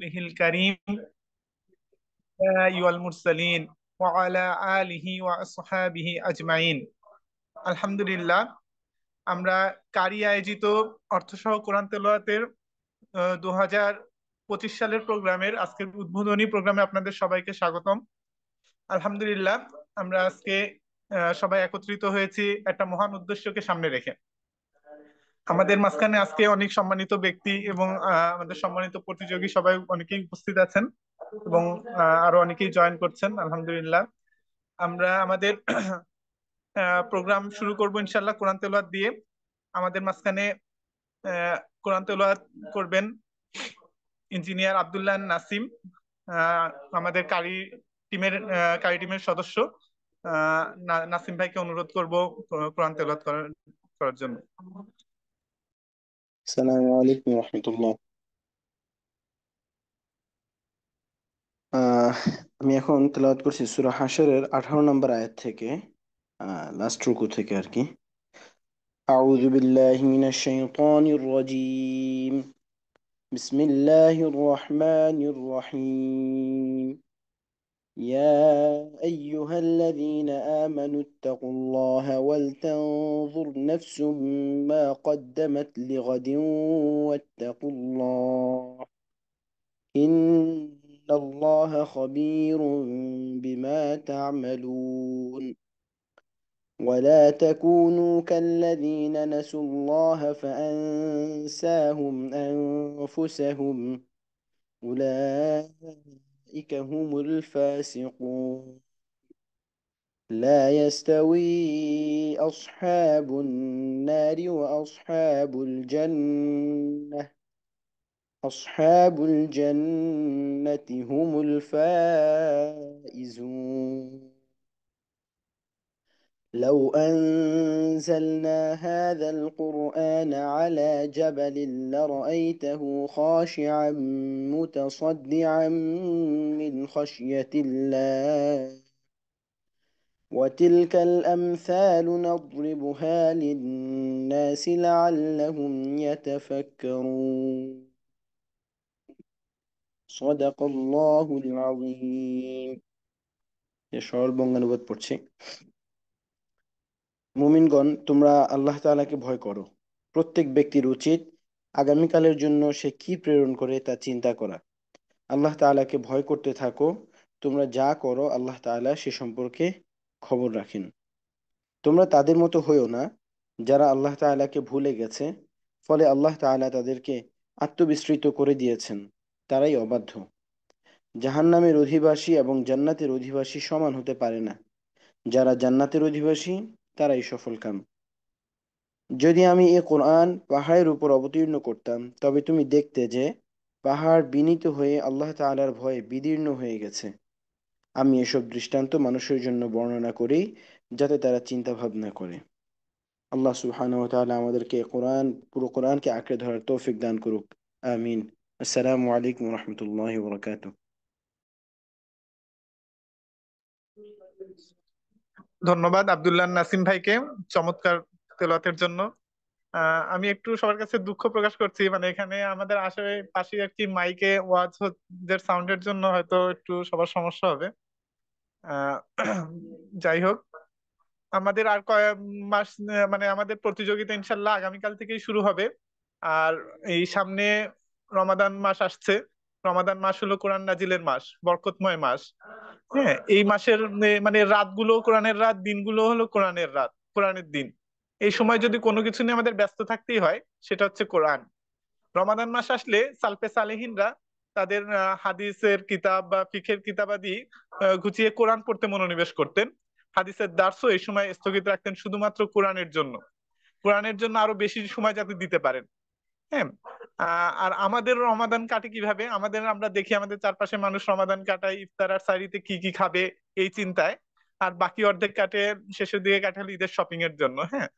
الكريم أيها المرسلين وعلى آله وأصحابه أجمعين আলহামদুলিল্লাহ। আমরা কারি আয়োজিত অর্থসহ কোরআন তেলাওয়াতের 2025 সালের প্রোগ্রামের আজকের উদ্বোধনী প্রোগ্রামে আপনাদের সবাইকে স্বাগতম। আলহামদুলিল্লাহ, আমরা আজকে সবাই একত্রিত হয়েছি একটা মহান উদ্দেশ্যকে সামনে রেখে। আমাদের মাঝখানে আজকে অনেক সম্মানিত ব্যক্তি এবং আমাদের সম্মানিত প্রতিযোগী সবাই অনেকেই উপস্থিত আছেন এবং আরো অনেকেই জয়েন করছেন। আলহামদুলিল্লাহ, আমরা আমাদের প্রোগ্রাম শুরু করব ইনশাল্লাহ কোরআন তেলাওয়াত দিয়ে। আমাদের মাঝখানে কোরআন তেলাওয়াত করবেন ইঞ্জিনিয়ার আব্দুল্লাহ নাসিম, আহ, আমাদের কারি টিমের সদস্য। নাসিম ভাইকে অনুরোধ করব কোরআন তেলাওয়াত করার জন্য। আসসালামু আলাইকুম রহমতুল্লাহ। আমি এখন তেলাওয়াত করছি সূরা হাশরের 18 নম্বর আয়াত থেকে, লাস্ট রুকু থেকে আর কি। আউযু বিল্লাহি মিনাশ শাইতানির রাজীম। বিসমিল্লাহির রহমানির রহিম। يا أيها الذين آمنوا اتقوا الله ولتنظر نفس ما قدمت لغد واتقوا الله إن الله خبير بما تعملون ولا تكونوا كالذين نسوا الله فأنساهم أنفسهم أولئك هم الفاسقون لا يستوي أصحاب النار وأصحاب الجنة أصحاب الجنة هم الفائزون لو أنزلنا هذا القرآن على جبل لرأيته خاشعا متصدعا من خشية الله وتلك الأمثال نضربها للناس لعلهم يتفكرون সদাকাল্লাহুল আযীম। সরল বঙ্গানুবাদ পড়ছি। মুমিনগণ, তোমরা আল্লাহ তাআলাকে ভয় করো। প্রত্যেক ব্যক্তির উচিত আগামীকালের জন্য সে কি প্রেরণ করে তা চিন্তা করা। আল্লাহ তাআলাকে ভয় করতে থাকো। তোমরা যা করো আল্লাহ তাআলা সে সম্পর্কে খবর রাখেন। তোমরা তাদের মতো হইও না যারা আল্লাহ তাআলাকে ভুলে গেছে, ফলে আল্লাহ তাআলা তাদেরকে আত্মবিস্মৃত করে দিয়েছেন। তারাই অবাধ্য। জাহান্নামের অধিবাসী এবং জান্নাতের অধিবাসী সমান হতে পারে না। যারা জান্নাতের অধিবাসী তারাই সফলকাম। যদি আমি এ কোরআন পাহাড়ের উপর অবতীর্ণ করতাম, তবে তুমি দেখতে যে পাহাড় বিনীত হয়ে আল্লাহ তাআলার ভয়ে বিদীর্ণ হয়ে গেছে। আমি এসব দৃষ্টান্ত মানুষের জন্য বর্ণনা করি যাতে তারা চিন্তা ভাবনা করে। আল্লাহ সুবহানাহু ওয়া তাআলা আমাদেরকে পুরো কোরআনকে আঁকড়ে ধরার তৌফিক দান করুক। আমিন। আসসালামু আলাইকুম ওয়া রাহমাতুল্লাহি ওয়া বারাকাতুহু। ধন্যবাদ আব্দুল্লাহ নাসিম ভাইকে চমৎকার তেলাওয়াতের জন্য। আমি একটু সবার কাছে দুঃখ প্রকাশ করছি, মানে এখানে আমাদের আশেপাশে আর কি মাইকে ওয়াজের সাউন্ডের জন্য হয়তো একটু সবার সমস্যা হবে। আহ, যাই হোক, আমাদের আর কয়েক মাস মানে আমাদের প্রতিযোগিতা ইনশাল্লাহ আগামীকাল থেকেই শুরু হবে। আর এই সামনে রমাদান মাস আসছে। রমাদান মাস হলো কোরআন নাজিলের মাস, বরকতময় মাস। হ্যাঁ, এই মাসের মানে রাতগুলো কোরআনের রাত, দিনগুলো হলো কোরআনের রাত, কোরআনের দিন। এই সময় যদি কোনো কিছু নিয়ে আমাদের ব্যস্ত থাকতেই হয়, সেটা হচ্ছে কোরআন। রমাদান মাস আসলে সালফে সালেহিনরা তাদের হাদিসের কিতাব বা ফিকহের কিতাবাদি গুছিয়ে কোরআন পড়তে মনোনিবেশ করতেন। হাদিসের দার্সও এই সময় স্থগিত রাখতেন শুধুমাত্র কোরআনের জন্য, কোরআনের জন্য আরো বেশি সময় যাতে দিতে পারেন। হ্যাঁ, আর আমাদের রমাদান কাটে কিভাবে? আমরা দেখি আমাদের চারপাশে মানুষ রমাদান কাটায় ইফতার আর সাহরিতে কি কি খাবে এই চিন্তায়, আর বাকি অর্ধেক কাটে শেষের দিকে কাটালে ঈদের শপিং এর জন্য। হ্যাঁ,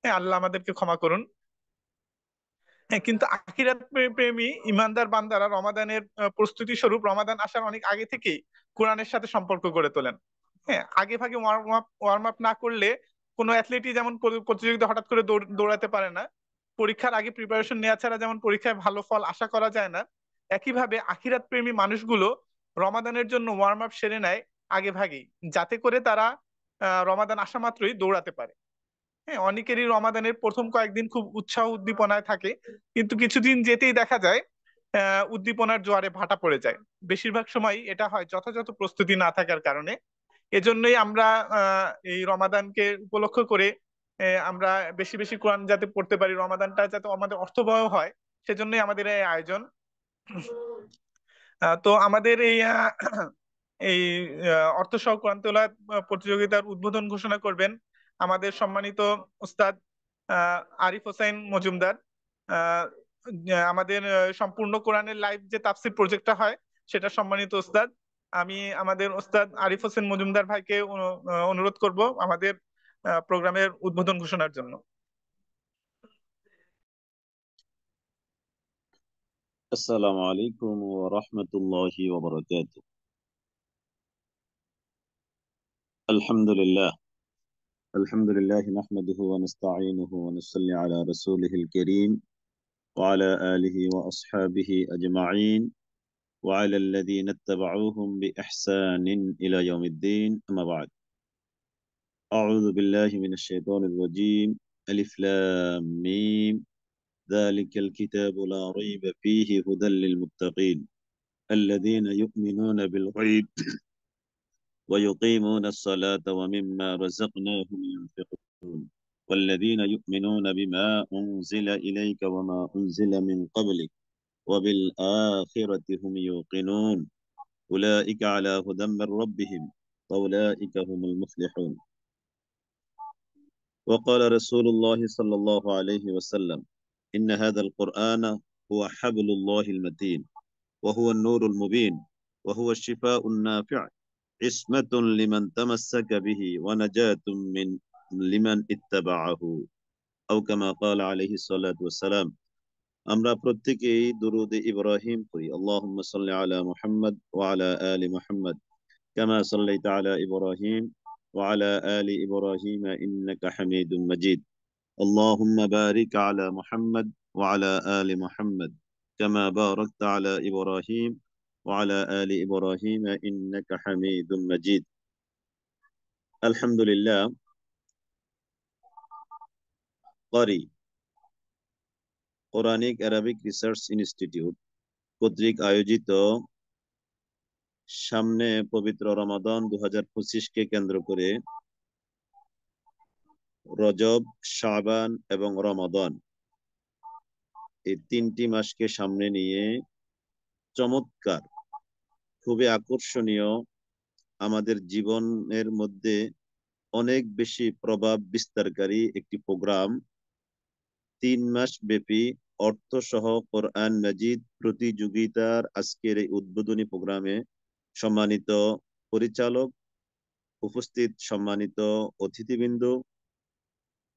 হ্যাঁ, আল্লাহ আমাদেরকে ক্ষমা করুন। হ্যাঁ, কিন্তু আখিরাত প্রেমী ইমানদার বান্দারা রমাদানের প্রস্তুতি স্বরূপ রমাদান আসার অনেক আগে থেকেই কোরআনের সাথে সম্পর্ক গড়ে তোলেন। হ্যাঁ, আগে ভাগে ওয়ার্ম আপ না করলে কোনো অ্যাথলেটই যেমন প্রতিযোগিতা হঠাৎ করে দৌড়াতে পারে না, পরীক্ষার আগে প্রিপারেশন নেওয়া ছাড়া যেমন পরীক্ষায় ভালো ফল আশা করা যায় না, একইভাবে আখিরাত প্রেমী মানুষগুলো রমাদানের জন্য ওয়ার্ম আপ সেরে নেয় আগে ভাগেই, যাতে করে তারা রমাদান আসা মাত্রই দৌড়াতে পারে। হ্যাঁ, অনেকেরই রমাদানের প্রথম কয়েকদিন খুব উৎসাহ উদ্দীপনায় থাকে, কিন্তু কিছুদিন যেতেই দেখা যায় উদ্দীপনার জোয়ারে ভাটা পড়ে যায়। বেশিরভাগ সময় এটা হয় যথাযথ প্রস্তুতি না থাকার কারণে। এজন্যই আমরা এই রমাদানকে উপলক্ষ করে আমরা বেশি বেশি কোরআন যাতে পড়তে পারি, রমাদানটা যাতে আমাদের অর্থবহ হয়, সেজন্যই আমাদের এই আয়োজন। তো আমাদের এই এই অর্থ সহ কোরআন তেলাওয়াত প্রতিযোগিতার উদ্বোধন ঘোষণা করবেন আমাদের সম্মানিত উস্তাদ আরিফ হোসাইন মজুমদার। আহ, আমাদের সম্পূর্ণ কোরআনের লাইভ যে তাফসির প্রজেক্টটা হয়, সেটা সম্মানিত উস্তাদ। আমি আমাদের উস্তাদ আরিফ হোসেন মজুমদার ভাইকে অনুরোধ করব আমাদের প্রোগ্রামের উদ্বোধন ঘোষণার জন্য। السلام عليكم ورحمة الله وبركاته. الحمد لله نحمده ونستعينه ونصلي على رسوله الكريم وعلى آله وأصحابه أجمعين وعلى الذين اتبعوهم بإحسان إلى يوم الدين. أما بعد، أعوذ بالله من الشيطان الرجيم. ألف لام ميم، ذلك الكتاب لا ريب فيه هدى للمتقين الذين يؤمنون بالغيب ويقيمون الصلاة ومما رزقناهم ينفقون والذين يؤمنون بما أنزل إليك وما أنزل من قبلك وبالآخرة هم يوقنون أولئك على هدى من ربهم وأولئك هم المفلحون. وقال رسول الله صلى الله عليه وسلم: إن هذا القرآن هو حبل الله المتين وهو النور المبين وهو الشفاء النافع عصمة لمن تمسك به ونجاة من لمن اتبعه أو كما قال عليه الصلاة والسلام. আমরা প্রত্যেকেই দুরূদে ইব্রাহিম পড়ি। আল্লাহুম্মা সাল্লি আলা মুহাম্মদ ওয়া আলা আলি মুহাম্মদ কামা সাল্লাইতা আলা ইব্রাহিম ওয়া আলা আলি ইব্রাহিম ইন্নাকা হামিদুম মাজিদ। আল্লাহুম্মা বারিক আলা মুহাম্মদ ওয়া আলা আলি মুহাম্মদ কামা বারাকতা আলা ইব্রাহিম ওয়া আলা আলি ইব্রাহিম ইন্নাকা হামিদুম মাজিদ। আলহামদুলিল্লাহ, Qari Quranic Arabic research institute কর্তৃক আয়োজিত সামনে পবিত্র রমাদান 2025 কে কেন্দ্র করে রজব, শাবান এবং রমাদান এই 3টি মাসকে সামনে নিয়ে চমৎকার, খুবই আকর্ষণীয়, আমাদের জীবনের মধ্যে অনেক বেশি প্রভাব বিস্তারকারী একটি প্রোগ্রাম 3 মাস ব্যাপী অর্থ সহ কোরআন মাজিদ প্রতিযোগিতার আজকের এই উদ্বোধনী প্রোগ্রামে সম্মানিত পরিচালক, উপস্থিত সম্মানিত অতিথিবৃন্দ,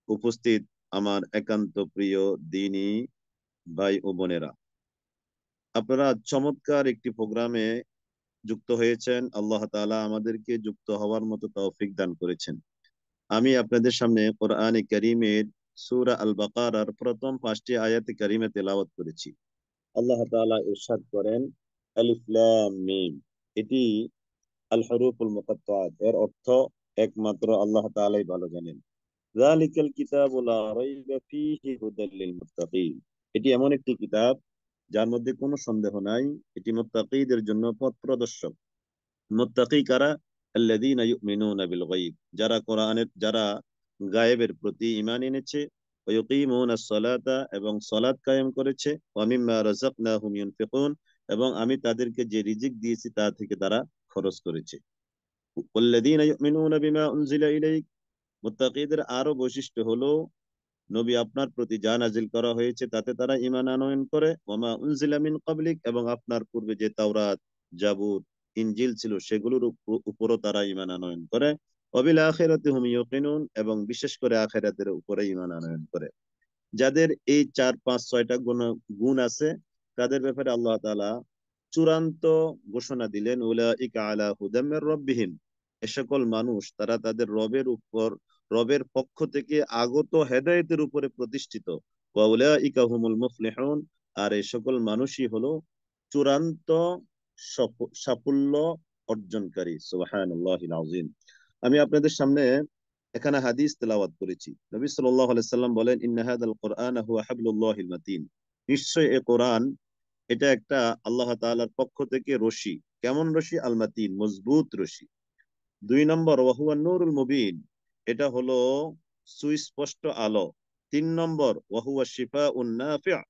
উপস্থিত আমার একান্ত প্রিয় দ্বীনী ভাই ও বোনেরা, আপনারা চমৎকার একটি প্রোগ্রামে যুক্ত হয়েছেন। আল্লাহ তাআলা আমাদেরকে যুক্ত হওয়ার মতো তৌফিক দান করেছেন। আমি আপনাদের সামনে কোরআনে কারীমের সূরা আল বাকারার প্রথম 5টি আয়াতে কারিমে তেলাওয়াত করেছি। আল্লাহ তাআলা ইরশাদ করেন, আলিফ লাম মিম। এটি আল হুরুফুল মুকাত্তাআত, এর অর্থ একমাত্র আল্লাহ তাআলাই ভালো জানেন। যালিকাল কিতাবু লা রাইবা ফীহি হুদাল লিল মুত্তাকিন। এটি এমন একটি কিতাব যার মধ্যে কোনো সন্দেহ নাই, এটি মুত্তাকিদের জন্য পথ প্রদর্শক। মুত্তাকি কারা? আল্লাযীনা ইউমিনুনা বিল গায়ব, যারা গায়েবের প্রতি ঈমান এনেছে, ওয়া ইউকিমুনাস সালাতা, এবং সালাত কায়েম করেছে, ওয়া মিম্মা রাযাকনাহুম ইউনফিকুন, এবং আমি তাদেরকে যে রিজিক দিয়েছি তা থেকে তারা খরচ করেছে। ওয়াল্লাযীনা ইউমিনুনা বিমা উনজিলা ইলাইক, মুত্তাকিদের আরো বৈশিষ্ট্য হলো নবী আপনার প্রতি যা নাজিল করা হয়েছে তাতে তারা ঈমান আনয়ন করে, ওয়ামা উনজিলা মিন ক্বাবলিক, এবং আপনার পূর্বে যে তাওরাত, জাবুর, ইনজিল ছিল সেগুলোর উপরও তারা ঈমান আনয়ন করে, ওয়াবিল আখিরাতি হুম ইউকিনুন, এবং বিশেষ করে আখিরাতের উপরে ঈমান আনয়ন করে। যাদের এই 4, 5, 6টা গুণ আছে, তাদের ব্যাপারে আল্লাহ তাআলা চূড়ান্ত ঘোষণা দিলেন, উলাইকা আলা হুদাম মির রাব্বিহিম। এ সকল মানুষ তারা তাদের রবের পক্ষ থেকে আগত হেদায়েতের উপরে প্রতিষ্ঠিত। ওয়া উলাইকা হুমুল মুফলিহুন, আর এই সকল মানুষই হলো চূড়ান্ত সাফল্য অর্জনকারী। সুবহানাল্লাহিল আযীম। আমি আপনাদের সামনে এখানে হাদিস তেলাওয়াত করেছি। নবী সাল্লাল্লাহু আলাইহি সাল্লাম বলেন, ইন্না হাযাল কুরআনা হুয়া হাবলুল্লাহিল মাতিন। নিশ্চয় এই কোরআন এটা একটা আল্লাহ তাআলার পক্ষ থেকে রশি। কেমন রশি? আল মাতিন, মজবুত রশি। 2 নম্বর, ওয়াহুয়া নূরুল মুবিন, এটা হলো সুস্পষ্ট আলো। 3 নম্বর, ওয়াহুয়া শিফাউন নাফি',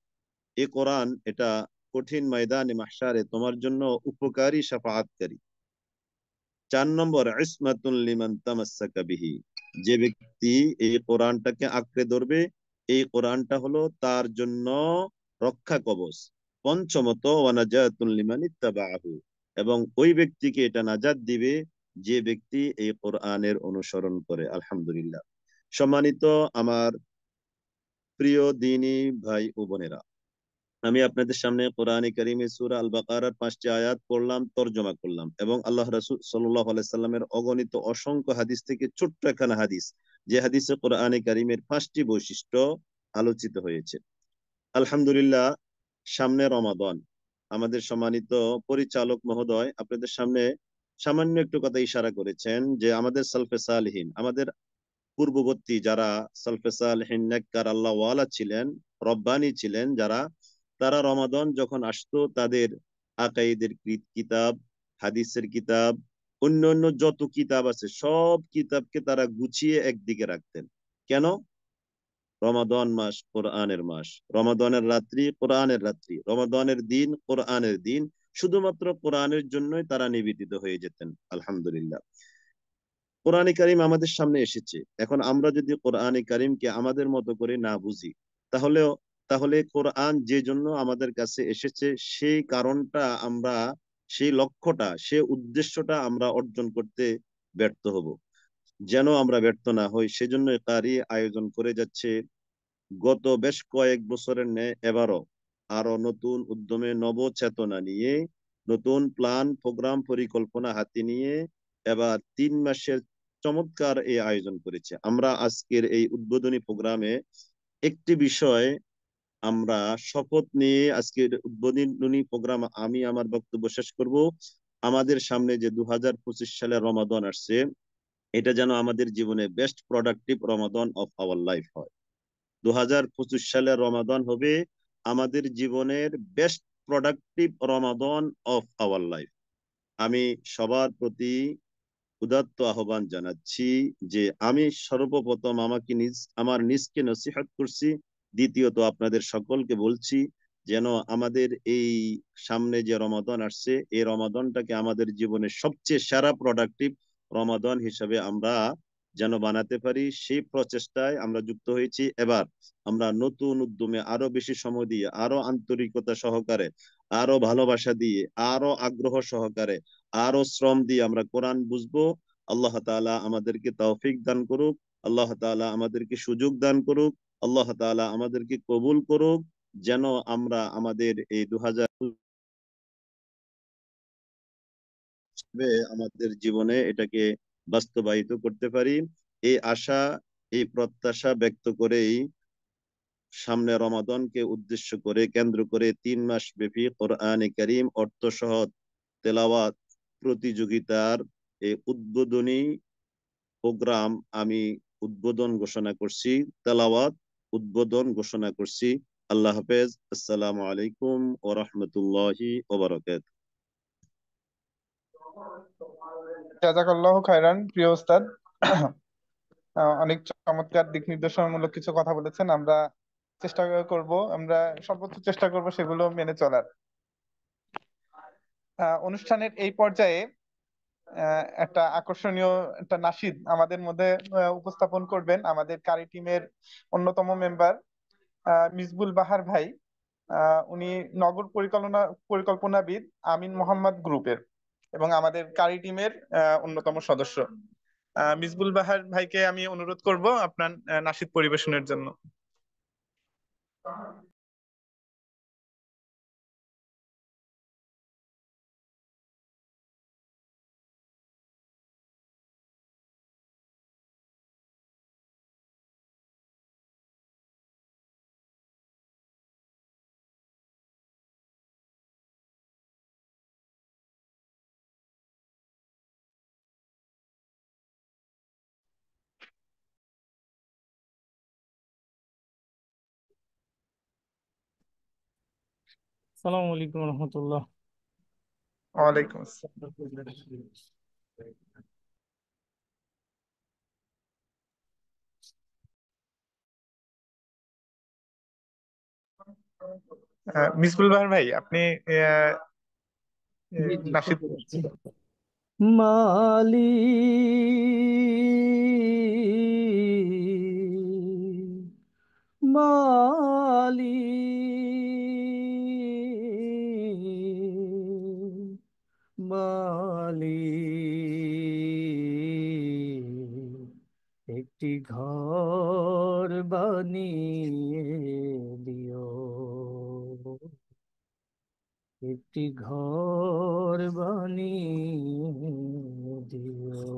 এই কোরআন এটা কঠিন ময়দানে মাহশারে তোমার জন্য উপকারী, শাফাআতকারী। 4 নম্বর, ইসমাতুন লিমান তামাসসাকা বিহি, যে ব্যক্তি এই কোরআনটাকে আঁকড়ে ধরবে, এই কোরআনটা হলো তার জন্য রক্ষা কবচ। 5মত, ওয়া নাজাতুন লিমান ইত্তাবাআহু, এবং ওই ব্যক্তিকে এটা নাজাত দিবে যে ব্যক্তি এই কোরআনের অনুসরণ করে। আলহামদুলিল্লাহ। সম্মানিত আমার প্রিয় দ্বীনী ভাই ও বোনেরা, আমি আপনাদের সামনে কোরআনে কারিমে সূরা আল বাকারার 5টি আয়াত পড়লাম, তরজমা করলাম, এবং আল্লাহ রাসূল সাল্লাল্লাহু আলাইহি সাল্লামের অগণিত অসংখ্য হাদিস থেকে ছোট্ট একখানা হাদিস, যে হাদিসে কোরআনে কারিমের 5টি বৈশিষ্ট্য আলোচিত হয়েছে। আলহামদুলিল্লাহ। সামনে রমাদান। আমাদের সম্মানিত পরিচালক মহোদয় আপনাদের সামনে সামান্য একটু কথা ইশারা করেছেন যে আমাদের সালফে সালিহিন, আমাদের পূর্ববর্তী যারা সালফে সালেহিন নেককার আল্লাহ ওয়ালা ছিলেন, রব্বানি ছিলেন যারা, তারা রমাদান যখন আসতো তাদের আকাইদের কিতাব, হাদিসের কিতাব, অন্য অন্য যত কিতাব আছে সব কিতাবকে তারা গুছিয়ে একদিকে রাখতেন। কেন? রমাদান মাস কোরআনের মাস, রমাদানের রাত্রি কোরআনের রাত্রি, রমাদানের দিন কোরআনের দিন, শুধুমাত্র কোরআনের জন্যই তারা নিবেদিত হয়ে যেতেন। আলহামদুলিল্লাহ। কোরআনে কারিম আমাদের সামনে এসেছে, এখন আমরা যদি কোরআনে কারিমকে আমাদের মতো করে না বুঝি, তাহলে তাহলে কোরআন যে জন্য আমাদের কাছে এসেছে সেই কারণটা আমরা, সেই লক্ষ্যটা, সেই উদ্দেশ্যটা আমরা অর্জন করতে ব্যর্থ হব। যেন আমরা ব্যর্থ না হই সেজন্য কারি আয়োজন করে যাচ্ছে। গত বেশ কয়েক বছরের ন্যায় এবারও আরো নতুন উদ্যমে, নব চেতনা নিয়ে, নতুন প্ল্যান, প্রোগ্রাম, পরিকল্পনা হাতে নিয়ে এবার 3 মাসের চমৎকার এই আয়োজন করেছে। আমরা আজকের এই উদ্বোধনী প্রোগ্রামে একটি বিষয় আমরা শপথ নিয়ে আজকের উদ্বোধনী প্রোগ্রাম আমি আমার বক্তব্য শেষ করব। আমাদের সামনে যে 2025 সালের রমাদান আসছে, এটা যেন আমাদের জীবনে best productive Ramadan of our life হয়। 2025 সালের রমাদান হবে আমাদের জীবনের best productive Ramadan of our life. আমি সবার প্রতি উদাত্ত আহ্বান জানাচ্ছি যে আমি সর্বপ্রথম আমার নিজকে নসিহত করছি, দ্বিতীয়ত আপনাদের সকলকে বলছি যেন আমাদের এই সামনে যে রমাদান আসছে এই রমাদানটাকে আমাদের জীবনের সবচেয়ে সেরা প্রোডাক্টিভ রমাদান হিসেবে আমরা যেন বানাতে পারি, সেই প্রচেষ্টায় আমরা যুক্ত হয়েছি। এবার আমরা নতুন উদ্যমে আরো বেশি সময় দিয়ে, আরো আন্তরিকতা সহকারে, আরো ভালোবাসা দিয়ে, আরো আগ্রহ সহকারে, আরো শ্রম দিয়ে আমরা কোরআন বুঝবো। আল্লাহ তাআলা আমাদেরকে তৌফিক দান করুক, আল্লাহ তাআলা আমাদেরকে সুযোগ দান করুক, আল্লাহ তাআলা আমাদেরকে কবুল করুক, যেন আমরা আমাদের এই 2000 আমাদের জীবনে এটাকে বাস্তবায়িত করতে পারি। এই আশা, এই প্রত্যাশা ব্যক্ত করেই সামনে রমাদানকে উদ্দেশ্য করে, কেন্দ্র করে 3 মাস ব্যাপী কোরআনে কারীম অর্থসহ তেলাওয়াত প্রতিযোগিতার এই উদ্বোধনী প্রোগ্রাম আমি উদ্বোধন ঘোষণা করছি, তেলাওয়াত উদ্বোধন ঘোষণা করছি। আল্লাহ হাফেজ। আসসালামু আলাইকুম ওয়া রাহমাতুল্লাহি ওয়া বারাকাতুহু। জাযাকাল্লাহু খাইরান প্রিয় ওস্তাদ। অনেক চমৎকার দিক নির্দেশনামূলক কিছু কথা বলেছেন। আমরা চেষ্টা করব, আমরা সর্বোচ্চ চেষ্টা করব সেগুলো মেনে চলার। অনুষ্ঠানের এই পর্যায়ে একটা আকর্ষণীয় একটা নাশিদ আমাদের মধ্যে উপস্থাপন করবেন আমাদের কারি টিমের অন্যতম মেম্বার মিসবুল বাহার ভাই। উনি নগর পরিকল্পনাবিদ আমিন মোহাম্মদ গ্রুপের এবং আমাদের কারি টিমের অন্যতম সদস্য। মিসবুল বাহার ভাইকে আমি অনুরোধ করব আপনার নাশিদ পরিবেশনের জন্য। আসসালামু আলাইকুম রহমতুল্লাহ। ওয়ালাইকুম আসসালাম। মিসবুল ভাই ভাই আপনি আহ, জি জি নাশিদ। শুনতে পাচ্ছি। মালি মালি মালি একটি ঘর বানিয়ে দিও, একটি ঘর বানিয়ে দিও।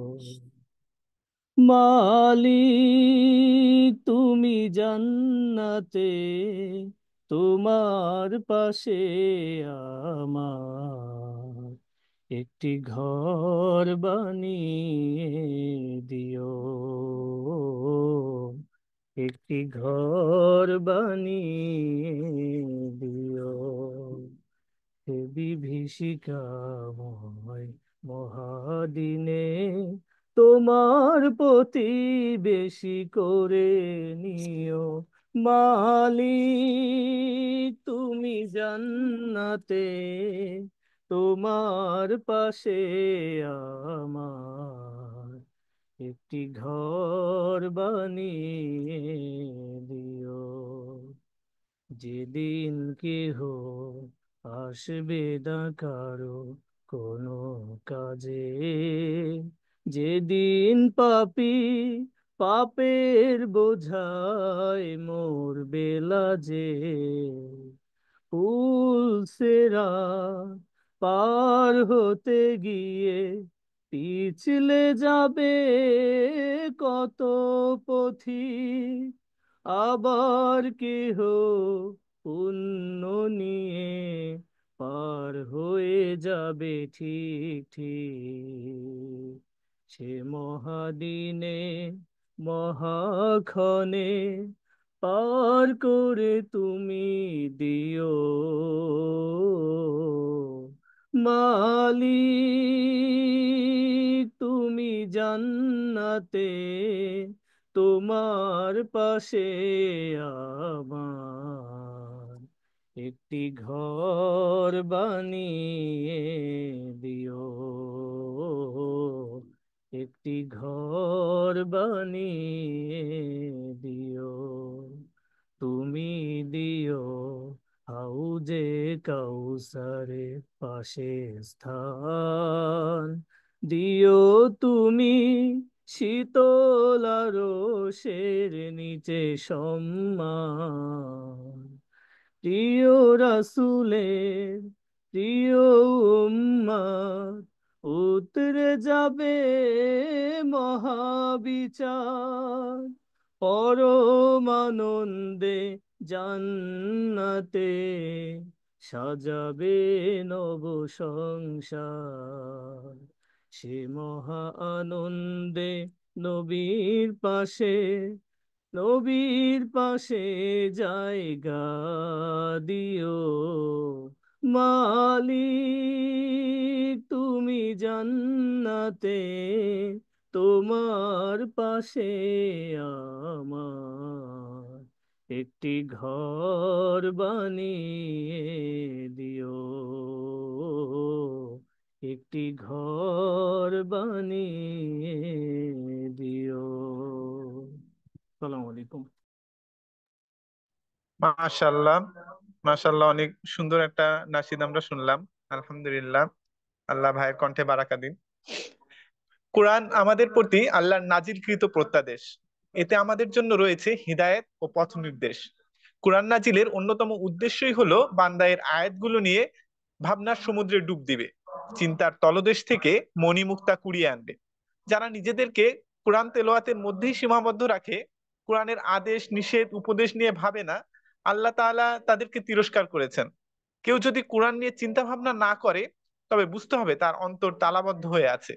মালিক তুমি জান্নাতে, তোমার পাশে আমার একটি ঘর বানিয়ে দিও, একটি ঘর বানিয়ে দিও। হে বিভীষিকাময় মহাদিনে তোমার প্রতিবেশী করে নিও। মালিক তুমি জান্নাতে, তোমার পাশে আমার একটি ঘর বানিয়ে দিও। যেদিন কেহ আসবে না কারো কোনো কাজে, যেদিন পাপী পাপের বোঝায় মোর বেলা যে, পুলসেরাত পার হতে গিয়ে পিছলে যাবে কত পথিক, আবার কেহ পুণ্য নিয়ে পার হয়ে যাবে ঠিক ঠিক। সে মহাদিনে মহাক্ষণে পার করে তুমি দিও। মালিক তুমি জান্নাতে, তোমার পাশে আমার একটি ঘর বানিয়ে দিও, একটি ঘর বানিয়ে দিও। তুমি দিও হাউজে কাউসারে পাশে স্থান, দিও তুমি শীতল আরশের নিচে সম্মান। প্রিয় রাসূলের প্রিয় উম্মত উতরে যাবে মহাবিচার, পরম আনন্দে জান্নাতে সাজাবে নব সংসার। সে মহা আনন্দে নবীর পাশে, নবীর পাশে জায়গা দিও। মালিক তুমি জান্নাতে, তোমার পাশে আমার একটি ঘর বানিয়ে দিও, একটি ঘর বানিয়ে দিও। আসসালামু আলাইকুম। মাশাআল্লাহ, মাশাআল্লাহ, অনেক সুন্দর একটা নাশিদ আমরা শুনলাম। আলহামদুলিল্লাহ, আল্লাহ ভাইয়ের কণ্ঠে বারাকা দিন। কোরআন আমাদের প্রতি আল্লাহর নাজিলকৃত প্রত্যাদেশ। এতে আমাদের জন্য রয়েছে হিদায়াত ও পথ নির্দেশ। কোরআন নাজিলের অন্যতম উদ্দেশ্যই হলো বান্দা এর আয়াতগুলো নিয়ে ভাবনার সমুদ্রে ডুব দিবে, চিন্তার তলদেশ থেকে মণিমুক্তা কুড়িয়ে আনবে। যারা নিজেদেরকে কোরআন তেলাওয়াতের মধ্যেই সীমাবদ্ধ রাখে, কোরআনের আদেশ নিষেধ উপদেশ নিয়ে ভাবে না, আল্লাহ তাআলা তাদেরকে তিরস্কার করেছেন। কেউ যদি কোরআন নিয়ে চিন্তা ভাবনা না করে, তবে বুঝতে হবে তার অন্তর তালাবদ্ধ হয়ে আছে।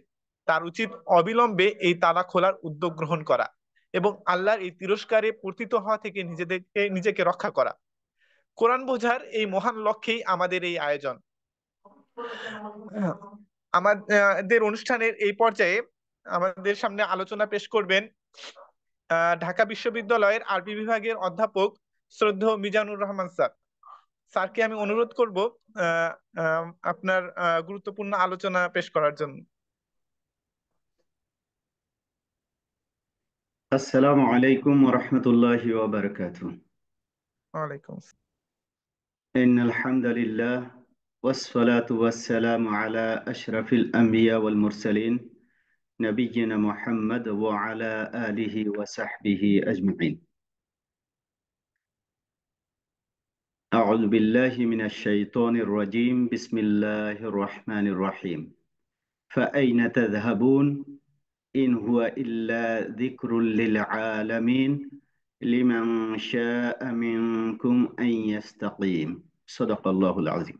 তার উচিত অবিলম্বে এই তালা খোলার উদ্যোগ গ্রহণ করা এবং আল্লাহর এই তিরস্কারে পতিত হওয়া থেকে নিজেকে রক্ষা করা। কোরআন বোঝার এই মহান লক্ষ্যেই আমাদের এই আয়োজন। আমাদের অনুষ্ঠানের এই পর্যায়ে আমাদের সামনে আলোচনা পেশ করবেন ঢাকা বিশ্ববিদ্যালয়ের আরবি বিভাগের অধ্যাপক শ্রদ্ধেয় মিজানুর রহমান স্যার। স্যারকে আমি অনুরোধ করব আহ, আহ, আপনার গুরুত্বপূর্ণ আলোচনা পেশ করার জন্য। আসসালামু আলাইকুম ওয়া রাহমাতুল্লাহি ওয়া বারাকাতুহু। ওয়ালাইকুম আসসালাম। ইন্নাল হামদালিল্লাহ ওয়াসসালাতু ওয়াসসালামু আলা আশরাফিল আমবিয়া ওয়াল মুরসালিন নাবিয়্যিনা মুহাম্মদ ওয়া আলা আলিহি ওয়া সাহবিহি আজমাইন। আউযু বিল্লাহি মিনাশ শাইতানির রাজীম। বিসমিল্লাহির রহমানির রহিম। ফাআইনা তাযহাবুন ইন হুয়া ইল্লা যিকরুল লিল আলামিন লিমান শাআ মিনকুম আন ইয়াস্তাকিম। সাদাকাল্লাহুল আযীম।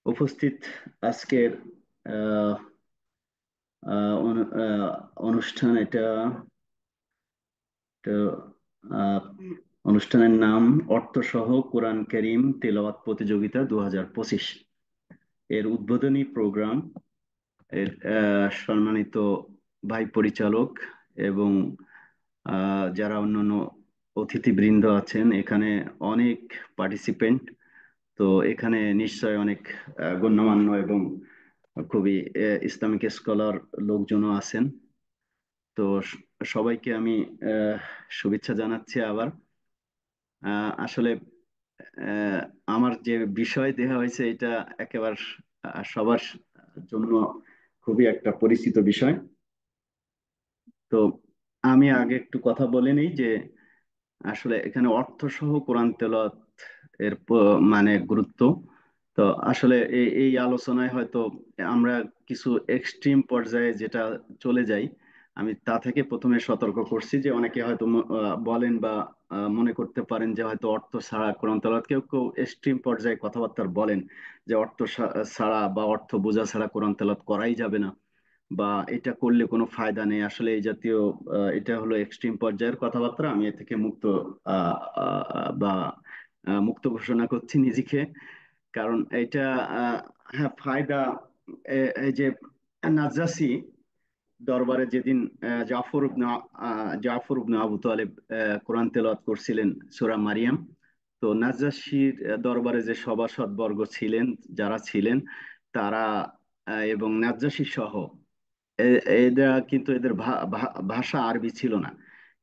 উপস্থিত আজকের আহ, আহ, অনু- আহ, অনুষ্ঠান এটা তো, আহ, অনুষ্ঠানের নাম অর্থসহ কোরআন কারীম তেলাওয়াত প্রতিযোগিতা 2025। এর উদ্বোধনী প্রোগ্রাম এর সম্মানিত ভাই পরিচালক এবং যারা অন্যান্য অতিথিবৃন্দ আছেন, এখানে অনেক পার্টিসিপেন্ট। তো এখানে নিশ্চয় অনেক গণ্যমান্য এবং খুবই ইসলামিক স্কলার লোকজনও আছেন। তো সবাইকে আমি আহ, শুভেচ্ছা জানাচ্ছি আবার। আসলে আহ, আমার যে বিষয় দেওয়া হয়েছে এটা একেবারে সবার জন্য খুবই একটা পরিচিত বিষয়। তো আমি আগে একটু কথা বলে নিই যে আসলে এখানে অর্থ সহ কোরআন তেলাওয়াত এর মানে গুরুত্ব। তো আসলে এই আলোচনায় হয়তো আমরা কিছু এক্সট্রিম পর্যায়ে যেটা চলে যাই, আমি তা থেকে প্রথমে সতর্ক করছি যে অনেকে হয়তো বলেন বা মনে করতে পারেন যে হয়তো অর্থ ছাড়া কোরআন তেলাওয়াত, কেউ কেউ এক্সট্রিম পর্যায়ে কথাবার্তা বলেন যে অর্থ ছাড়া বা অর্থ বোঝা ছাড়া কোরআন তেলাওয়াত করাই যাবে না, বা এটা করলে কোনো ফায়দা নেই। আসলে এই জাতীয় এটা হলো এক্সট্রিম পর্যায়ের কথাবার্তা। আমি এ থেকে মুক্ত আহ, বা মুক্ত ঘোষণা করছি নিজেকে। কারণ এটা হ্যাঁ ফায়দা। এই যে নাজ্জাসী দরবারে যেদিন জাফর ইবনে আবু তালেব কোরআন তেলাওয়াত করছিলেন সূরা মারিয়াম, তো নাজ্জাসীর দরবারে যে সভাসদ বর্গ ছিলেন, যারা ছিলেন তারা এবং নাজ্জাসী সহ এরা কিন্তু এদের ভাষা আরবি ছিল না,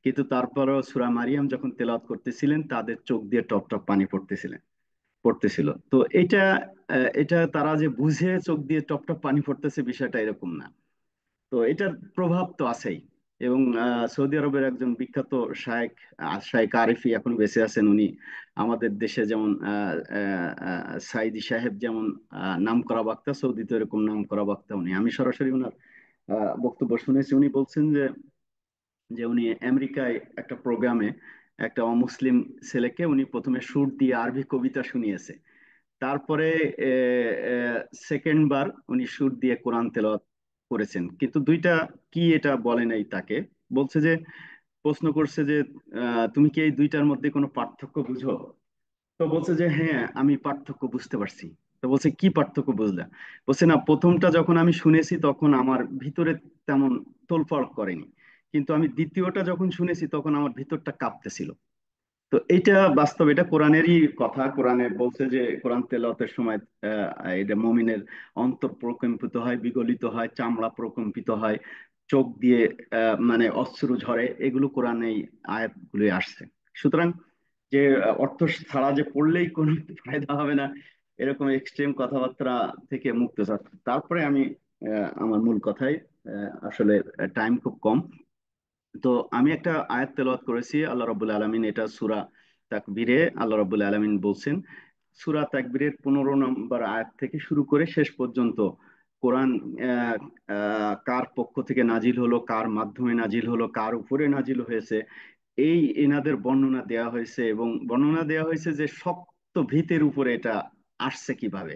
কিন্তু তারপরও সূরা মারিয়াম যখন তেলাওয়াত করতেছিলেন তাদের চোখ দিয়ে টপ টপ পানি পড়তেছিল। তো এটা তারা যে বুঝে চোখ দিয়ে টপ টপ পানি পড়তেছে বিষয়টা এরকম না। তো এটার প্রভাব তো আছেই। এবং সৌদি আরবের একজন বিখ্যাত শায়েখ আরিফি এখন বেঁচে আছেন। উনি আমাদের দেশে যেমন সাইদি সাহেব যেমন নাম করা বক্তা, সৌদিতে এরকম নাম করা বক্তা উনি। আমি সরাসরি ওনার বক্তব্য শুনেছি। উনি বলছেন যে যে উনি আমেরিকায় একটা প্রোগ্রামে একটা অমুসলিম ছেলেকে উনি প্রথমে সুর দিয়ে আরবি কবিতা শুনিয়েছে। তারপরে সেকেন্ড বার উনি সুর দিয়ে কোরআন তেলাওয়াত করেছেন, কিন্তু দুইটা কি এটা বলে নাই তাকে। বলছে যে, প্রশ্ন করছে যে তুমি কি এই দুইটার মধ্যে কোনো পার্থক্য বুঝো? তো বলছে যে হ্যাঁ, আমি পার্থক্য বুঝতে পারছি। তো বলছে কি পার্থক্য বুঝলা? বলছে না, প্রথমটা যখন আমি শুনেছি তখন আমার ভিতরে তেমন তোলপাড় করেনি, কিন্তু আমি দ্বিতীয়টা যখন শুনেছি তখন আমার ভিতরটা কাঁপতেছিল। তো এটা বাস্তব, এটা কোরআনেরই কথা। কোরআনে বলছে যে কোরআন তেলাওয়াতের সময় এটা মুমিনের অন্তর প্রকম্পিত হয়, বিগলিত হয়, চামড়া প্রকম্পিত হয়, চোখ দিয়ে মানে অশ্রু ঝরে। এগুলো কোরআনে আয়াতগুলো আসছে। সুতরাং যে অর্থ ছাড়া যে পড়লেই কোনো ফায়দা হবে না, এরকম এক্সট্রিম কথাবার্তা থেকে মুক্ত থাকতে। তারপরে আমি আমার মূল কথায় আসলে টাইম খুব কম। তো আমি একটা আয়াত তেলাওয়াত করেছি আল্লাহ রাব্বুল আলামিন, এটা সূরা তাকবীরে আল্লাহ রাব্বুল আলামিন বলছেন। সূরা তাকবীরের 15 নম্বর আয়াত থেকে শুরু করে শেষ পর্যন্ত কোরআন আহ, কার পক্ষ থেকে নাজিল হলো, কার মাধ্যমে নাজিল হলো, কার উপরে নাজিল হয়েছে, এই এনাদের বর্ণনা দেওয়া হয়েছে। এবং বর্ণনা দেওয়া হয়েছে যে শক্ত ভিতের উপরে এটা আসছে কিভাবে।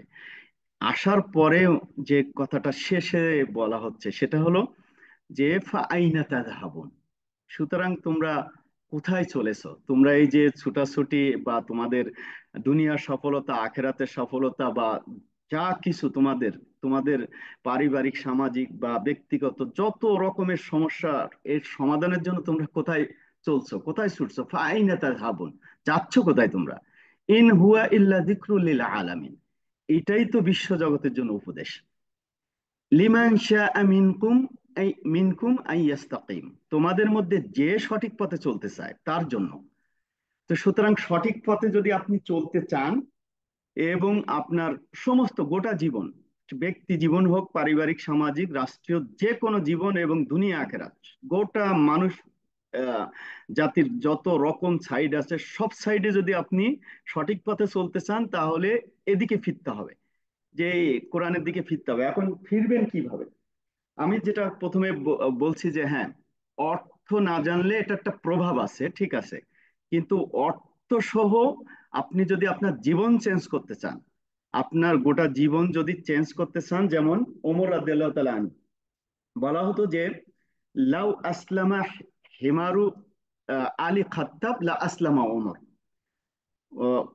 আসার পরে যে কথাটা শেষে বলা হচ্ছে সেটা হলো যে ফাআইনা তাযহাবুন। সুতরাং তোমরা কোথায় চলেছো তোমরা? এই যে ছুটাছুটি বা তোমাদের দুনিয়ার সফলতা, আখেরাতের সফলতা বা যা কিছু তোমাদের তোমাদের পারিবারিক, সামাজিক বা ব্যক্তিগত যত রকমের সমস্যা, এর সমাধানের জন্য তোমরা কোথায় চলছো, কোথায় ছুটছো? ফাইনা তাযহাবুন, যাচ্ছ কোথায় তোমরা? ইন হুয়া ইল্লা যিকরুল লিল আলামিন, এটাই তো বিশ্ব জগতের জন্য উপদেশ। লিমান শাআ মিনকুম আই মিনকুম আই ইয়াস্তাকিম, তোমাদের মধ্যে যে সঠিক পথে চলতে চায় তার জন্য। তো সুতরাং সঠিক পথে যদি আপনি চলতে চান এবং আপনার সমস্ত গোটা জীবন, ব্যক্তি জীবন হোক, পারিবারিক, সামাজিক, রাষ্ট্রীয়, যে কোনো জীবন এবং দুনিয়া আখেরাত, গোটা মানুষ আহ, জাতির যত রকম সাইড আছে সব সাইডে যদি আপনি সঠিক পথে চলতে চান তাহলে এদিকে ফিরতে হবে, যে কোরআনের দিকে ফিরতে হবে। এখন ফিরবেন কিভাবে? আমি যেটা প্রথমে বলছি যে হ্যাঁ, অর্থ না জানলে এটা একটা প্রভাব আছে, ঠিক আছে, কিন্তু অর্থ সহ আপনি যদি আপনার জীবন চেঞ্জ করতে চান, আপনার গোটা জীবন যদি চেঞ্জ করতে চান, যেমন ওমর রাদিয়াল্লাহু তাআলা আনহু, বলা হতো যে লাউ আসলামা হিমারু আলী খাত্তাব লা আসলামা ওমর।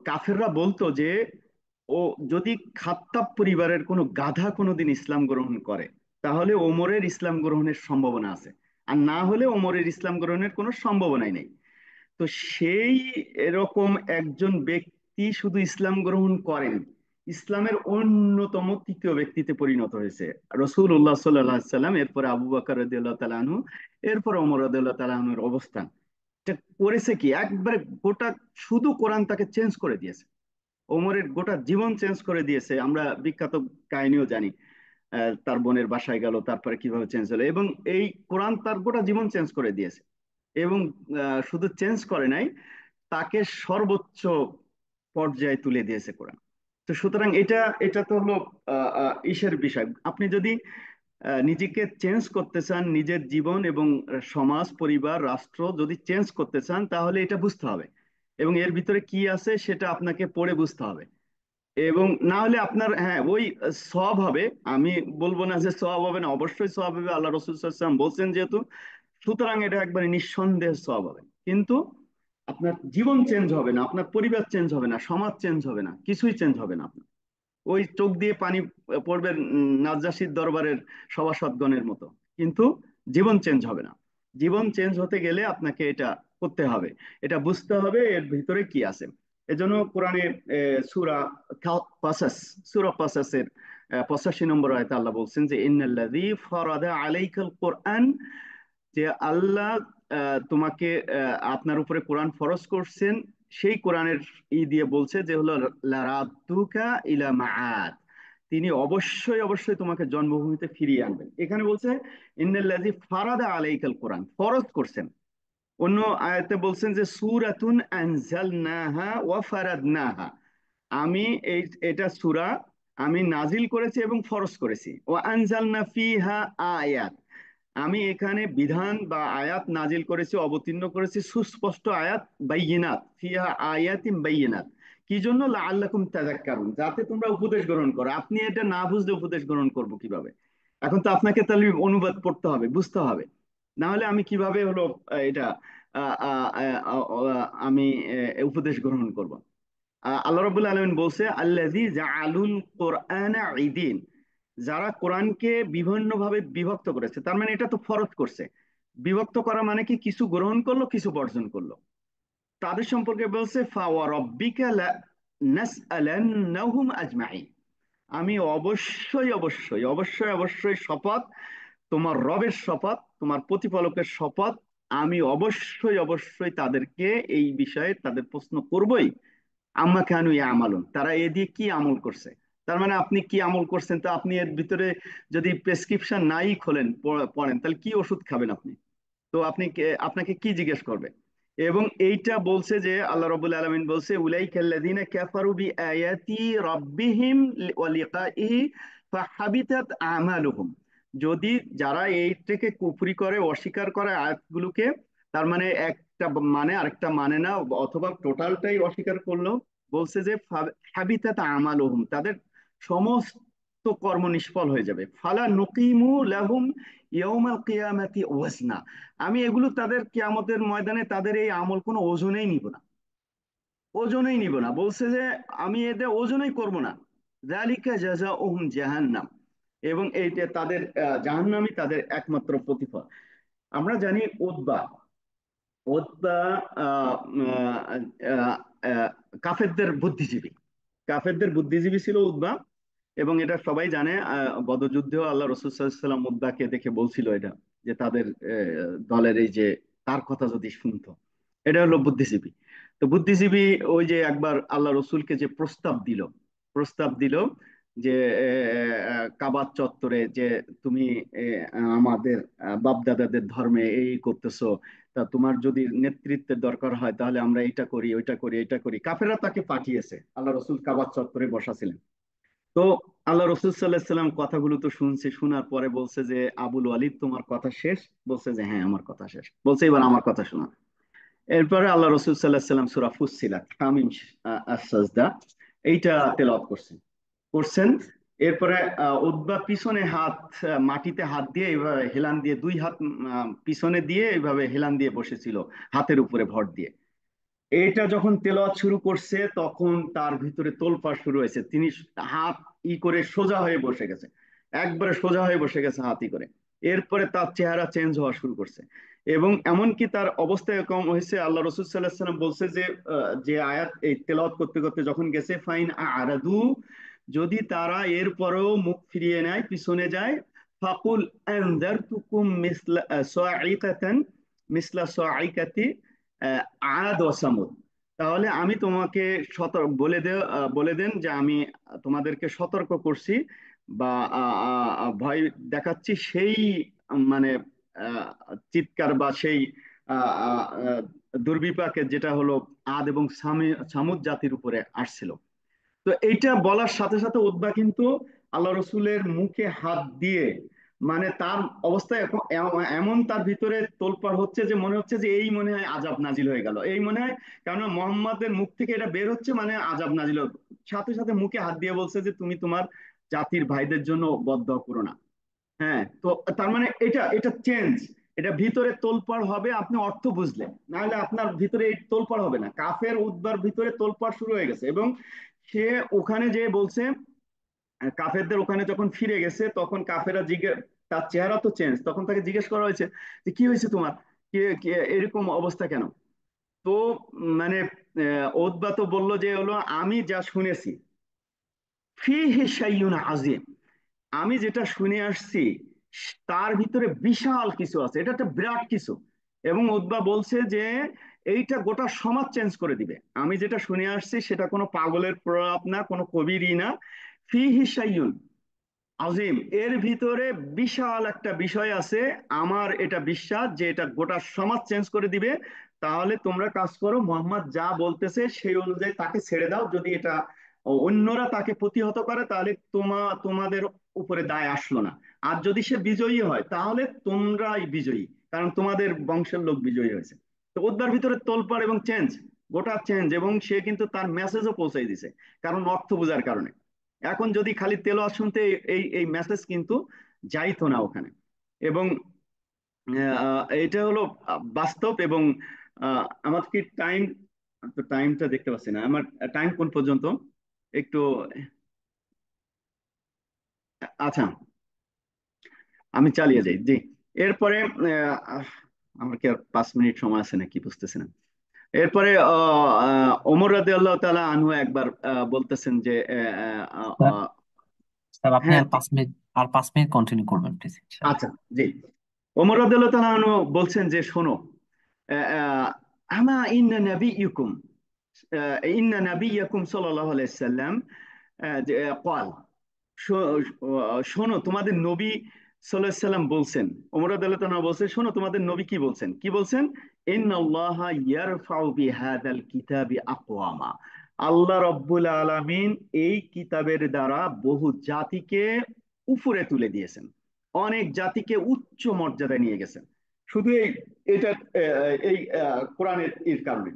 কাফেররা বলতো যে ও যদি খাত্তাব পরিবারের কোনো গাধা কোনোদিন ইসলাম গ্রহণ করে তাহলে ওমরের ইসলাম গ্রহণের সম্ভাবনা আছে, আর না হলে ওমরের ইসলাম গ্রহণের কোনো সম্ভাবনাই নেই। তো সেই এরকম একজন ব্যক্তি শুধু ইসলাম গ্রহণ করেন, ইসলামের অন্যতম তৃতীয় ব্যক্তিতে পরিণত হয়েছে রাসূলুল্লাহ সাল্লাল্লাহু আলাইহি সাল্লাম, এরপরে আবু বকর রাদিয়াল্লাহু তাআলা আনহু, এরপর ওমর রাদিয়াল্লাহু তাআলা আনহুর অবস্থান। এটা করেছে কি, একবারে গোটা শুধু কোরআন তাকে চেঞ্জ করে দিয়েছে, ওমরের গোটা জীবন চেঞ্জ করে দিয়েছে। আমরা বিখ্যাত কাহিনীও জানি, তার বোনের বাসায় গেল, তারপরে কিভাবে চেঞ্জ হলো, এবং এই কোরআন তার গোটা জীবন চেঞ্জ করে দিয়েছে। এবং শুধু চেঞ্জ করে নাই, তাকে সর্বোচ্চ পর্যায়ে তুলে দিয়েছে কোরআন। তো সুতরাং এটা এটা তো হলো ইসের বিষয়। আপনি যদি নিজেকে চেঞ্জ করতে চান, নিজের জীবন এবং সমাজ, পরিবার, রাষ্ট্র যদি চেঞ্জ করতে চান, তাহলে এটা বুঝতে হবে এবং এর ভিতরে কি আছে সেটা আপনাকে পড়ে বুঝতে হবে। এবং না হলে আপনার হ্যাঁ ওই সওয়াব হবে, আমি বলবো না যে সওয়াব হবে না, অবশ্যই সওয়াব হবে, আল্লাহ রাসূল সাল্লাল্লাহু আলাইহি ওয়াসাল্লাম বলছেন যেহেতু, সুতরাং এটা একবারে নিঃসন্দেহে সওয়াব হবে। কিন্তু আপনার জীবন চেঞ্জ হবে না, আপনার পরিবার চেঞ্জ হবে না, সমাজ চেঞ্জ হবে না, কিছুই চেঞ্জ হবে না আপনার। ওই চোখ দিয়ে পানি পড়বে নাজ্জাশীর দরবারের সভাসদগণের মতো, কিন্তু জীবন চেঞ্জ হবে না। জীবন চেঞ্জ হতে গেলে আপনাকে এটা করতে হবে, এটা বুঝতে হবে এর ভিতরে কি আছে। এজন্য কোরআনে সূরা কাসাস, সূরা কাসাসের 85 নম্বর আয়াতে আল্লাহ বলছেন যে ইন্নাল্লাযী ফারাদা আলাইকাল কোরআন, যে আল্লাহ তোমাকে আপনার উপরে কোরআন ফরজ করছেন, সেই কোরআনের দিয়ে বলছে যে হলো লারাদ্দুকা ইলা মাআদ, তিনি অবশ্যই অবশ্যই তোমাকে জন্মভূমিতে ফিরিয়ে আনবেন। এখানে বলছে ইন্নাল্লাযী ফারাদা আলাইকাল কোরআন, ফরজ করছেন। অন্য আয়াতে বলছেন যে সূরাতুন আনজালনাহা ওয়া ফারাদনাহা, আমি এই এটা সূরা আমি নাজিল করেছি এবং ফরজ করেছি। ওয়া আনজালনা ফিহা আয়াত, আমি এখানে বিধান বা আয়াত নাজিল করেছি, অবতীর্ণ করেছি, সুস্পষ্ট আয়াত, বাইয়িনাত ফিহা আয়াতিন বাইয়িনাত, কি জন্য? লাআল্লাকুম তাযাক্কারুন, যাতে তোমরা উপদেশ গ্রহণ করো। আপনি এটা না বুঝলে উপদেশ গ্রহণ করবো কিভাবে? এখন তো আপনাকে তাহলে অনুবাদ পড়তে হবে, বুঝতে হবে, না হলে আমি কিভাবে হলো এটা আহ, আহ, আহ, আমি উপদেশ গ্রহণ করব? আল্লাহ রাব্বুল আলামিন বলছে আল্লাযী জাআলুল কোরআনা ঈদিন, যারা কোরআনকে বিভিন্ন ভাবে বিভক্ত করেছে, তার মানে এটা তো ফরজ করছে। বিভক্ত করা মানে কি, কিছু গ্রহণ করলো, কিছু বর্জন করলো। তাদের সম্পর্কে বলছে ফাওয়ারাব্বিকা লানাসআলান্নাহুম আজমাইন, আমি অবশ্যই অবশ্যই অবশ্যই অবশ্যই শপথ, তোমার রবের শপথ, তোমার প্রতিপালকের শপথ, আমি অবশ্যই অবশ্যই তাদেরকে এই বিষয়ে তাদের প্রশ্ন করবই। আম্মা কানু ইয়ামালুন, তারা এ দিয়ে কি আমল করছে। তার মানে আপনি কি আমল করছেন, তো আপনি এর ভিতরে যদি প্রেসক্রিপশন নাই খোলেন, পড়েন, তাহলে কি ওষুধ খাবেন আপনি? তো আপনি আপনাকে কি জিজ্ঞেস করবে? এবং এইটা বলছে যে আল্লাহ রাব্বুল আলামিন বলছে উলাইকাল্লাযীনা কাফারু বিআয়াতি রাব্বিহিম ওয়া লিকাইহি ফাহাবিতাত আমালুহুম, যদি যারা এইটাকে কুফরি করে, অস্বীকার করে আয়াতগুলোকে, তার মানে একটা মানে আরেকটা মানে না, অথবা টোটালটাই অস্বীকার করলো, বলছে যে হাবিতাত আমালুহুম, তাদের সমস্ত তো কর্ম নিষ্ফল হয়ে যাবে। ফালা নুকিমু লাহুম ইয়াউমাল কিয়ামাতি ওয়াজনা, আমি এগুলো তাদের কিয়ামতের ময়দানে তাদের এই আমল কোনো ওজনেই নিব না, ওজনেই নিব না, বলছে যে আমি এদের ওজনই করব না। যালিকা জাযাউহুম জাহান্নাম, এবং এইটা তাদের জাহান্নামই তাদের একমাত্র প্রতিফল। আমরা জানি উতবা, উতবা আহ, আহ, আহ, আহ, কাফেরদের বুদ্ধিজীবী, কাফেরদের বুদ্ধিজীবী ছিল উতবা। এবং এটা সবাই জানে, বদর যুদ্ধেও আল্লাহ রসুল সাল্লাল্লাহু আলাইহি ওয়াসাল্লাম উতবাকে দেখে বলছিল এটা, যে তাদের দলের এই যে তার কথা যদি শুনতো, এটা হলো বুদ্ধিজীবী। তো বুদ্ধিজীবী ওই যে একবার আল্লাহ রসুলকে যে প্রস্তাব দিল যে কাবার চত্বরে যে তুমি আমাদের বাপদাদাদের ধর্মে এই করতেছো, তা তোমার যদি নেতৃত্বের দরকার হয় তাহলে আমরা এটা করি ওইটা করি এটা করি। কাফেররা তাকে পাঠিয়েছে, আল্লাহ রসুল কাবার চত্বরে বসা ছিলেন। তো আল্লাহ রসুল সাল্লাহ সাল্লাম কথাগুলো তো শুনছে, শোনার পরে বলছে যে আবুল ওয়ালিদ তোমার কথা শেষ? বলছে যে হ্যাঁ আমার কথা শেষ। বলছে এবার আমার কথা শোনা। এরপরে আল্লাহ রসুল সাল্লাহ সাল্লাম সূরা ফুসসিলাত হামিম আস-সাজদা এইটা তেলাওয়াত করছেন। এরপরে উতবা পিছনে হাত, মাটিতে হাত দিয়ে এইভাবে হেলান দিয়ে, দুই হাত পিছনে দিয়ে এইভাবে হেলান দিয়ে বসেছিল, হাতের উপরে ভর দিয়ে। এটা যখন তেলাওয়াত শুরু করছে তখন তার ভিতরে তোলপাড় শুরু হয়েছে, তিনি হাত করে সোজা হয়ে বসে গেছে, একবারে সোজা হয়ে বসে গেছে হাত করে। এরপরে তার চেহারা চেঞ্জ হওয়া শুরু করছে, এবং এমনকি তার অবস্থা এরকম হয়েছে, আল্লাহ রসুল সাল্লাহ সাল্লাম বলছে যে যে আয়াত এই তেলাওয়াত করতে করতে যখন গেছে, ফাইন আরাদু, যদি তারা এরপরেও মুখ ফিরিয়ে নেয়, পিছনে যায়, ফাকুল আনজারতুকুম মিসলা সাইকাতান মিসলা সাইকাতি আদ ও সামুদ, তাহলে আমি তোমাকে সতর্ক বলে দেন যে আমি তোমাদেরকে সতর্ক করছি বা ভয় দেখাচ্ছি সেই মানে আহ, চিৎকার বা সেই আহ, আহ, আহ, দুর্বিপাকের, যেটা হলো আদ এবং সামুদ জাতির উপরে আসছিল। তো এইটা বলার সাথে সাথে উতবা কিন্তু আল্লাহ রসুলের মুখে হাত দিয়ে, মানে তার অবস্থা এমন তার ভিতরে তোলপাড় হচ্ছে যে মনে হচ্ছে যে এই মনে হয় আযাব নাজিল হয়ে গেল, এই মনে হয়, কারণ মোহাম্মদের মুখ থেকে এটা বের হচ্ছে মানে আযাব নাজিল হবে। সাথে সাথে মুখে হাত দিয়ে বলছে যে তুমি তোমার জাতির ভাইদের জন্য বদদোয়া করো না। হ্যাঁ, তো তার মানে এটা এটা চেঞ্জ, এটা ভিতরে তোলপাড় হবে আপনি অর্থ বুঝলে, নাহলে আপনার ভিতরে এই তোলপাড় হবে না। কাফের উদ্বার ভিতরে তোলপাড় শুরু হয়ে গেছে, এবং সে ওখানে যে বলছে, কাফেরদের ওখানে যখন ফিরে গেছে তখন কাফেরা তার চেহারা তো চেঞ্জ, তখন তাকে জিজ্ঞেস করা হয়েছে যে কি হয়েছে তোমার, এরকম অবস্থা কেন? তো মানে ওতবা তো বললো যে হলো আমি যা শুনেছি, ফিহি শাইউন আজিম, আমি যেটা শুনে আসছি তার ভিতরে বিশাল কিছু আছে, এটা একটা বিরাট কিছু। এবং উতবা বলছে যে এইটা গোটা সমাজ চেঞ্জ করে দিবে, আমি যেটা শুনে আসছি সেটা কোনো পাগলের প্রলাপ না, কোনো কবিরই না। ফিহি শাইউন আজিম, এর ভিতরে বিশাল একটা বিষয় আছে, আমার এটা বিশ্বাস যে এটা গোটা সমাজ চেঞ্জ করে দিবে। তাহলে তোমরা কাজ করো, মোহাম্মদ যা বলতেছে সেই অনুযায়ী তাকে ছেড়ে দাও, যদি এটা অন্যরা তাকে প্রতিহত করে তাহলে তোমাদের উপরে দায় আসলো না। আর যদি সে বিজয়ী হয় তাহলে তোমরাই বিজয়ী, কারণ তোমাদের বংশের লোক বিজয়ী হয়েছে। তো ওদের ভিতরে তোলপাড় এবং চেঞ্জ, গোটা চেঞ্জ, এবং সে কিন্তু তার মেসেজও পৌঁছাই দিছে, কারণ অর্থ বোঝার কারণে। এখন যদি খালি তেলাওয়াত শুনতে এই এই মেসেজ কিন্তু যাইতো না ওখানে। এবং এটা হলো বাস্তব। এবং আমার কি টাইম, তো টাইমটা দেখতে পাচ্ছি না, আমার টাইম কোন পর্যন্ত একটু, আচ্ছা আমি চালিয়ে যাই জি। এরপরে আমার কি আর 5 মিনিট সময় আছে নাকি বুঝতেছি না। এরপরে ওমর রাদিয়াল্লাহু তাআলা আনহু একবার বলতেছেন যে স্যার, স্যার আপনি হ্যাঁ, আর 5 মিনিট, আর 5 মিনিট কন্টিনিউ করবেন প্লিজ ইনশাআল্লাহ। আচ্ছা জি। ওমর রাদিয়াল্লাহু তাআলা আনহু বলছেন যে শোনো, আমা ইন্না নাবিয়্যুকুম, ইন্না নাবিয়্যাকুম সাল্লাল্লাহু আলাইহি সাল্লাম যে ক্বাল, শোনো তোমাদের নবী সাল্লাল্লাহু আলাইহি সাল্লাম বলছেন, ওমর রাদিয়াল্লাহু তাআলা বলছেন শোনো তোমাদের নবী কি বলছেন, কি বলছেন, ইন্নাল্লাহা ইয়ারফাউ বিহাদাল কিতাবি আকওয়ামা, আল্লাহ রাব্বুল আলামিন এই কিতাবের দ্বারা বহু জাতিকে উপরে তুলে দিয়েছেন, অনেক জাতিকে উচ্চ মর্যাদায় নিয়ে গেছেন, শুধু এটা এই কোরআনের এর কারণে,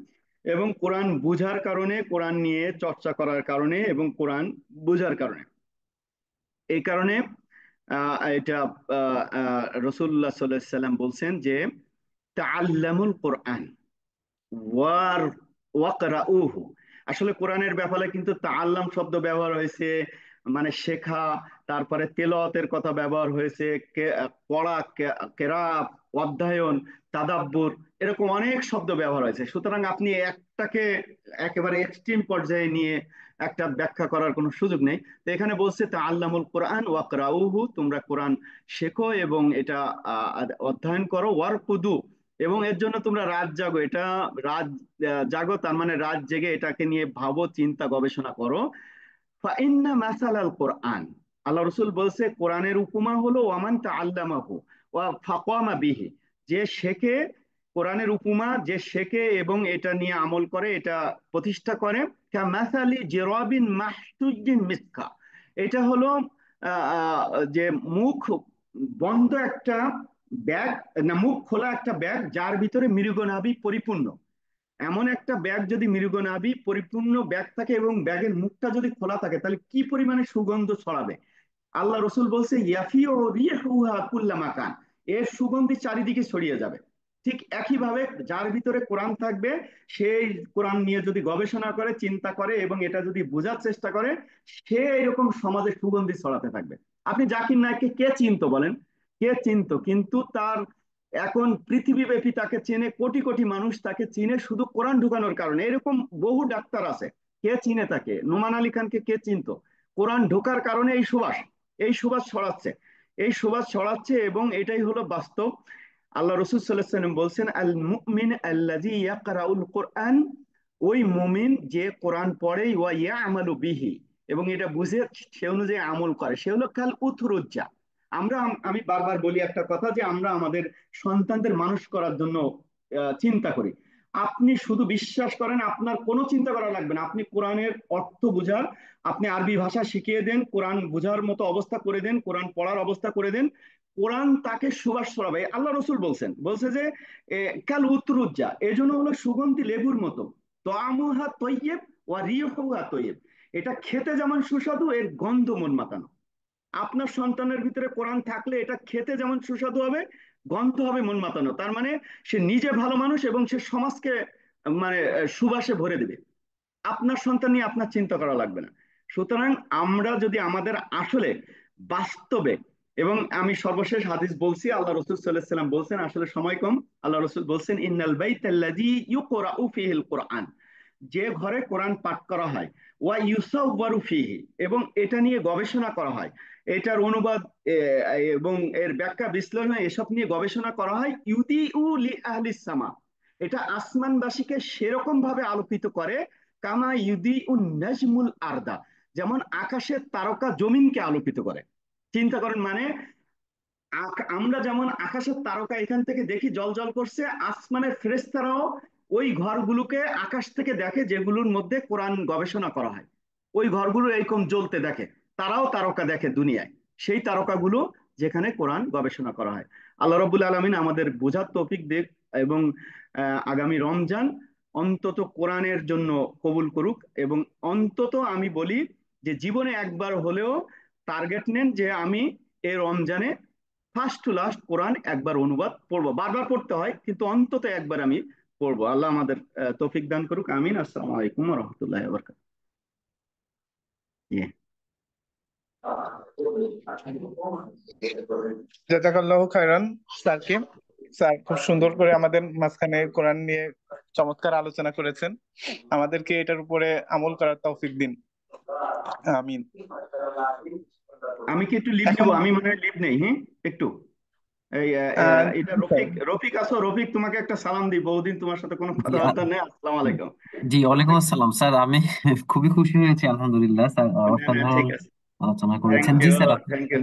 এবং কোরআন বুঝার কারণে, কোরআন নিয়ে চর্চা করার কারণে, এবং কোরআন বুঝার কারণে। এই কারণে এটা রাসূলুল্লাহ সাল্লাল্লাহু আলাইহি সাল্লাম বলছেন যে তাআল্লামুল কোরআন ওয়ার ওয়াকরাউহু। আসলে কোরআনের ব্যাপারে কিন্তু তাআল্লাম শব্দ ব্যবহার হয়েছে, মানে শেখা, তারপরে তেলাওয়াতের কথা ব্যবহার হয়েছে, পড়া, কেরাত, অধ্যয়ন, তাদাব্বুর, এরকম অনেক শব্দ ব্যবহার হয়েছে। সুতরাং আপনি একটাকে একেবারে এক্সট্রিম পর্যায়ে নিয়ে একটা ব্যাখ্যা করার কোনো সুযোগ নেই। তো এখানে বলছে তাআল্লামুল কোরআন ওয়াকরাউহু, তোমরা কোরআন শেখো এবং এটা অধ্যয়ন করো, ওয়ারকুদু, এবং এর জন্য তোমরা রাত জাগো। এটা রাত জাগো তার মানে রাত জেগে এটাকে নিয়ে ভাবো, চিন্তা, গবেষণা করো। ফাইন্না মাসালাল কোরআন, আল্লাহ রসুল বলছে কোরআনের উপমা হলো ওয়ামান তাআল্লামাহু ওয়া ফাকামা বিহি, যে শেখে, কোরআনের উপমা যে শেখে এবং এটা নিয়ে আমল করে, এটা প্রতিষ্ঠা করে, কামাসালি জিরাবিন মাহতুজিন মিসকা, এটা হলো যে মুখ বন্ধ একটা ব্যাগ, না মুখ খোলা একটা ব্যাগ যার ভিতরে মৃগনাভি পরিপূর্ণ। এমন একটা ব্যাগ যদি মৃগনাভি পরিপূর্ণ ব্যাগ থাকে এবং ব্যাগের মুখটা যদি খোলা থাকে, তাহলে কি পরিমাণে সুগন্ধ ছড়াবে। আল্লাহ রসুল বলছে ইয়াফিউ রিহুহা কুল্লা মাকান, এর সুগন্ধি চারিদিকে ছড়িয়ে যাবে। ঠিক একইভাবে যার ভিতরে কোরআন থাকবে, সেই কোরআন নিয়ে যদি গবেষণা করে, চিন্তা করে এবং এটা যদি বোঝার চেষ্টা করে, সে এরকম সমাজে সুগন্ধি ছড়াতে থাকবে। আপনি জাকির নায়েককে কে চিনতো বলেন? কে চিনতো? কিন্তু তার এখন পৃথিবীব্যাপী তাকে চেনে, কোটি কোটি মানুষ তাকে চিনে শুধু কোরআন ঢুকানোর কারণে। এরকম বহু ডাক্তার আছে, কে চিনে তাকে? নোমান আলী খানকে কে চিনতো? কোরআন ঢোকার কারণে এই সুবাস, এই সুবাস ছড়াচ্ছে, এই সুবাস ছড়াচ্ছে, এবং এটাই হলো বাস্তব। আল্লাহ রসুল সাল্লাল্লাহু আলাইহি ওয়াসাল্লাম বলছেন আল মুমিন আল্লাযী ইয়াকরাউল কোরআন, ওই মুমিন যে কোরআন পড়ে, ওয়া ইয়ামালু বিহি, এবং এটা বুঝে সে অনুযায়ী আমল করে, সে হলো কাল উথরুজ্জা। আমি বারবার বলি একটা কথা, যে আমরা আমাদের সন্তানদের মানুষ করার জন্য চিন্তা করি। আপনি শুধু বিশ্বাস করেন, আপনার কোনো চিন্তা করা লাগবে না, আপনি কোরআনের অর্থ বুঝার, আপনি আরবি ভাষা শিখিয়ে দেন, কোরআন বুঝার মতো অবস্থা করে দেন, কোরআন পড়ার অবস্থা করে দেন, কোরআন তাকে সুবাস ছড়াবে। আল্লাহ রসুল বলছে যে কাল উতরুজ্জা, এই জন্য হলো সুগন্ধি লেবুর মতো, তামুহা তৈয়ব ওয়া রিহুহা তৈয়ব, এটা খেতে যেমন সুস্বাদু, এর গন্ধ মন মাতানো। আপনার সন্তানের ভিতরে কোরআন থাকলে এটা খেতে যেমন সুস্বাদু হবে, গন্ধ হবে মন মাতানো। তার মানে সে নিজে ভালো মানুষ এবং সে সমাজকে মানে সুবাসে ভরে দেবে। আপনার সন্তান নিয়ে আপনার চিন্তা করা লাগবে না। সুতরাং আমরা যদি আমাদের আসলে বাস্তবে, এবং আমি সর্বশেষ হাদিস বলছি, আল্লাহ রসুল সাল্লাল্লাহু আলাইহি ওয়াসাল্লাম বলছেন, আসলে সময় কম, আল্লাহ রসুল বলছেন ইন্নাল বাইতাল্লাযী ইউকরাউ ফীহিল কোরআন, যে ঘরে কোরআন পাঠ করা হয়, ওয়া ইউসাওয়ারু ফীহি, এবং এটা নিয়ে গবেষণা করা হয়, এটার অনুবাদ এবং এর ব্যাখ্যা বিশ্লেষণ এসব নিয়ে গবেষণা করা হয়, ইউদিউ লি আহলিস সামা, এটা আসমানবাসীকে সেরকম ভাবে আলোকিত করে, কামা ইউদি উন নাজমুল আরদা, যেমন আকাশের তারকা জমিনকে আলোকিত করে। চিন্তা করেন, মানে আমরা যেমন আকাশের তারকা এখান থেকে দেখি জল জল করছে, আসমানের ফেরেশতারাও ওই ঘরগুলোকে আকাশ থেকে দেখে যেগুলোর মধ্যে কোরআন গবেষণা করা হয়, ওই ঘরগুলো এরকম জ্বলতে দেখে, তারাও তারকা দেখে দুনিয়ায়, সেই তারকাগুলো যেখানে কোরআন গবেষণা করা হয়। আল্লাহ রবুল আলমিন আমাদের বোঝার তৌফিক দেখ, এবং আগামী রমজান অন্তত কোরআনের জন্য কবুল করুক। এবং অন্তত আমি বলি যে জীবনে একবার হলেও টার্গেট নেন যে আমি এই রমজানে ফার্স্ট টু লাস্ট কোরআন একবার অনুবাদ পড়বো। বারবার পড়তে হয়, কিন্তু অন্তত একবার আমি পড়বো। আল্লাহ আমাদের তৌফিক দান করুক, আমিন। আসসালামু আলাইকুম ওয়া রাহমাতুল্লাহি ওয়া বারাকাতুহু। জাযাকাল্লাহু খায়রান স্যারকে। স্যার খুব সুন্দর করে আমাদের মাঝখানে কোরআন নিয়ে চমৎকার আলোচনা করেছেন। আমাদেরকে এটার উপরে আমল করার তৌফিক দিন, আমিন। আমি কি একটু লিভ এখন নেবো? আমি মনে হয় লিভ নেই, হ্যাঁ একটু। এই এটা রফিক, রফিক আসো, রফিক তোমাকে একটা সালাম দিই, বহুদিন তোমার সাথে কোনো জি কথাবার্তা নেই। আসসালামু আলাইকুম। জি, ওয়ালাইকুম আসসালাম স্যার। আমি খুবই খুশি হয়েছি, আলহামদুলিল্লাহ স্যার, না না, অসাধারণ ঠিক আছে, আলোচনা থ্যাংক করেছেন। জি ইউ, স্যার, আপনি থ্যাংক ইউ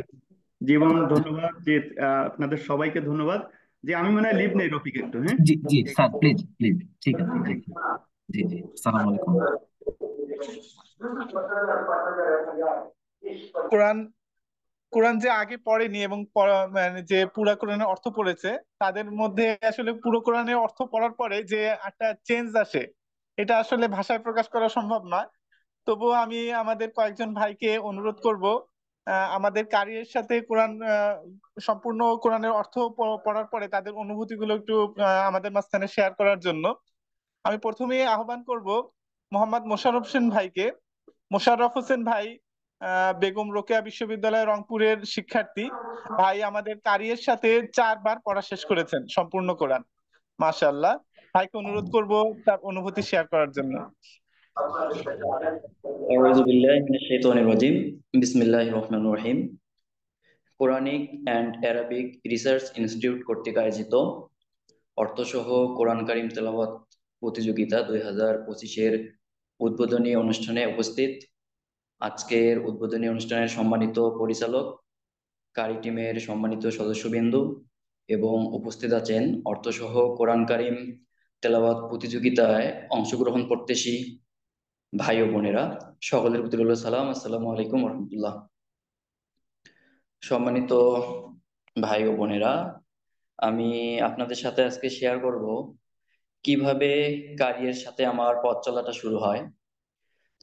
জীবন, ধন্যবাদ যে আপনাদের সবাইকে ধন্যবাদ। যে আমি মনে হয় লিভ নেই, রফিক একটু, হ্যাঁ। জি জি স্যার, প্লিজ প্লিজ, ঠিক আছে, জি জি জি, আসসালামু আলাইকুম। কোরআন কোরআন যে আগে পড়েনি এবং মানে যে পুরা কোরআনের অর্থ পড়েছে, তাদের মধ্যে আসলে পুরো কোরআনের অর্থ পড়ার পরে যে একটা চেঞ্জ আসে, এটা আসলে ভাষায় প্রকাশ করা সম্ভব নয়। তবুও আমি আমাদের কয়েকজন ভাইকে অনুরোধ করব আমাদের কারির সাথে কোরআন সম্পূর্ণ কোরআনের অর্থ পড়ার পরে তাদের অনুভূতিগুলো একটু আমাদের মাঝখানে শেয়ার করার জন্য আমি প্রথমে আহ্বান করব মোহাম্মদ মোশাররফ হোসেন ভাইকে। মোশাররফ হোসেন ভাই বেগম রোকেয়া বিশ্ববিদ্যালয় রংপুরের শিক্ষার্থী। ভাই আমাদের কারিয়ের সাথে 4 বার পড়া শেষ করেছেন সম্পূর্ণ কোরআন। মাশাআল্লাহ। ভাইকে অনুরোধ করব তার অনুভূতি শেয়ার করার জন্য। আউযু বিল্লাহি মিনাশ শাইতানির রাজিম। বিসমিল্লাহির রহমানির রহিম। Quranic and Arabic research institute কর্তৃক আয়োজিত অর্থসহ কোরআন কারীম তেলাওয়াত প্রতিযোগিতা 2025-এর উদ্বোধনী অনুষ্ঠানে উপস্থিত আজকের উদ্বোধনী অনুষ্ঠানের সম্মানিত পরিচালক, কারি টিমের সম্মানিত সদস্যবৃন্দ এবং উপস্থিত আছেন অর্থসহ কোরআন কারীম তেলাওয়াত প্রতিযোগিতায় অংশগ্রহণ করতেছি ভাই ও বোনেরা, সকলের প্রতি রইল সালাম। আসসালামু আলাইকুম রহমতুল্লাহ। সম্মানিত ভাই ও বোনেরা, আমি আপনাদের সাথে আজকে শেয়ার করব কিভাবে কারিয়ের সাথে আমার পথ চলাটা শুরু হয়।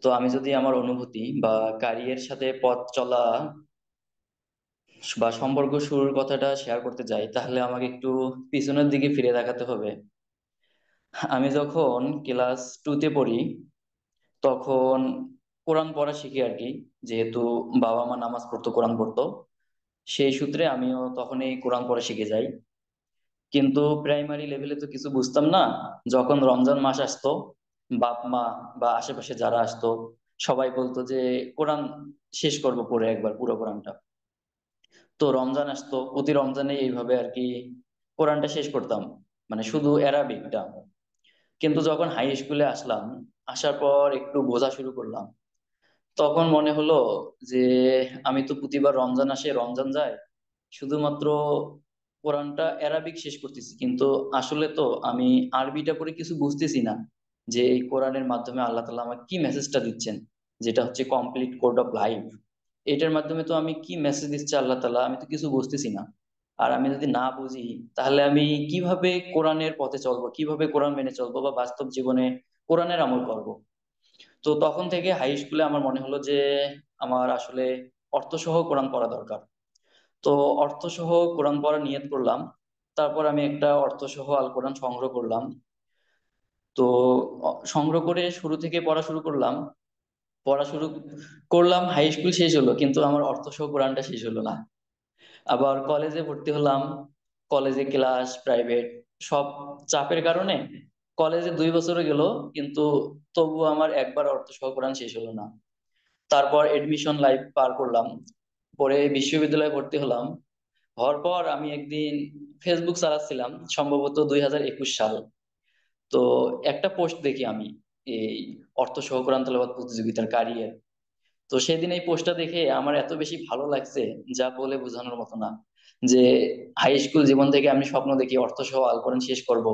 তো আমি যদি আমার অনুভূতি বা কারিয়ের সাথে পথ চলা বা সম্পর্ক শুরুর কথাটা শেয়ার করতে যাই, তাহলে আমাকে একটু পিছনের দিকে ফিরে তাকাতে হবে। আমি যখন ক্লাস 2-তে পড়ি তখন কোরআন পড়া শিখি আর কি। যেহেতু বাবা মা নামাজ পড়তো, কোরআন পড়তো, সেই সূত্রে আমিও তখনই কোরআন পড়া শিখে যাই। কিন্তু প্রাইমারি লেভেলে তো কিছু বুঝতাম না। যখন রমজান মাস আসতো, বাপ মা বা আশেপাশে যারা আসতো সবাই বলতো যে কোরআন শেষ করবো পড়ে একবার পুরো কোরআনটা। তো রমজান আসতো, প্রতি রমজানে এইভাবে আর কি কোরআনটা শেষ করতাম, মানে শুধু অ্যারাবিকটা। কিন্তু যখন হাই স্কুলে আসলাম, আসার পর একটু বোঝা শুরু করলাম, তখন মনে হলো যে আমি তো প্রতিবার রমজান আসে রমজান যায় শুধুমাত্র কোরআনটা অ্যারাবিক শেষ করতেছি, কিন্তু আসলে তো আমি আরবিটা পড়ে কিছু বুঝতেছি না যে এই কোরআনের মাধ্যমে আল্লাহ তাআলা আমাকে কি মেসেজটা দিচ্ছেন, যেটা হচ্ছে কমপ্লিট কোড অফ লাইফ। এটার মাধ্যমে তো আমি কি মেসেজ দিচ্ছে আল্লাহ তাআলা, আমি তো কিছু বুঝতেছি না। আর আমি যদি না বুঝি তাহলে আমি কিভাবে কোরআনের পথে চলবো, কিভাবে কোরআন মেনে চলবো বা বাস্তব জীবনে কোরআনের আমল করব। তো তখন থেকে হাই স্কুলে আমার মনে হলো যে আমার আসলে অর্থসহ কোরআন পড়া দরকার। তো অর্থসহ কোরআন পড়া নিয়ত করলাম। তারপর আমি একটা অর্থসহ আল কোরআন সংগ্রহ করলাম। তো সংগ্রহ করে শুরু থেকে পড়া শুরু করলাম। পড়া শুরু করলাম, হাই স্কুল শেষ হলো, কিন্তু আমার অর্থসহ কোরআনটা শেষ হলো না। আবার কলেজে ভর্তি হলাম। কলেজে ক্লাস প্রাইভেট সব চাপের কারণে কলেজে 2 বছরও গেল, কিন্তু তবুও আমার একবার অর্থসহ কোরআন শেষ হলো না। তারপর এডমিশন লাইফ পার করলাম, পরে বিশ্ববিদ্যালয়ে ভর্তি হলাম। হওয়ার পর আমি একদিন ফেসবুক চালাচ্ছিলাম, সম্ভবত 2021 সাল। তো একটা পোস্ট দেখি আমি এই অর্থ সহ কোরআন তেলাওয়াত প্রতিযোগিতার কারিয়ার। তো সেদিন এই পোস্টটা দেখে আমার এত বেশি ভালো লাগছে যা বলে বোঝানোর মতো না। যে হাই স্কুল জীবন থেকে আমি স্বপ্ন দেখি অর্থ সহ আল কোরআন শেষ করব,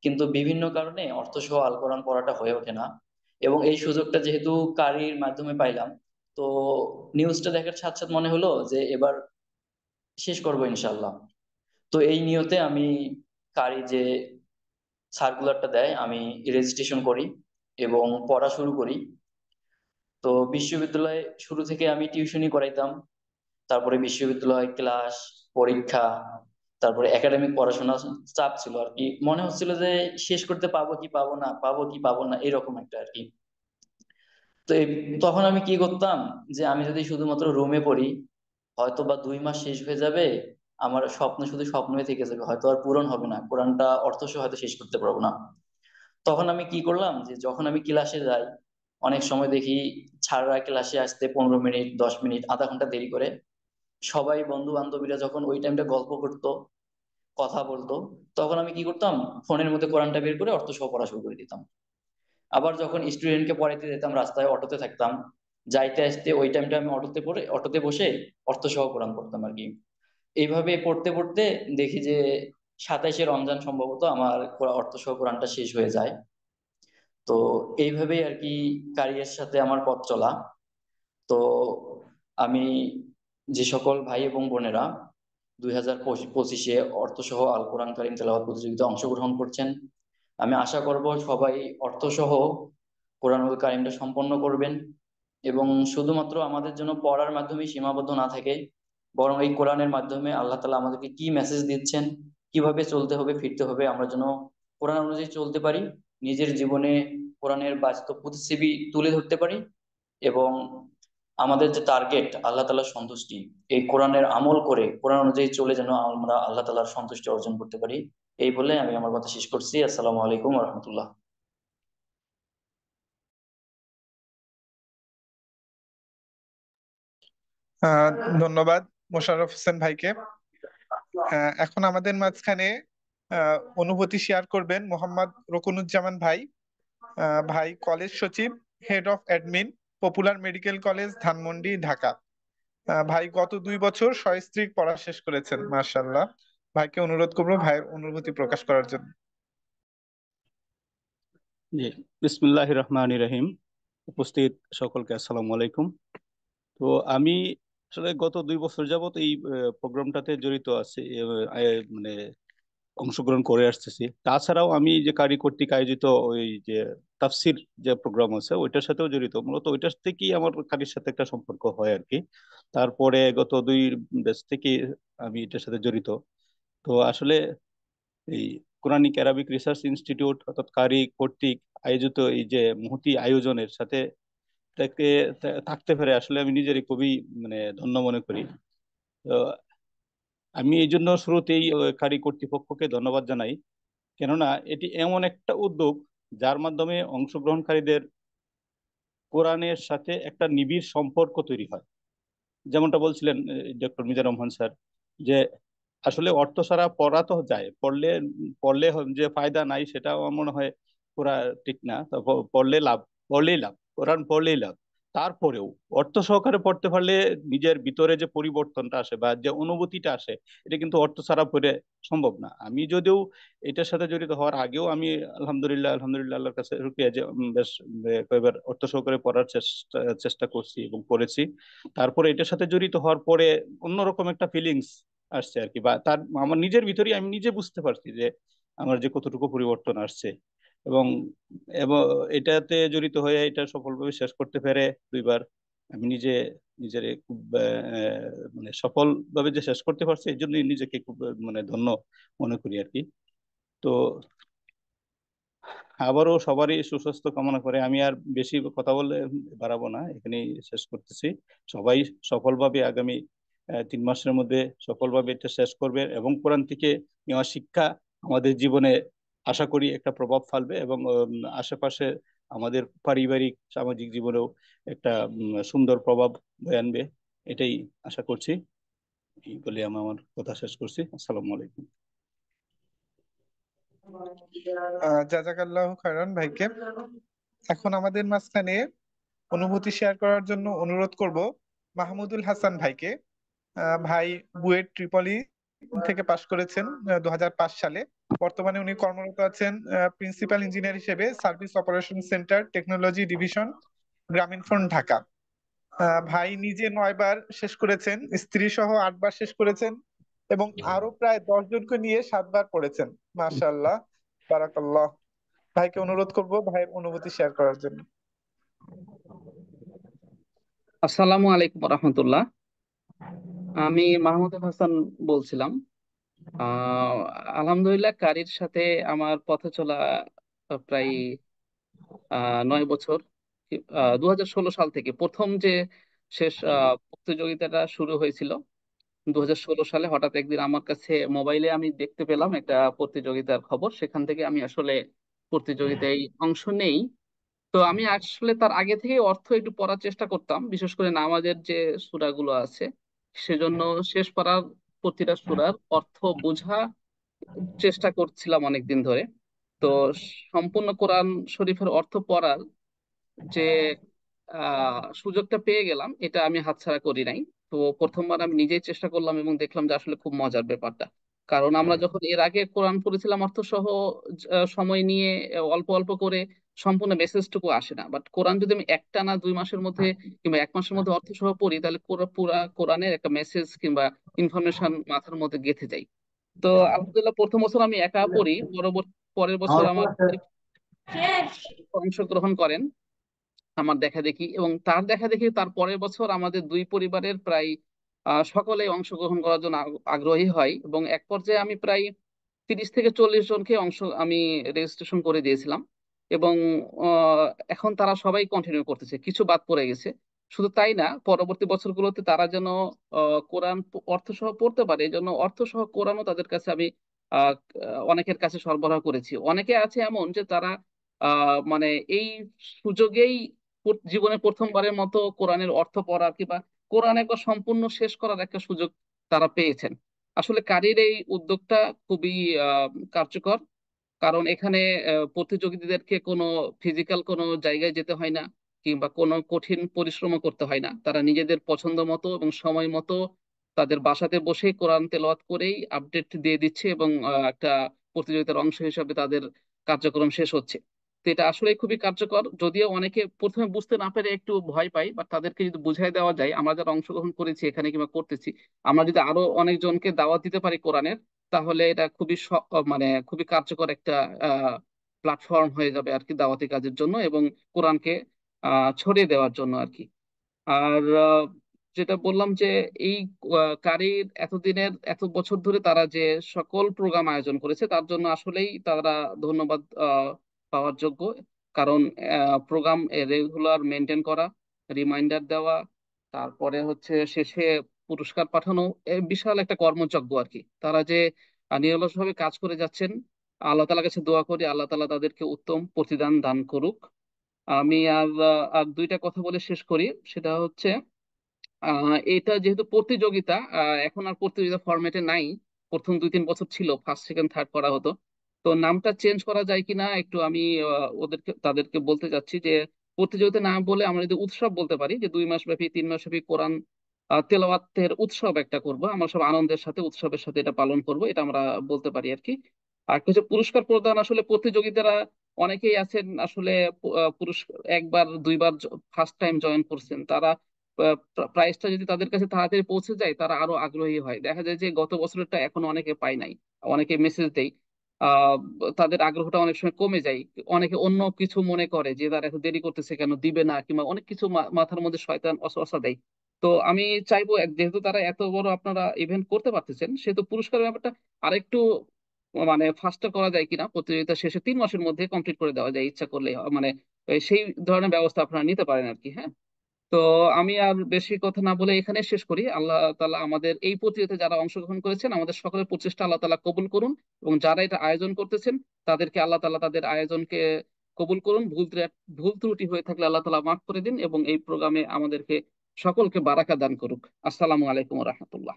কিন্তু বিভিন্ন কারণে অর্থ সহ আল কোরআন পড়াটা হয়ে ওঠে না। এবং এই সুযোগটা যেহেতু কারির মাধ্যমে পাইলাম, তো নিউজটা দেখার সাথে সাথে মনে হলো যে এবার শেষ করবো ইনশাল্লাহ। তো এই নিয়তে আমি কারি যে সার্কুলারটা দেয় আমি রেজিস্ট্রেশন করি এবং পড়া শুরু করি। তো বিশ্ববিদ্যালয়ে শুরু থেকে আমি টিউশনি করাইতাম। তারপরে বিশ্ববিদ্যালয় ক্লাস, পরীক্ষা, তারপরে একাডেমিক পড়াশোনা চাপ ছিল আর কি। মনে হচ্ছিল যে শেষ করতে পাবো কি পাবো না, পাবো কি পাবো না, এরকম একটা আর কি। তো তখন আমি কি করতাম, যে আমি যদি শুধুমাত্র রুমে পড়ি হয়তো বা 2 মাস শেষ হয়ে যাবে, আমার স্বপ্ন শুধু স্বপ্নই থেকে যাবে, হয়তো আর পূরণ হবে না, কোরআনটা অর্থসহ হয়তো শেষ করতে পারবো না। তখন আমি কি করলাম, যে যখন আমি ক্লাসে যাই অনেক সময় দেখি ছাড়রা ক্লাসে আসতে 15 মিনিট 10 মিনিট আধা ঘন্টা দেরি করে। সবাই বন্ধু বান্ধবীরা যখন ওই টাইমটা গল্প করতো, কথা বলতো, তখন আমি কি করতাম, ফোনের মধ্যে কোরআনটা বের করে অর্থসহ পড়া শুরু করে দিতাম। আবার যখন স্টুডেন্টকে পড়াইতে যেতাম রাস্তায় অটোতে থাকতাম, যাইতে আসতে ওই টাইমটা আমি অটোতে বসে অর্থসহ কোরআন পড়তাম আর কি। এইভাবে পড়তে পড়তে দেখি যে 27শে রমজান সম্ভবত আমার অর্থসহ কোরআনটা শেষ হয়ে যায়। তো এইভাবেই আর কি কারিয়ার সাথে আমার পথ চলা। তো আমি যে সকল ভাই এবং বোনেরা 2025-এ অর্থসহ আল কোরআন কারীম তেলাওয়াত প্রতিযোগিতায় অংশগ্রহণ করছেন, আমি আশা করব সবাই অর্থসহ কোরআনুল কারীমটা সম্পন্ন করবেন এবং শুধুমাত্র আমাদের জন্য পড়ার মাধ্যমে সীমাবদ্ধ না থাকে, বরং এই কোরআনের মাধ্যমে আল্লাহ তাআলা আমাদেরকে কি মেসেজ দিচ্ছেন, কিভাবে চলতে হবে ফিরতে হবে, আমরা যেন কোরআন অনুযায়ী চলতে পারি, নিজের জীবনে কোরআনের বাস্তব প্রতিচ্ছবি তুলে ধরতে পারি, এবং আমাদের যে টার্গেট আল্লাহ তাআলার সন্তুষ্টি, এই কোরআনের আমল করে কোরআন অনুযায়ী চলে যেন আমরা আল্লাহ তাআলার সন্তুষ্টি অর্জন করতে পারি। এই বলে আমি আমার কথা শেষ করছি। আসসালামু আলাইকুম ওয়া রাহমাতুল্লাহ। আহ ধন্যবাদ মোশাররফ হোসেন ভাইকে। এখন আমাদের মাঝখানে অনুভূতি শেয়ার করবেন মোহাম্মদ রকুনুজ্জামান ভাই। ভাই কলেজ সচিব, head of admin, popular medical college, Dhanmondi, Dhaka. ভাই গত 2 বছর সস্ত্রীক পড়া শেষ করেছেন, মার্শাল্লাহ। ভাইকে অনুরোধ করবো ভাইয়ের অনুভূতি প্রকাশ করার জন্য। জি, বিসমিল্লাহির রহমানির রহিম। উপস্থিত সকলকে আসসালামু আলাইকুম। তো আমি আসলে গত 2 বছর যাবত এই প্রোগ্রামটাতে জড়িত আছি, মানে অংশগ্রহণ করে আসতেছি। তাছাড়াও আমি যে কারি কর্তৃক আয়োজিত ওই যে তাফসির যে প্রোগ্রাম আছে ওইটার সাথেও জড়িত, মূলত ওইটার থেকেই আমার কারির সাথে একটা সম্পর্ক হয় আর কি। তারপরে গত 2 ব্যাচ থেকে আমি এটার সাথে জড়িত। তো আসলে এই কোরআনিক অ্যারাবিক রিসার্চ ইনস্টিটিউট অর্থাৎ কারি কর্তৃক আয়োজিত এই যে মহতি আয়োজনের সাথে তাকে থাকতে পেরে আসলে আমি নিজেরই খুবই মানে ধন্য মনে করি। তো আমি এই জন্য শুরুতেই কারি কর্তৃপক্ষকে ধন্যবাদ জানাই, কেননা এটি এমন একটা উদ্যোগ যার মাধ্যমে অংশগ্রহণকারীদের কোরআনের সাথে একটা নিবিড় সম্পর্ক তৈরি হয়। যেমনটা বলছিলেন ডক্টর মিজানুর রহমান স্যার, যে আসলে অর্থ ছাড়া পড়া তো যায়, পড়লে পড়লে যে ফায়দা নাই সেটা আমার মনে হয় পুরা ঠিক না। তো পড়লে লাভ, পড়লেই লাভ, কোরআন পড়লেই লাভ। তারপরেও অর্থ সহকারে পড়তে পারলে নিজের ভিতরে যে পরিবর্তনটা আসে বা যে অনুভূতিটা আসে, এটা কিন্তু অর্থ ছাড়া পড়ে সম্ভব না। আমি যদিও এটার সাথে জড়িত হওয়ার আগেও আমি আলহামদুলিল্লাহ আলহামদুলিল্লাহ আল্লাহর কাছে রুকিয়া যে বেশ কয়েকবার অর্থ সহকারে পড়ার চেষ্টা চেষ্টা করছি এবং পড়েছি। তারপরে এটার সাথে জড়িত হওয়ার পরে অন্যরকম একটা ফিলিংস আসছে আর কি, বা তার আমার নিজের ভিতরেই আমি নিজে বুঝতে পারছি যে আমার যে কতটুকু পরিবর্তন আসছে। এবং এবং এটাতে জড়িত হয়ে এটা সফলভাবে শেষ করতে পেরে 2বার আমি নিজে নিজের খুব মানে সফলভাবে যে শেষ করতে পারছি এই জন্য নিজেকে খুব মানে ধন্য মনে করি আর কি। তো আবারও সবারই সুস্বাস্থ্য কামনা করে আমি আর বেশি কথা বলে বাড়াবো না, এখানেই শেষ করতেছি। সবাই সফলভাবে আগামী 3 মাসের মধ্যে সফলভাবে এটা শেষ করবে এবং কোরআন থেকে নেওয়া শিক্ষা আমাদের জীবনে আশা করি একটা প্রভাব ফেলবে এবং আশেপাশে আমাদের পারিবারিক সামাজিক জীবনেও একটা সুন্দর প্রভাব বয়ে আনবে, এটাই আশা করছি। এই বলে আমি আমার কথা শেষ করছি। আসসালামু আলাইকুম। জাযাকাল্লাহু খায়রান ভাইকে। এখন আমাদের মাঝখানে অনুভূতি শেয়ার করার জন্য অনুরোধ করব মাহমুদুল হাসান ভাইকে। ভাই বুয়েট ট্রিপলি থেকে পাশ করেছেন 2005 সালে। বর্তমানে উনি কর্মরত আছেন প্রিন্সিপাল ইঞ্জিনিয়ার হিসেবে, service operation centre, technology division, Grameenphone, Dhaka. ভাই নিজে 9বার শেষ করেছেন, স্ত্রী সহ 8বার শেষ করেছেন এবং আরো প্রায় 10 জনকে নিয়ে 7বার পড়েছেন। মাশাআল্লাহ, বারাকাল্লাহ। ভাইকে অনুরোধ করব ভাইয়ের অনুভূতি শেয়ার করার জন্য। আসসালামু আলাইকুম রহমতুল্লাহ। আমি মাহমুদুল হাসান বলছিলাম। আহ আলহামদুলিল্লাহ, কারির সাথে আমার পথে চলা প্রায় 9 বছর। 2016 সাল থেকে প্রথম যে শেষ প্রতিযোগিতাটা শুরু হয়েছিল 2016 সালে। হঠাৎ একদিন আমার কাছে মোবাইলে আমি দেখতে পেলাম একটা প্রতিযোগিতার খবর, সেখান থেকে আমি আসলে প্রতিযোগিতায় অংশ নেই। তো আমি আসলে তার আগে থেকে অর্থ একটু পড়ার চেষ্টা করতাম, বিশেষ করে নামাজের যে সূরাগুলো আছে সেজন্য শেষ পারার প্রতিটা সূরার অর্থ বোঝা চেষ্টা করছিলাম অনেকদিন ধরে। তো সম্পূর্ণ কোরআন শরীফের অর্থ পড়ার যে সুযোগটা পেয়ে গেলাম, এটা আমি হাতছাড়া করি নাই। তো প্রথমবার আমি নিজেই চেষ্টা করলাম এবং দেখলাম যে আসলে খুব মজার ব্যাপারটা। কারণ আমরা যখন এর আগে কোরআন পড়েছিলাম অর্থ সহ সময় নিয়ে অল্প অল্প করে, সম্পূর্ণ মেসেজটুকু আসে না। বাট কোরআন যদি আমি একটানা 2 মাসের মধ্যে কিংবা 1 মাসের মধ্যে অর্থ সহ পড়ি, তাহলে পুরা কোরআনের একটা মেসেজ কিংবা ইনফরমেশন মাথার মধ্যে গেঁথে যায়। তো আলহামদুলিল্লাহ, প্রথম বছর আমি একা পড়ি, পরের বছর আমার অংশগ্রহণ করেন আমার দেখা দেখি, এবং তার দেখা দেখি তার পরের বছর আমাদের দুই পরিবারের প্রায় সকলেই অংশগ্রহণ করার জন্য আগ্রহী হয়, এবং এক পর্যায়ে আমি প্রায় 30 থেকে 40 জনকে আমি রেজিস্ট্রেশন করে দিয়েছিলাম। এবং আহ, এখন তারা সবাই কন্টিনিউ করতেছে, কিছু বাদ পড়ে গেছে। শুধু তাই না, পরবর্তী বছরগুলোতে তারা যেন কোরআন অর্থ সহ পড়তে পারে, এই জন্য অর্থ সহ কোরআনও তাদের কাছে আমি আহ, অনেকের কাছে সরবরাহ করেছি। অনেকে আছে এমন যে তারা মানে এই সুযোগেই জীবনে প্রথমবারের মতো কোরআনের অর্থ পড়ার কিংবা কোরআন একবার সম্পূর্ণ শেষ করার একটা সুযোগ তারা পেয়েছেন। আসলে কারির এই উদ্যোগটা খুবই কার্যকর, কারণ এখানে প্রতিযোগীদেরকে কোনো ফিজিক্যাল কোনো জায়গায় যেতে হয় না, কিংবা কোনো কঠিন পরিশ্রমও করতে হয় না। তারা নিজেদের পছন্দ মতো এবং সময় মতো তাদের বাসাতে বসেই কোরআন তেলাওয়াত করেই আপডেট দিয়ে দিচ্ছে, এবং একটা প্রতিযোগিতার অংশ হিসাবে তাদের কার্যক্রম শেষ হচ্ছে। তো এটা আসলে খুবই কার্যকর, যদিও অনেকে প্রথমে বুঝতে না পেরে একটু ভয় পায়, বা তাদেরকে যদি বুঝাই দেওয়া যায়, আমরা যারা অংশগ্রহণ করেছি এখানে কিংবা করতেছি, আমরা যদি আরো অনেকজনকে দাওয়াত দিতে পারি কোরআনের, তাহলে এটা খুবই মানে খুবই কার্যকর একটা প্ল্যাটফর্ম হয়ে যাবে আর কি দাওয়াতি কাজের জন্য এবং কোরআনকে ছড়িয়ে দেওয়ার জন্য আর কি। আর যেটা বললাম যে এই কারির এতদিনের এত বছর ধরে তারা যে সকল প্রোগ্রাম আয়োজন করেছে, তার জন্য আসলেই তারা ধন্যবাদ পাওয়ার যোগ্য। কারণ প্রোগ্রাম রেগুলার মেনটেন করা, রিমাইন্ডার দেওয়া, তারপরে হচ্ছে শেষে পুরস্কার পাঠানো, বিশাল একটা কর্মযজ্ঞ আর কি। তারা যে নিরলসভাবে কাজ করে যাচ্ছেন, আল্লাহ তাআলার কাছে দোয়া করি আল্লাহ তাআলা তাদেরকে উত্তম প্রতিদান দান করুক। আমি আর দুইটা কথা বলে শেষ করি। সেটা হচ্ছে এটা যেহেতু প্রতিযোগিতা, এখন আর প্রতিযোগিতা ফরম্যাটে নাই। প্রথম 2-3 বছর ছিল, ফার্স্ট সেকেন্ড থার্ড করা হতো। তো নামটা চেঞ্জ করা যায় কিনা একটু আমি তাদেরকে বলতে চাচ্ছি যে প্রতিযোগিতা না বলে আমরা যদি উৎসব বলতে পারি, যে 2 মাস ব্যাপী 3 মাস ব্যাপী কোরআন তেলাওয়াতের উৎসব একটা করব, আমরা সব আনন্দের সাথে উৎসবের সাথে এটা পালন করব, এটা আমরা বলতে পারি আর কি। আর কিছু পুরস্কার প্রদান, আসলে প্রতিযোগিতারা অনেকেই আছেন আসলে পুরস্কার একবার দুইবার ফার্স্ট টাইম জয়েন করছেন, তারা প্রাইসটা যদি তাদের কাছে তাড়াতাড়ি পৌঁছে যায় তারা আরো আগ্রহী হয়। দেখা যায় যে গত বছরেরটা এখনো অনেকে পায় নাই, অনেকে মেসেজ দেয়, আহ তাদের আগ্রহটা অনেক সময় কমে যায়। অনেকে অন্য কিছু মনে করে যে তারা এত দেরি করতেছে কেন, দিবে না, কিংবা অনেক কিছু মাথার মধ্যে শয়তান ওয়াসওয়াসা দেয়। তো আমি চাইবো যেহেতু তারা এত বড় আপনারা ইভেন্ট করতে পারতেছেন, সেহেতু পুরস্কারের ব্যাপারটা আরেকটু মানে ফাস্টার করা যায় কিনা, প্রতিযোগিতা শেষে 3 মাসের মধ্যে কমপ্লিট করে দেওয়া যায় ইচ্ছা করলে, মানে সেই ধরনের ব্যবস্থা আপনারা নিতে পারেন আর কি। হ্যাঁ, তো আমি আর বেশি কথা না বলে এখানে শেষ করি। আল্লাহ তাআলা আমাদের এই প্রতিযোগিতায় যারা অংশগ্রহণ করেছেন, আমাদের সকলের প্রচেষ্টা আল্লাহ তাআলা কবুল করুন, এবং যারা এটা আয়োজন করতেছেন তাদেরকে আল্লাহ তাআলা তাদের আয়োজনকে কবুল করুন। ভুল ত্রুটি হয়ে থাকলে আল্লাহ তাআলা মাফ করে দিন, এবং এই প্রোগ্রামে আমাদেরকে সকলকে বারাকা দান করুক। আসসালামু আলাইকুম ওয়া রাহমাতুল্লাহ।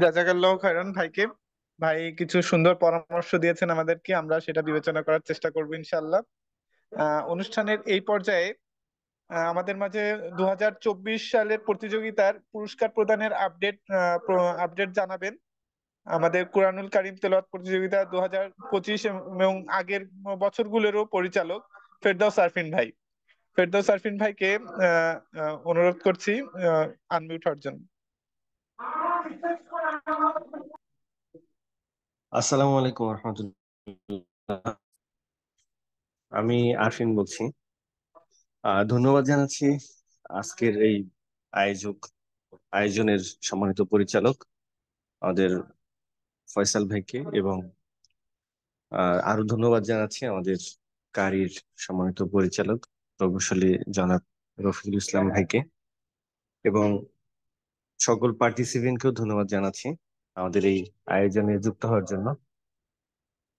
জাযাকাল্লাহু খাইরান ভাইকে। ভাই কিছু সুন্দর পরামর্শ দিয়েছেন আমাদেরকে, আমরা সেটা বিবেচনা করার চেষ্টা করবো ইনশাআল্লাহ। অনুষ্ঠানের এই পর্যায়ে আমাদের মাঝে 2024 সালের প্রতিযোগিতার পুরস্কার প্রদানের আপডেট জানাবেন আমাদের কুরআনুল কারীম তেলাওয়াত প্রতিযোগিতা 2025 এবং আগের বছরগুলোরও পরিচালক ফেরদাউস আরফিন ভাই। ফেরদাউস আরফিন ভাইকে অনুরোধ করছি আনমিউট হওয়ার জন্য। আসসালামু আলাইকুম রহমতুল্লাহ। আমি আরফিন বলছি। ধন্যবাদ জানাচ্ছি আজকের এই আয়োজনের সম্মানিত পরিচালক আমাদের ফয়সাল ভাইকে, এবং আরো ধন্যবাদ জানাচ্ছি আমাদের কারির সম্মানিত পরিচালক প্রকৌশলী জনাব রফিকুল ইসলাম ভাইকে, এবং সকল পার্টিসিপেন্টকেও ধন্যবাদ জানাচ্ছি আমাদের এই আয়োজনে যুক্ত হওয়ার জন্য।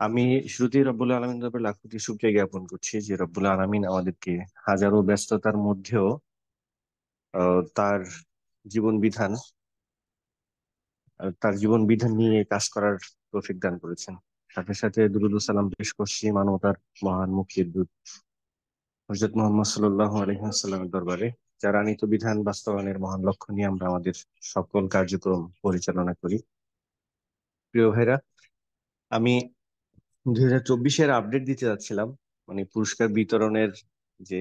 আমি শুরুতেই রব্বুল আলমিন রবের লাখ কোটি শুকরিয়া জ্ঞাপন করছি যে রব্বুল আলমিন আমাদেরকে হাজারো ব্যস্ততার মধ্যেও তার জীবন বিধান নিয়ে কাজ করার তৌফিক দান করেছেন। সাথে সাথে দুরূদ ও সালাম পেশ করছি মানবতার মহান মুক্তির দূত হযরত মুহাম্মদ সাল্লাল্লাহু আলাইহি ওয়াসাল্লামের দরবারে, যার আনিত বিধান বাস্তবায়নের মহান লক্ষ্য নিয়ে আমরা আমাদের সকল কার্যক্রম পরিচালনা করি। প্রিয় ভাইরা, আমি 2024-এর আপডেট দিতে যাচ্ছিলাম। মানে পুরস্কার বিতরণের যে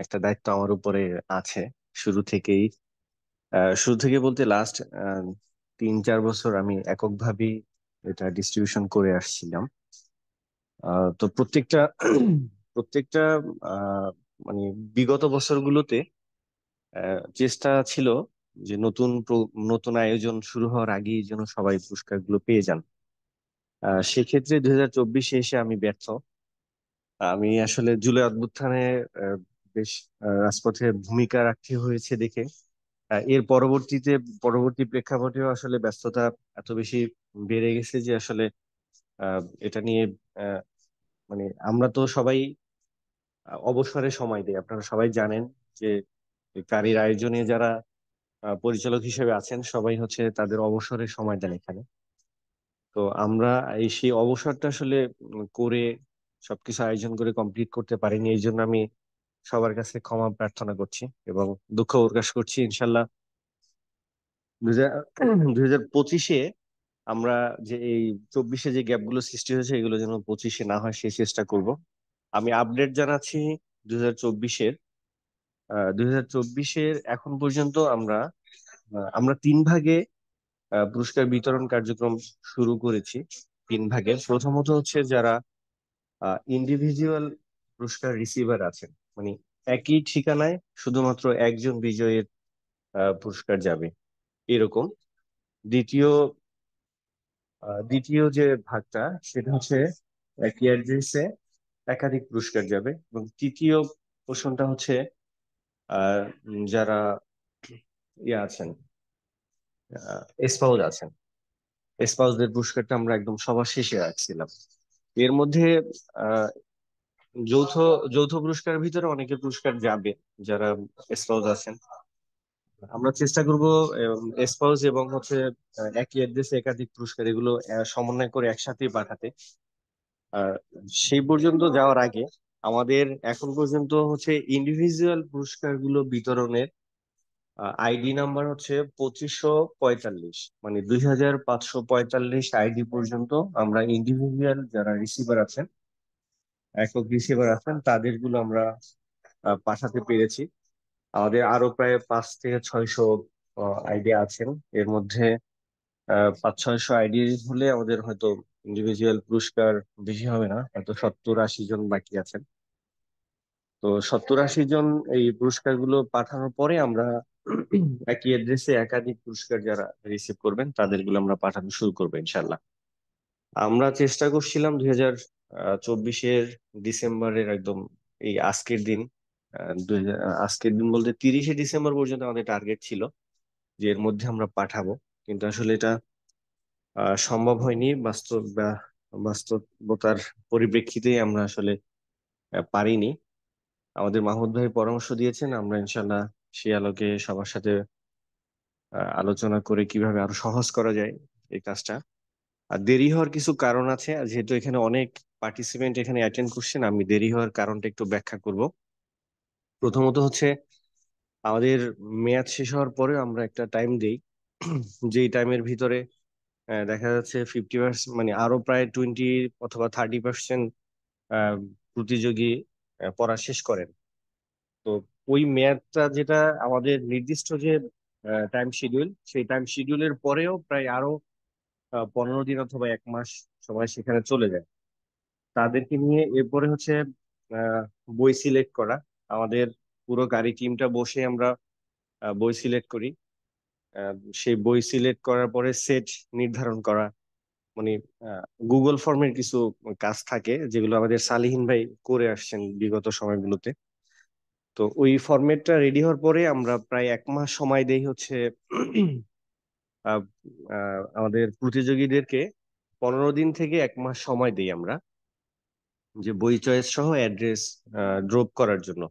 একটা দায়িত্ব আমার উপরে আছে শুরু থেকেই। শুরু থেকে বলতে লাস্ট 3-4 বছর আমি এককভাবেই এটা ডিস্ট্রিবিউশন করে আসছিলাম। তো প্রত্যেকটা প্রত্যেকটা আহ মানে বিগত বছরগুলোতে চেষ্টা ছিল যে নতুন আয়োজন শুরু হওয়ার আগেই যেন সবাই পুরস্কারগুলো পেয়ে যান। সেক্ষেত্রে 2024-এ এসে আমি ব্যর্থ। আমি আসলে জুলাই অভ্যুত্থানে আহ, বেশ রাজপথে ভূমিকা রাখতে হয়েছে দেখে এর পরবর্তী প্রেক্ষাপটেও আসলে ব্যস্ততা এত বেশি বেড়ে গেছে যে আসলে এটা নিয়ে আহ, মানে আমরা তো সবাই অবসরে সময় দিই, আপনারা সবাই জানেন যে কারির আয়োজনে যারা পরিচালক হিসেবে আছেন সবাই হচ্ছে তাদের অবসরে সময় দেন এখানে। তো আমরা সেই অবসরটা আসলে করে সবকিছু আয়োজন করে কমপ্লিট করতে পারিনি। এই জন্য আমি সবার কাছে ক্ষমা প্রার্থনা করছি এবং দুঃখ প্রকাশ করছি। ইনশাল্লাহ 2025-এ আমরা যে এই 24-এ যে গ্যাপগুলো সৃষ্টি হয়েছে এগুলো যেন 25-এ না হয় সেই চেষ্টা করব। আমি আপডেট জানাচ্ছি 2024-এর। 2024-এর এখন পর্যন্ত আমরা 3 ভাগে পুরস্কার বিতরণ কার্যক্রম শুরু করেছি। 3 ভাগে, প্রথমত হচ্ছে যারা ইন্ডিভিজুয়াল পুরস্কার রিসিভার আছেন, মানে একই ঠিকানায় শুধুমাত্র একজন বিজয়ীর পুরস্কার যাবে এরকম। দ্বিতীয় দ্বিতীয় যে ভাগটা সেটা হচ্ছে একই অ্যাড্রেসে একাধিক পুরস্কার যাবে। এবং তৃতীয় পোর্শনটা হচ্ছে যারা আছেন, স্পাউস আছেন, স্পাউসদের পুরস্কারটা আমরা একদম সবার শেষে রাখছিলাম। এর মধ্যে আহ যৌথ যৌথ পুরস্কারের ভিতরে অনেকের পুরস্কার যাবে যারা স্পাউস আছেন। আমরা চেষ্টা করব স্পাউস এবং হচ্ছে একই অ্যাড্রেসে একাধিক পুরস্কার এগুলো সমন্বয় করে একসাথেই পাঠাতে। আর সেই পর্যন্ত যাওয়ার আগে আমাদের এখন পর্যন্ত হচ্ছে ইন্ডিভিজুয়াল পুরস্কারগুলো বিতরণের আইডি নাম্বার হচ্ছে 2545, মানে 2545 আইডি পর্যন্ত আমরা ইন্ডিভিজুয়াল যারা রিসিভার আছেন, একক রিসিভার আছেন, তাদেরগুলো আমরা পাঠাতে পেরেছি। আমাদের আরো প্রায় 500 থেকে 600 আইডি আছেন। এর মধ্যে 500-600 আইডি হলে আমাদের হয়তো ইন্ডিভিজুয়াল পুরস্কার বেশি হবে না, হয়তো 70-80 জন বাকি আছেন। তো 70-80 জন এই পুরস্কারগুলো পাঠানোর পরে আমরা একই অ্যাড্রেসে একাধিক পুরস্কার যারা রিসিভ করবেন তাদেরগুলো আমরা পাঠানো শুরু করবো ইনশাল্লাহ। আমরা চেষ্টা করছিলাম 2024-এর ডিসেম্বরের একদম এই আজকের দিন, আজকের দিন বলতে 30শে ডিসেম্বর পর্যন্ত আমাদের টার্গেট ছিল যে এর মধ্যে আমরা পাঠাবো, কিন্তু আসলে এটা সম্ভব হয়নি। বাস্তবতার পরিপ্রেক্ষিতে আমরা আসলে পারিনি। আমাদের মাহমুদ ভাই পরামর্শ দিয়েছেন, আমরা ইনশাল্লাহ সেই আলোকে সবার সাথে আলোচনা করে কিভাবে আরো সহজ করা যায় এই কাজটা। আর দেরি হওয়ার কিছু কারণ আছে, আর যেহেতু এখানে অনেক পার্টিসিপেন্ট এখানে অ্যাটেন্ড করছেন, আমি দেরি হওয়ার কারণটা একটু ব্যাখ্যা করব। প্রথমত হচ্ছে আমাদের মেয়াদ শেষ হওয়ার পরে আমরা একটা টাইম দিই, যেই টাইমের ভিতরে দেখা যাচ্ছে 50%, মানে আরো প্রায় 20 অথবা 30% প্রতিযোগী পড়া শেষ করেন। তো ওই মেয়াদটা যেটা আমাদের নির্দিষ্ট যে টাইম শিডিউল, সেই টাইম শিডিউলের পরেও প্রায় আরো 15 দিন অথবা 1 মাস সময় সেখানে চলে যায়। তাদেরকে নিয়ে এরপরে হচ্ছে আহ, বই সিলেক্ট করা। আমাদের পুরো গাড়ি টিমটা বসে আমরা বই সিলেক্ট করি। আহ, সেই বই সিলেক্ট করার পরে সেট নির্ধারণ করা, মানে গুগল ফর্মের কিছু কাজ থাকে যেগুলো আমাদের সালিহিন ভাই করে আসছেন বিগত সময়গুলোতে। তো ওই ফরম্যাটটা রেডি হওয়ার পরে আমরা প্রায় 1 মাস সময় দেই হচ্ছে আহ, আমাদের প্রতিযোগীদেরকে 15 দিন থেকে 1 মাস সময় দেই আমরা, যে বই চয়েস সহ অ্যাড্রেস ড্রপ করার জন্য।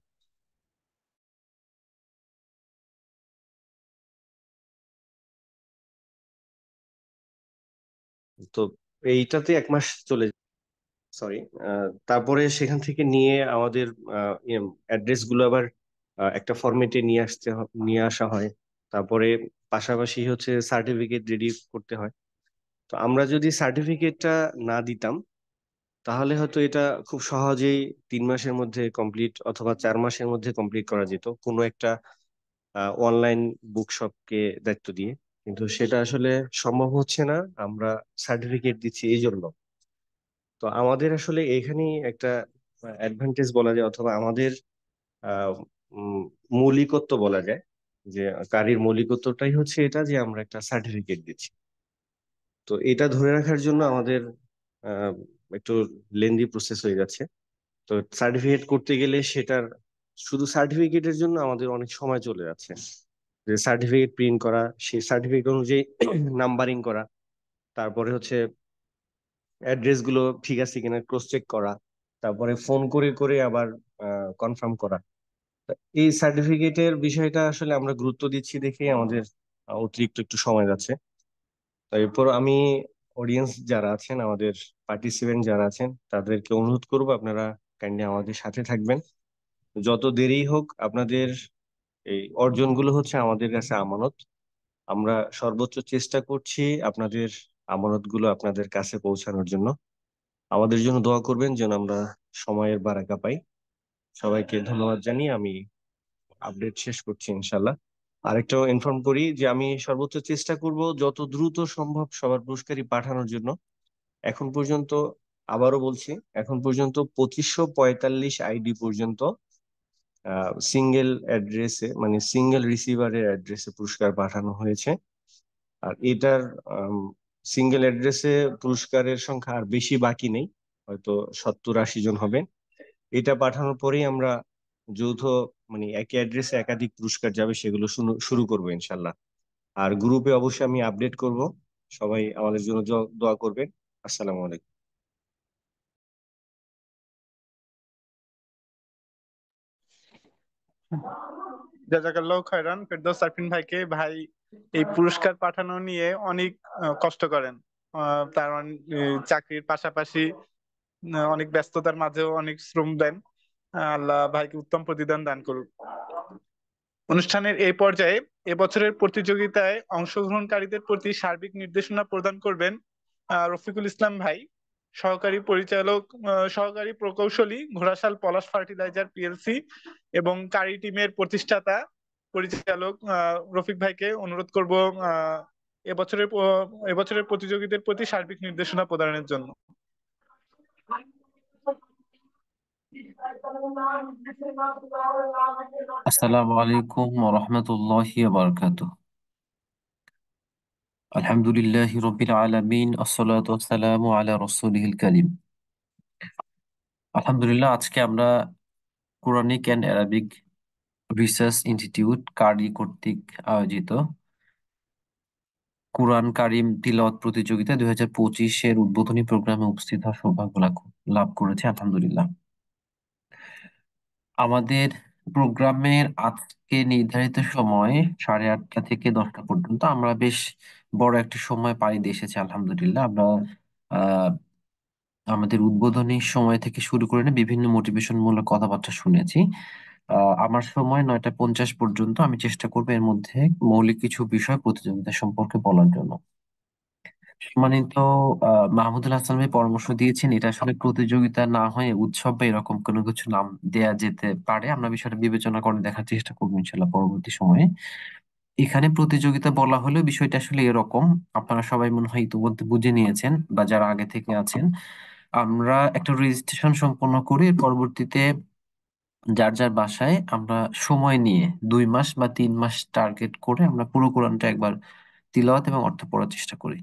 তো এইটাতে 1 মাস চলে, সরি। তারপরে সেখান থেকে নিয়ে আমাদের অ্যাড্রেস গুলো আবার একটা ফরম্যাটে নিয়ে আসা হয়। তারপরে পাশাপাশি হচ্ছে সার্টিফিকেট রেডি করতে হয়। তো আমরা যদি সার্টিফিকেটটা না দিতাম তাহলে হয়তো এটা খুব সহজেই 3 মাসের মধ্যে কমপ্লিট অথবা 4 মাসের মধ্যে কমপ্লিট করা যেত কোনো একটা অনলাইন বুকশপকে দায়িত্ব দিয়ে। কিন্তু সেটা আসলে সম্ভব হচ্ছে না, আমরা সার্টিফিকেট দিচ্ছি এই জন্য। তো আমাদের আসলে এখানেই একটা অ্যাডভান্টেজ বলা যায় অথবা আমাদের আহ মৌলিকত্ব বলা যায়, যে কারির মৌলিকত্বটাই হচ্ছে এটা যে আমরা একটা সার্টিফিকেট দিচ্ছি। তো এটা ধরে রাখার জন্য আমাদের আহ, একটু লেন্দি প্রসেস হয়ে যাচ্ছে। তো সার্টিফিকেট করতে গেলে সেটার শুধু সার্টিফিকেটের জন্য আমাদের অনেক সময় চলে যাচ্ছে, যে সার্টিফিকেট প্রিন্ট করা, সেই সার্টিফিকেট অনুযায়ী নাম্বারিং করা, তারপরে হচ্ছে অ্যাড্রেস গুলো ঠিক আছে কিনা ক্রস চেক করা, তারপরে ফোন করে করে আবার কনফার্ম করা। তা এই সার্টিফিকেটের বিষয়টা আসলে আমরা গুরুত্ব দিচ্ছি দেখে আমাদের অতিরিক্ত একটু সময় যাচ্ছে। তারপর আমি অডিয়েন্স যারা আছেন, আমাদের পার্টিসিপেন্ট যারা আছেন, তাদেরকে অনুরোধ করবো আপনারা কাইন্ডলি আমাদের সাথে থাকবেন। যত দেরি হোক, আপনাদের এই অর্জনগুলো হচ্ছে আমাদের কাছে আমানত। আমরা সর্বোচ্চ চেষ্টা করছি আপনাদের আমানতগুলো আপনাদের কাছে পৌঁছানোর জন্য। আমাদের জন্য দোয়া করবেন যেন আমরা সময়ের বারাকা পাই। সবাইকে ধন্যবাদ জানিয়ে আমি আপডেট শেষ করছি ইনশাল্লাহ। আরেকটাও ইনফর্ম করি যে আমি সর্বোচ্চ চেষ্টা করব যত দ্রুত সম্ভব সবার পুরস্কারই পাঠানোর জন্য। এখন পর্যন্ত, আবারও বলছি, এখন পর্যন্ত 2545 আইডি পর্যন্ত সিঙ্গেল অ্যাড্রেসে, মানে সিঙ্গেল রিসিভারের অ্যাড্রেসে পুরস্কার পাঠানো হয়েছে। আর এটার সিঙ্গেল অ্যাড্রেসে পুরস্কারের সংখ্যা আর বেশি বাকি নেই, হয়তো 70-80 জন হবে। এটা পাঠানোর পরেই আমরা যৌথ, মানে একই অ্যাড্রেসে একাধিক পুরস্কার যাবে, সেগুলো শুরু করবো ইনশাল্লাহ। আর গ্রুপে অবশ্যই আমি আপডেট করব। সবাই আমাদের জন্য দোয়া করবেন। আসসালামু আলাইকুম। জাজাকাল্লাহ খায়রান ফেরদৌস আরফিন ভাইকে। ভাই এই পুরস্কার পাঠানো নিয়ে অনেক কষ্ট করেন। তার চাকরির পাশাপাশি অনেক ব্যস্ততার মাঝেও অনেক শ্রম দেন। আল্লাহ ভাইকে উত্তম প্রতিদান দান করুক। অনুষ্ঠানের এই পর্যায়ে এবছরের প্রতিযোগিতায় অংশগ্রহণকারীদের প্রতি সার্বিক নির্দেশনা প্রদান করবেন রফিকুল ইসলাম ভাই, সহকারী পরিচালক, সহকারী প্রকৌশলী, ঘোড়াশাল পলাশ ফার্টিলাইজার পিএলসি এবং কারি টিমের প্রতিষ্ঠাতা পরিচালক রফিক ভাইকে অনুরোধ করব এবছরের প্রতিযোগীদের প্রতি সার্বিক নির্দেশনা প্রদানের জন্য। আসসালামু আলাইকুম ওয়া রাহমাতুল্লাহি ওয়া বারাকাতুহু। আলহামদুলিল্লাহি রাব্বিল আলামিন, আসসালাতু ওয়াসসালামু আলা রাসূলিল কারীম। আলহামদুলিল্লাহ, আজকে আমরা Quranic and Arabic research institute কারি কর্তৃক আয়োজিত কুরআন কারীম তিলাওয়াত প্রতিযোগিতা 2025-এর উদ্বোধনী প্রোগ্রামে উপস্থিত হওয়ার সৌভাগ্য লাভ করেছে। আলহামদুলিল্লাহ, আমাদের প্রোগ্রামের আজকে নির্ধারিত সময় 8:30 থেকে 10টা পর্যন্ত। আমরা বেশ বড় একটা সময় পাড়ি দিয়ে এসেছি আলহামদুলিল্লাহ। আমরা আহ আমাদের উদ্বোধনী সময় থেকে শুরু করে নিয়ে বিভিন্ন মোটিভেশন মূলক কথাবার্তা শুনেছি। আমার সময় 9:50 পর্যন্ত। আমি চেষ্টা করবো এর মধ্যে মৌলিক কিছু বিষয় প্রতিযোগিতা সম্পর্কে বলার জন্য। সম্মানিত মাহমুদুল হাসান ভাই পরামর্শ দিয়েছেন, এটা আসলে প্রতিযোগিতা না হয়ে উৎসব বা এরকম কোনো কিছু নাম দেয়া যেতে পারে। আমরা বিষয়টা বিবেচনা করে দেখার চেষ্টা করবো ইনশাল্লাহ পরবর্তী সময়ে। এখানে প্রতিযোগিতা বলা হলেও বিষয়টা আসলে এরকম, আপনারা সবাই মনে হয় ইতিমধ্যে বুঝে নিয়েছেন বা যারা আগে থেকে আছেন। আমরা একটা রেজিস্ট্রেশন সম্পন্ন করি, পরবর্তীতে যার যার বাসায় আমরা সময় নিয়ে 2 মাস বা 3 মাস টার্গেট করে আমরা পুরো কোরআনটা একবার তিলাওয়াত এবং অর্থ পড়ার চেষ্টা করি।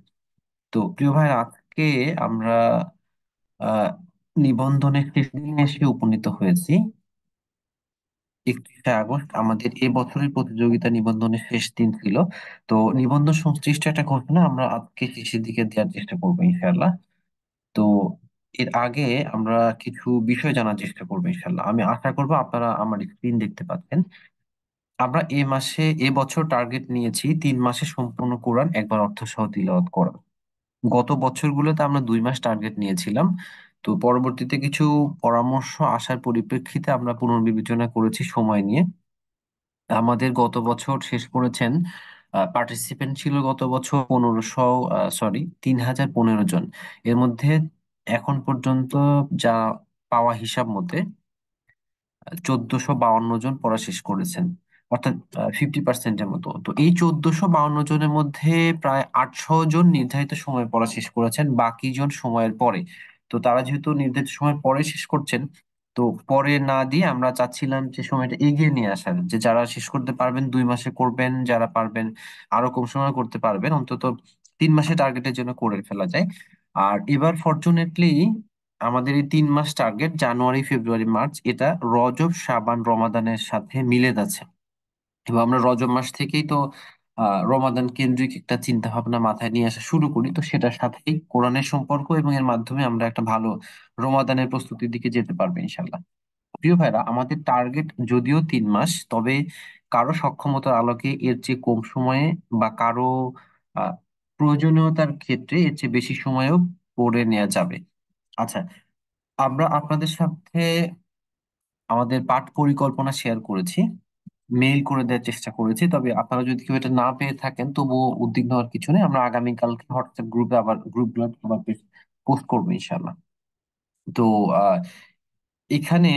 তো প্রিয় ভাই, আজকে আমরা আহ নিবন্ধনের শেষ দিনে এসে উপনীত হয়েছি। 31শে আগস্ট আমাদের এবছরের প্রতিযোগিতা নিবন্ধনের শেষ দিন ছিল। তো নিবন্ধন সংশ্লিষ্ট একটা ঘোষণা আমরা আজকে শেষের দিকে দেওয়ার চেষ্টা করবো ইনশাআল্লাহ। তো এর আগে আমরা কিছু বিষয় জানার চেষ্টা করবো ইনশাআল্লাহ। আমি আশা করবো আপনারা আমার স্ক্রিন দেখতে পাচ্ছেন। আমরা এবছর টার্গেট নিয়েছি 3 মাসে সম্পূর্ণ কোরআন একবার অর্থ সহ তিলাওয়াত করা। গত বছরগুলোতে আমরা 2 মাস টার্গেট নিয়েছিলাম। তো পরবর্তীতে কিছু পরামর্শ আসার পরিপ্রেক্ষিতে আমরা পুনর্বিবেচনা করেছি সময় নিয়ে। আমাদের গত বছর শেষ করেছেন, পার্টিসিপেন্ট ছিল গত বছর 3015 জন। এর মধ্যে এখন পর্যন্ত যা পাওয়া হিসাব মতে 1452 জন পড়া শেষ করেছেন, অর্থাৎ 50%-এর মতো। তো এই 1452 জনের মধ্যে প্রায় 800 জন নির্ধারিত সময় পড়া শেষ করেছেন, বাকি জন সময়ের পরে। তো তারা যেহেতু নির্ধারিত সময়ের পরে শেষ করছেন, তো পরে না দিয়ে আমরা চাচ্ছিলাম যে সময়টা এগিয়ে নিয়ে আসার, যে যারা শেষ করতে পারবেন 2 মাসে করবেন, যারা পারবেন আরো কম সময় করতে পারবেন, অন্তত 3 মাসে টার্গেটের জন্য করে ফেলা যায়। আর এবার ফরচুনেটলি আমাদের এই 3 মাস টার্গেট, জানুয়ারি ফেব্রুয়ারি মার্চ, এটা রজব শাবান রমাদানের সাথে মিলে যাচ্ছে। এবং আমরা রজব মাস থেকেই তো রমাদান কেন্দ্রিক একটা চিন্তা ভাবনা মাথায় নিয়ে আসা শুরু করি, তো সেটার সাথেই কোরআনের সম্পর্ক, এবং এর মাধ্যমে আমরা একটা ভালো রমাদানের প্রস্তুতির দিকে যেতে পারবো ইনশাল্লাহ। প্রিয় ভাইরা, আমাদের টার্গেট যদিও 3 মাস, তবে কারো সক্ষমতার আলোকে এর চেয়ে কম সময়ে বা কারো আহ, প্রয়োজনীয়তার ক্ষেত্রে এর চেয়ে বেশি সময়েও পড়ে নেওয়া যাবে। আচ্ছা, আমরা আপনাদের সাথে আমাদের পাঠ পরিকল্পনা শেয়ার করেছি, মেইল করে দেওয়ার চেষ্টা করেছি, তবে আপনারা যদি কেউ এটা না পেয়ে থাকেন তবুও উদ্বিগ্ন হওয়ার কিছু নেই। আমরা আগামীকালকে হোয়াটসঅ্যাপ গ্রুপে আবার গ্রুপগুলো আবার পোস্ট করবো ইনশাল্লাহ। তো আহ এখানে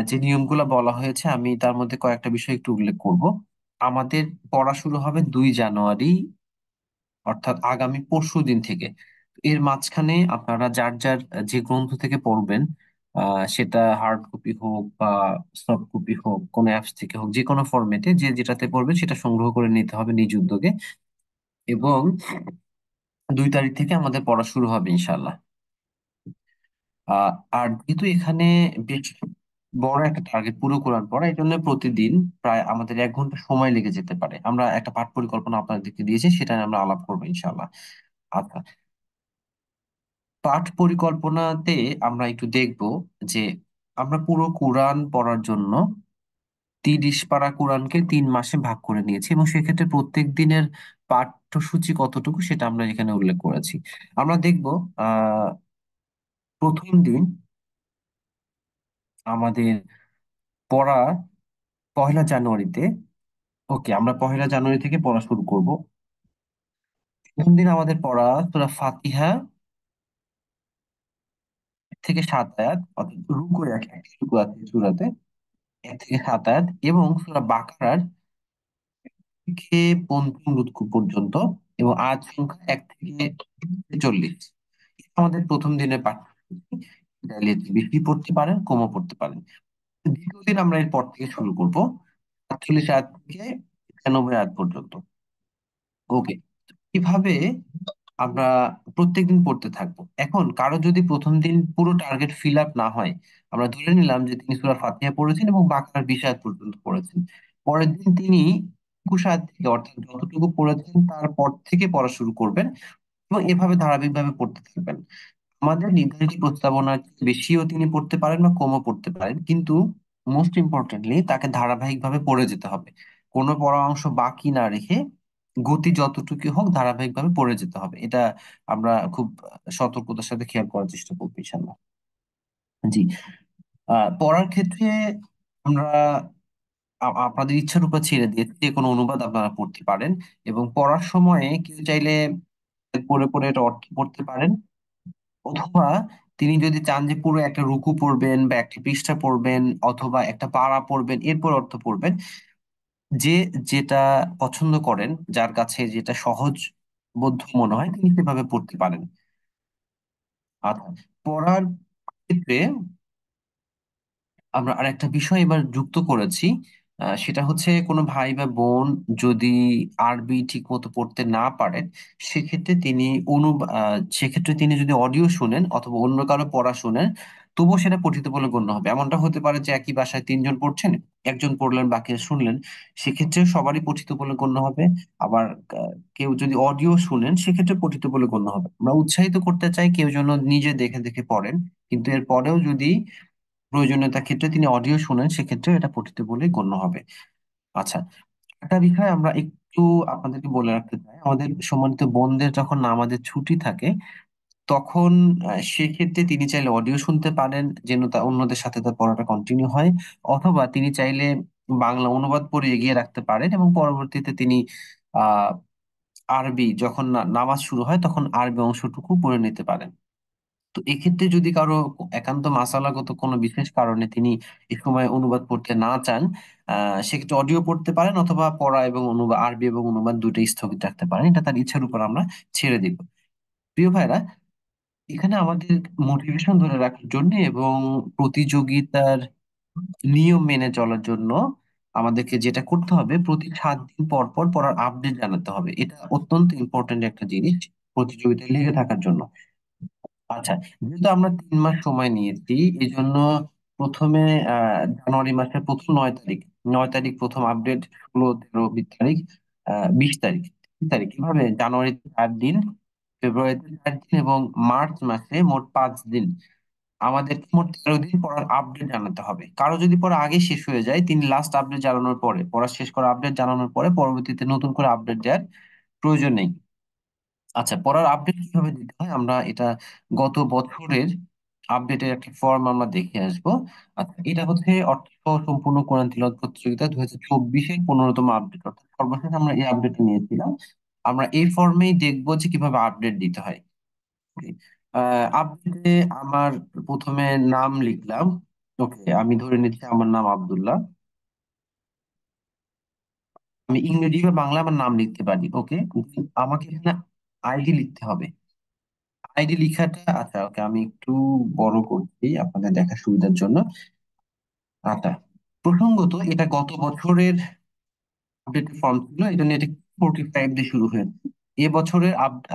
যে নিয়মগুলো বলা হয়েছে আমি তার মধ্যে কয়েকটা বিষয় একটু উল্লেখ করব। আমাদের পড়া শুরু হবে 2 জানুয়ারি, অর্থাৎ আগামী পরশু দিন থেকে। এর মাঝখানে আপনারা যার যার যে গ্রন্থ থেকে পড়বেন, সেটা হার্ড কপি হোক বা সফট কপি হোক, কোনো অ্যাপস থেকে হোক, যে কোনো ফরম্যাটে যে যেটাতে পড়বেন সেটা সংগ্রহ করে নিতে হবে নিজ উদ্যোগে। এবং 2 তারিখ থেকে আমাদের পড়া শুরু হবে ইনশাল্লাহ। আহ আর যেহেতু এখানে বেশ বড় একটা টার্গেট পুরো কোরআন পড়া, এই জন্য প্রতিদিন প্রায় আমাদের 1 ঘন্টা সময় লেগে যেতে পারে। আমরা একটা পাঠ পরিকল্পনা আপনাদেরকে দিয়েছি, সেটা নিয়ে আমরা আলাপ করবো ইনশাল্লাহ। আচ্ছা, পাঠ পরিকল্পনাতে আমরা একটু দেখব যে আমরা পুরো কোরআন পড়ার জন্য 30 পারা কোরআনকে 3 মাসে ভাগ করে নিয়েছি, এবং সেক্ষেত্রে প্রত্যেক দিনের পাঠ্যসূচি কতটুকু সেটা আমরা এখানে উল্লেখ করেছি। আমরা দেখব আহ প্রথম দিন আমাদের পড়া 1লা জানুয়ারিতে। ওকে, আমরা 1লা জানুয়ারি থেকে পড়া শুরু করব। প্রথম দিন আমাদের পড়া সূরা ফাতিহা থেকে 7 আয়াত, অর্থাৎ রুকু একটা রুকু আছে সূরাতে, 1 থেকে 7 আয়াত, এবং সূরা বাকারার থেকে পঞ্চম রুকু পর্যন্ত, এবং আয়াত সংখ্যা 1 থেকে 40। আমাদের প্রথম দিনের পাঠ্যসূচি। চাইলে বেশি পড়তে পারেন, কমও পড়তে পারেন। দ্বিতীয় দিন আমরা এরপর থেকে শুরু করব 48 আয়াত থেকে 96 আয়াত পর্যন্ত। ওকে, কিভাবে আমরা প্রত্যেকদিন পড়তে থাকবো। এখন কারো যদি প্রথম দিন পুরো টার্গেট ফিল আপ না হয়, আমরা ধরে নিলাম যে তিনি সূরা ফাতিহা পড়েছেন এবং বাকারার 20 আয়াত পর্যন্ত পড়েছেন, পরের দিন তিনি 21 আয়াত থেকে, অর্থাৎ যতটুকু পড়েছেন তারপর থেকে পড়া শুরু করবেন, এবং এভাবে ধারাবাহিকভাবে পড়তে থাকবেন। আমাদের নির্ধারিত প্রস্তাবনার চেয়ে বেশিও তিনি পড়তে পারেন বা কমও পড়তে পারেন, কিন্তু মোস্ট ইম্পর্টেন্টলি তাকে ধারাবাহিকভাবে পড়ে যেতে হবে। কোনো পড়া অংশ বাকি না রেখে গতি যতটুকু হোক ধারাবাহিকভাবে পড়ে যেতে হবে। এটা আমরা খুব সতর্কতার সাথে খেয়াল করার চেষ্টা করবো ইনশাল্লাহ। জি, পড়ার ক্ষেত্রে আমরা আপনাদের ইচ্ছার উপর ছেড়ে দিয়েছি, যে কোনো অনুবাদ আপনারা পড়তে পারেন, এবং পড়ার সময়ে কেউ চাইলে পড়ে পড়ে এটা অর্থ পড়তে পারেন, অথবা তিনি যদি চান যে পুরো একটা রুকু পড়বেন বা একটা পৃষ্ঠা পড়বেন অথবা একটা পারা পড়বেন এরপর অর্থ পড়বেন, যে যেটা পছন্দ করেন, যার কাছে যেটা সহজ বোধ্য মনে হয় তিনি সেভাবে পড়তে পারেন। আর পড়ার ক্ষেত্রে আমরা আরেকটা বিষয় এবার যুক্ত করেছি, সেটা হচ্ছে কোনো ভাই বা বোন যদি আরবি ঠিক মতো পড়তে না পারেন, সেক্ষেত্রে তিনি সেক্ষেত্রে তিনি যদি অডিও শুনেন অথবা অন্য কারো পড়া শুনেন, তবুও সেটা পঠিত বলে গণ্য হবে। এমনটা হতে পারে যে একই বাসায় 3 জন পড়ছেন, একজন পড়লেন বাকিরা শুনলেন, সেক্ষেত্রে সবারই পঠিত বলে গণ্য হবে। আবার কেউ যদি অডিও শুনেন সেক্ষেত্রে পঠিত বলে গণ্য হবে। আমরা উৎসাহিত করতে চাই কেউ যেন নিজে দেখে দেখে পড়েন, কিন্তু এর পরেও যদি প্রয়োজনীয়তার ক্ষেত্রে তিনি অডিও শুনেন সেক্ষেত্রে এটা পঠিত বলেই গণ্য হবে। আচ্ছা, একটা বিষয় আমরা একটু আপনাদেরকে বলে রাখতে চাই, আমাদের সম্মানিত বোনদের যখন নামাজের ছুটি থাকে তখন সেক্ষেত্রে তিনি চাইলে অডিও শুনতে পারেন যেন তা অন্যদের সাথে তার পড়াটা কন্টিনিউ হয়, অথবা তিনি চাইলে বাংলা অনুবাদ পড়ে এগিয়ে রাখতে পারেন এবং পরবর্তীতে তিনি আহ আরবি যখন নামাজ শুরু হয় তখন আরবি অংশটুকু পড়ে নিতে পারেন। তো এক্ষেত্রে যদি কারো একান্ত মাসালাগত কোনো বিশেষ কারণে তিনি এই সময় অনুবাদ পড়তে না চান, সেক্ষেত্রে অডিও পড়তে পারেন, অথবা পড়া এবং অনুবাদ, আরবি এবং অনুবাদ দুটোই স্থগিত রাখতে পারেন। এটা তার ইচ্ছার উপর আমরা ছেড়ে দিব। প্রিয় ভাইরা, এখানে আমাদের মোটিভেশন ধরে রাখার জন্য এবং প্রতিযোগিতার নিয়ম মেনে চলার জন্য আমাদেরকে যেটা করতে হবে, প্রতি 7 দিন পর পর পড়ার আপডেট জানাতে হবে। এটা অত্যন্ত ইম্পর্টেন্ট একটা জিনিস প্রতিযোগিতায় লেগে থাকার জন্য। আচ্ছা, যেহেতু আমরা 3 মাস সময় নিয়েছি, এই জন্য প্রথমে জানুয়ারি মাসের প্রথম 9 তারিখ, 9 তারিখ প্রথম আপডেট, 16, 13, 20 তারিখ, 20 তারিখ, 30 তারিখ, এভাবে জানুয়ারিতে 4 দিন, ফেব্রুয়ারিতে 4 দিন এবং মার্চ মাসে মোট 5 দিন আমাদের মোট 13 দিন পড়ার আপডেট জানাতে হবে। কারো যদি পড়া আগে শেষ হয়ে যায়, তিনি লাস্ট আপডেট জানানোর পরে, পড়া শেষ করা আপডেট জানানোর পরে পরবর্তীতে নতুন করে আপডেট দেওয়ার প্রয়োজন নেই। আচ্ছা, পড়ার আপডেট কিভাবে দিতে হয় আমরা এটা গত বছরের আপডেটের একটা ফর্ম আমরা দেখে আসবো। আচ্ছা, এটা হচ্ছে অর্থ সম্পূর্ণ কোরআন তিলাওয়াত প্রতিযোগিতা 2024-এর 15তম আপডেট, অর্থাৎ সর্বশেষ আমরা এই আপডেটটা নিয়েছিলাম। আমরা এই ফর্মেই দেখবো যে কিভাবে আপডেট দিতে হয়। আপডেটে আমার প্রথমে নাম লিখলাম। ওকে, আমি ধরে নিচ্ছি আমার নাম আব্দুল্লাহ। আমি ইংরেজি বা বাংলা আমার নাম লিখতে পারি। ওকে, আমাকে এখানে আইডি লিখতে হবে। আইডি লেখাটা, আচ্ছা ওকে, আমি একটু বড় করছি আপনাদের দেখার সুবিধার জন্য। আচ্ছা, প্রসঙ্গত এটা গত বছরের আপডেট ফর্ম ছিল, এই জন্য এটা Q45 দিয়ে শুরু হয়েছে। এবছরের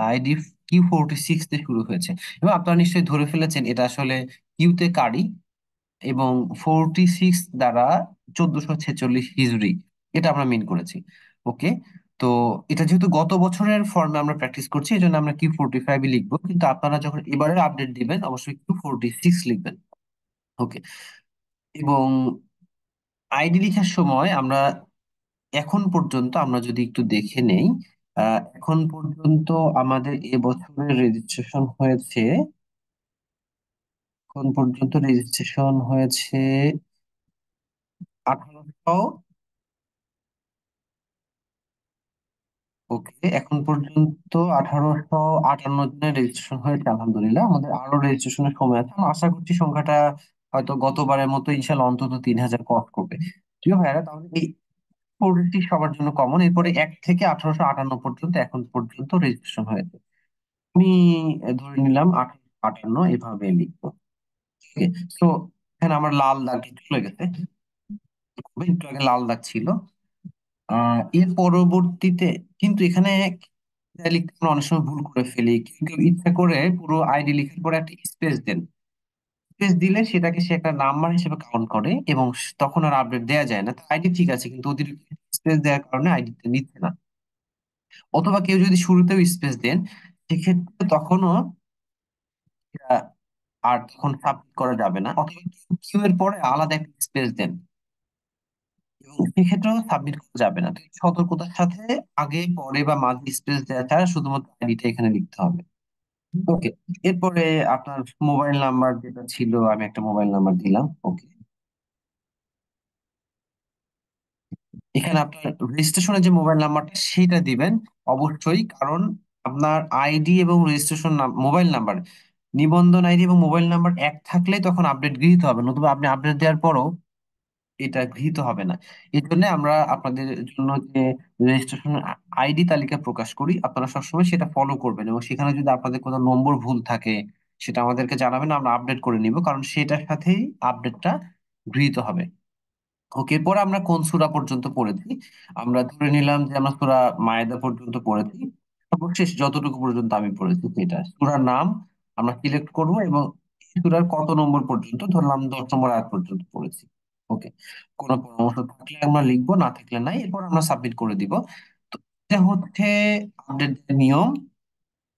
আইডি Q46 দিয়ে শুরু হয়েছে এবং আপনারা নিশ্চয়ই ধরে ফেলেছেন এটা আসলে কিউতে কারি এবং 46 দ্বারা 1446 হিজরি, এটা আমরা মিন করেছি। ওকে, তো এটা যেহেতু গত বছরের ফর্মে আমরা প্র্যাকটিস করছি, এই জন্য আমরা Q45 লিখবো, কিন্তু আপনারা যখন এবারের আপডেট দিবেন অবশ্যই Q46 লিখবেন। ওকে, এবং আইডি লেখার সময় আমরা এখন পর্যন্ত আমরা যদি একটু দেখে নেই, এখন পর্যন্ত আমাদের এবছরের রেজিস্ট্রেশন হয়েছে, এখন পর্যন্ত রেজিস্ট্রেশন হয়েছে 1800। ওকে, এখন পর্যন্ত 1858 জনের রেজিস্ট্রেশন হয়েছে, আলহামদুলিল্লাহ। আমাদের আরো রেজিস্ট্রেশনের সময় আছে, আমরা আশা করছি সংখ্যাটা হয়তো গতবারের মতো ইনশাল্লাহ অন্তত 3000 ক্রস করবে। প্রিয় ভাইরা, তাহলে এই কোডটি সবার জন্য কমন। এরপরে 1 থেকে 1858 পর্যন্ত এখন পর্যন্ত রেজিস্ট্রেশন হয়েছে। আমি ধরে নিলাম 1858 এভাবে লিখবো। তো এখানে আমার লাল দাগ চলে গেছে, একটু আগে লাল দাগ ছিল। এর পরবর্তীতে কিন্তু এখানে লিখতে আমরা অনেক সময় ভুল করে ফেলি। কেউ কেউ ইচ্ছা করে পুরো আইডি লিখার পরে একটা স্পেস দেন। স্পেস দিলে সেটাকে সে একটা নাম্বার হিসেবে কাউন্ট করে এবং তখন আর আপডেট দেওয়া যায় না। আইডি ঠিক আছে, কিন্তু অতিরিক্ত স্পেস দেওয়ার কারণে আইডিটা নিচ্ছে না। অথবা কেউ যদি শুরুতেও স্পেস দেন, সেক্ষেত্রে তখনও আহ, আর তখন সাবমিট করা যাবে না। অথবা কিউ এর পরে আলাদা একটা স্পেস দেন এবং সেক্ষেত্রেও সাবমিট করা যাবে না। তো এই সতর্কতার সাথে আগে পরে বা মাঝে স্পেস দেওয়া ছাড়া শুধুমাত্র আইডিটা এখানে লিখতে হবে। ওকে, এরপরে আপনার মোবাইল নাম্বার যেটা ছিল, আমি একটা মোবাইল নাম্বার দিলাম। ওকে, এখানে আপনার রেজিস্ট্রেশনের যে মোবাইল নাম্বারটা সেটা দিবেন অবশ্যই, কারণ আপনার আইডি এবং রেজিস্ট্রেশন মোবাইল নাম্বার, নিবন্ধন আইডি এবং মোবাইল নাম্বার এক থাকলে তখন আপডেট গৃহীত হবে, নতুবা আপনি আপডেট দেওয়ার পরও এটা গৃহীত হবে না। এই জন্য আমরা আপনাদের জন্য যে রেজিস্ট্রেশন আইডি তালিকা প্রকাশ করি, আপনারা সবসময় সেটা ফলো করবেন এবং সেখানে যদি আপনাদের কোনো নম্বর ভুল থাকে সেটা আমাদেরকে জানাবেন, আমরা আপডেট করে নিব, কারণ সেটার সাথেই আপডেটটা গৃহীত হবে। ওকে, পরে আমরা কোন সূরা পর্যন্ত পড়েছি, আমরা ধরে নিলাম যে আমরা সূরা মায়েদা পর্যন্ত পড়েছি। সর্বশেষ যতটুকু পর্যন্ত আমি পড়েছি সেটা সূরার নাম আমরা সিলেক্ট করব এবং সূরার কত নম্বর পর্যন্ত, ধরলাম 10 নম্বর আয়াত পর্যন্ত পড়েছি। ওকে, কোনো পরামর্শ থাকলে আমরা লিখবো, না থাকলে নাই, এরপর আমরা সাবমিট করে দিব। তো এটা হচ্ছে আপডেট নিয়ম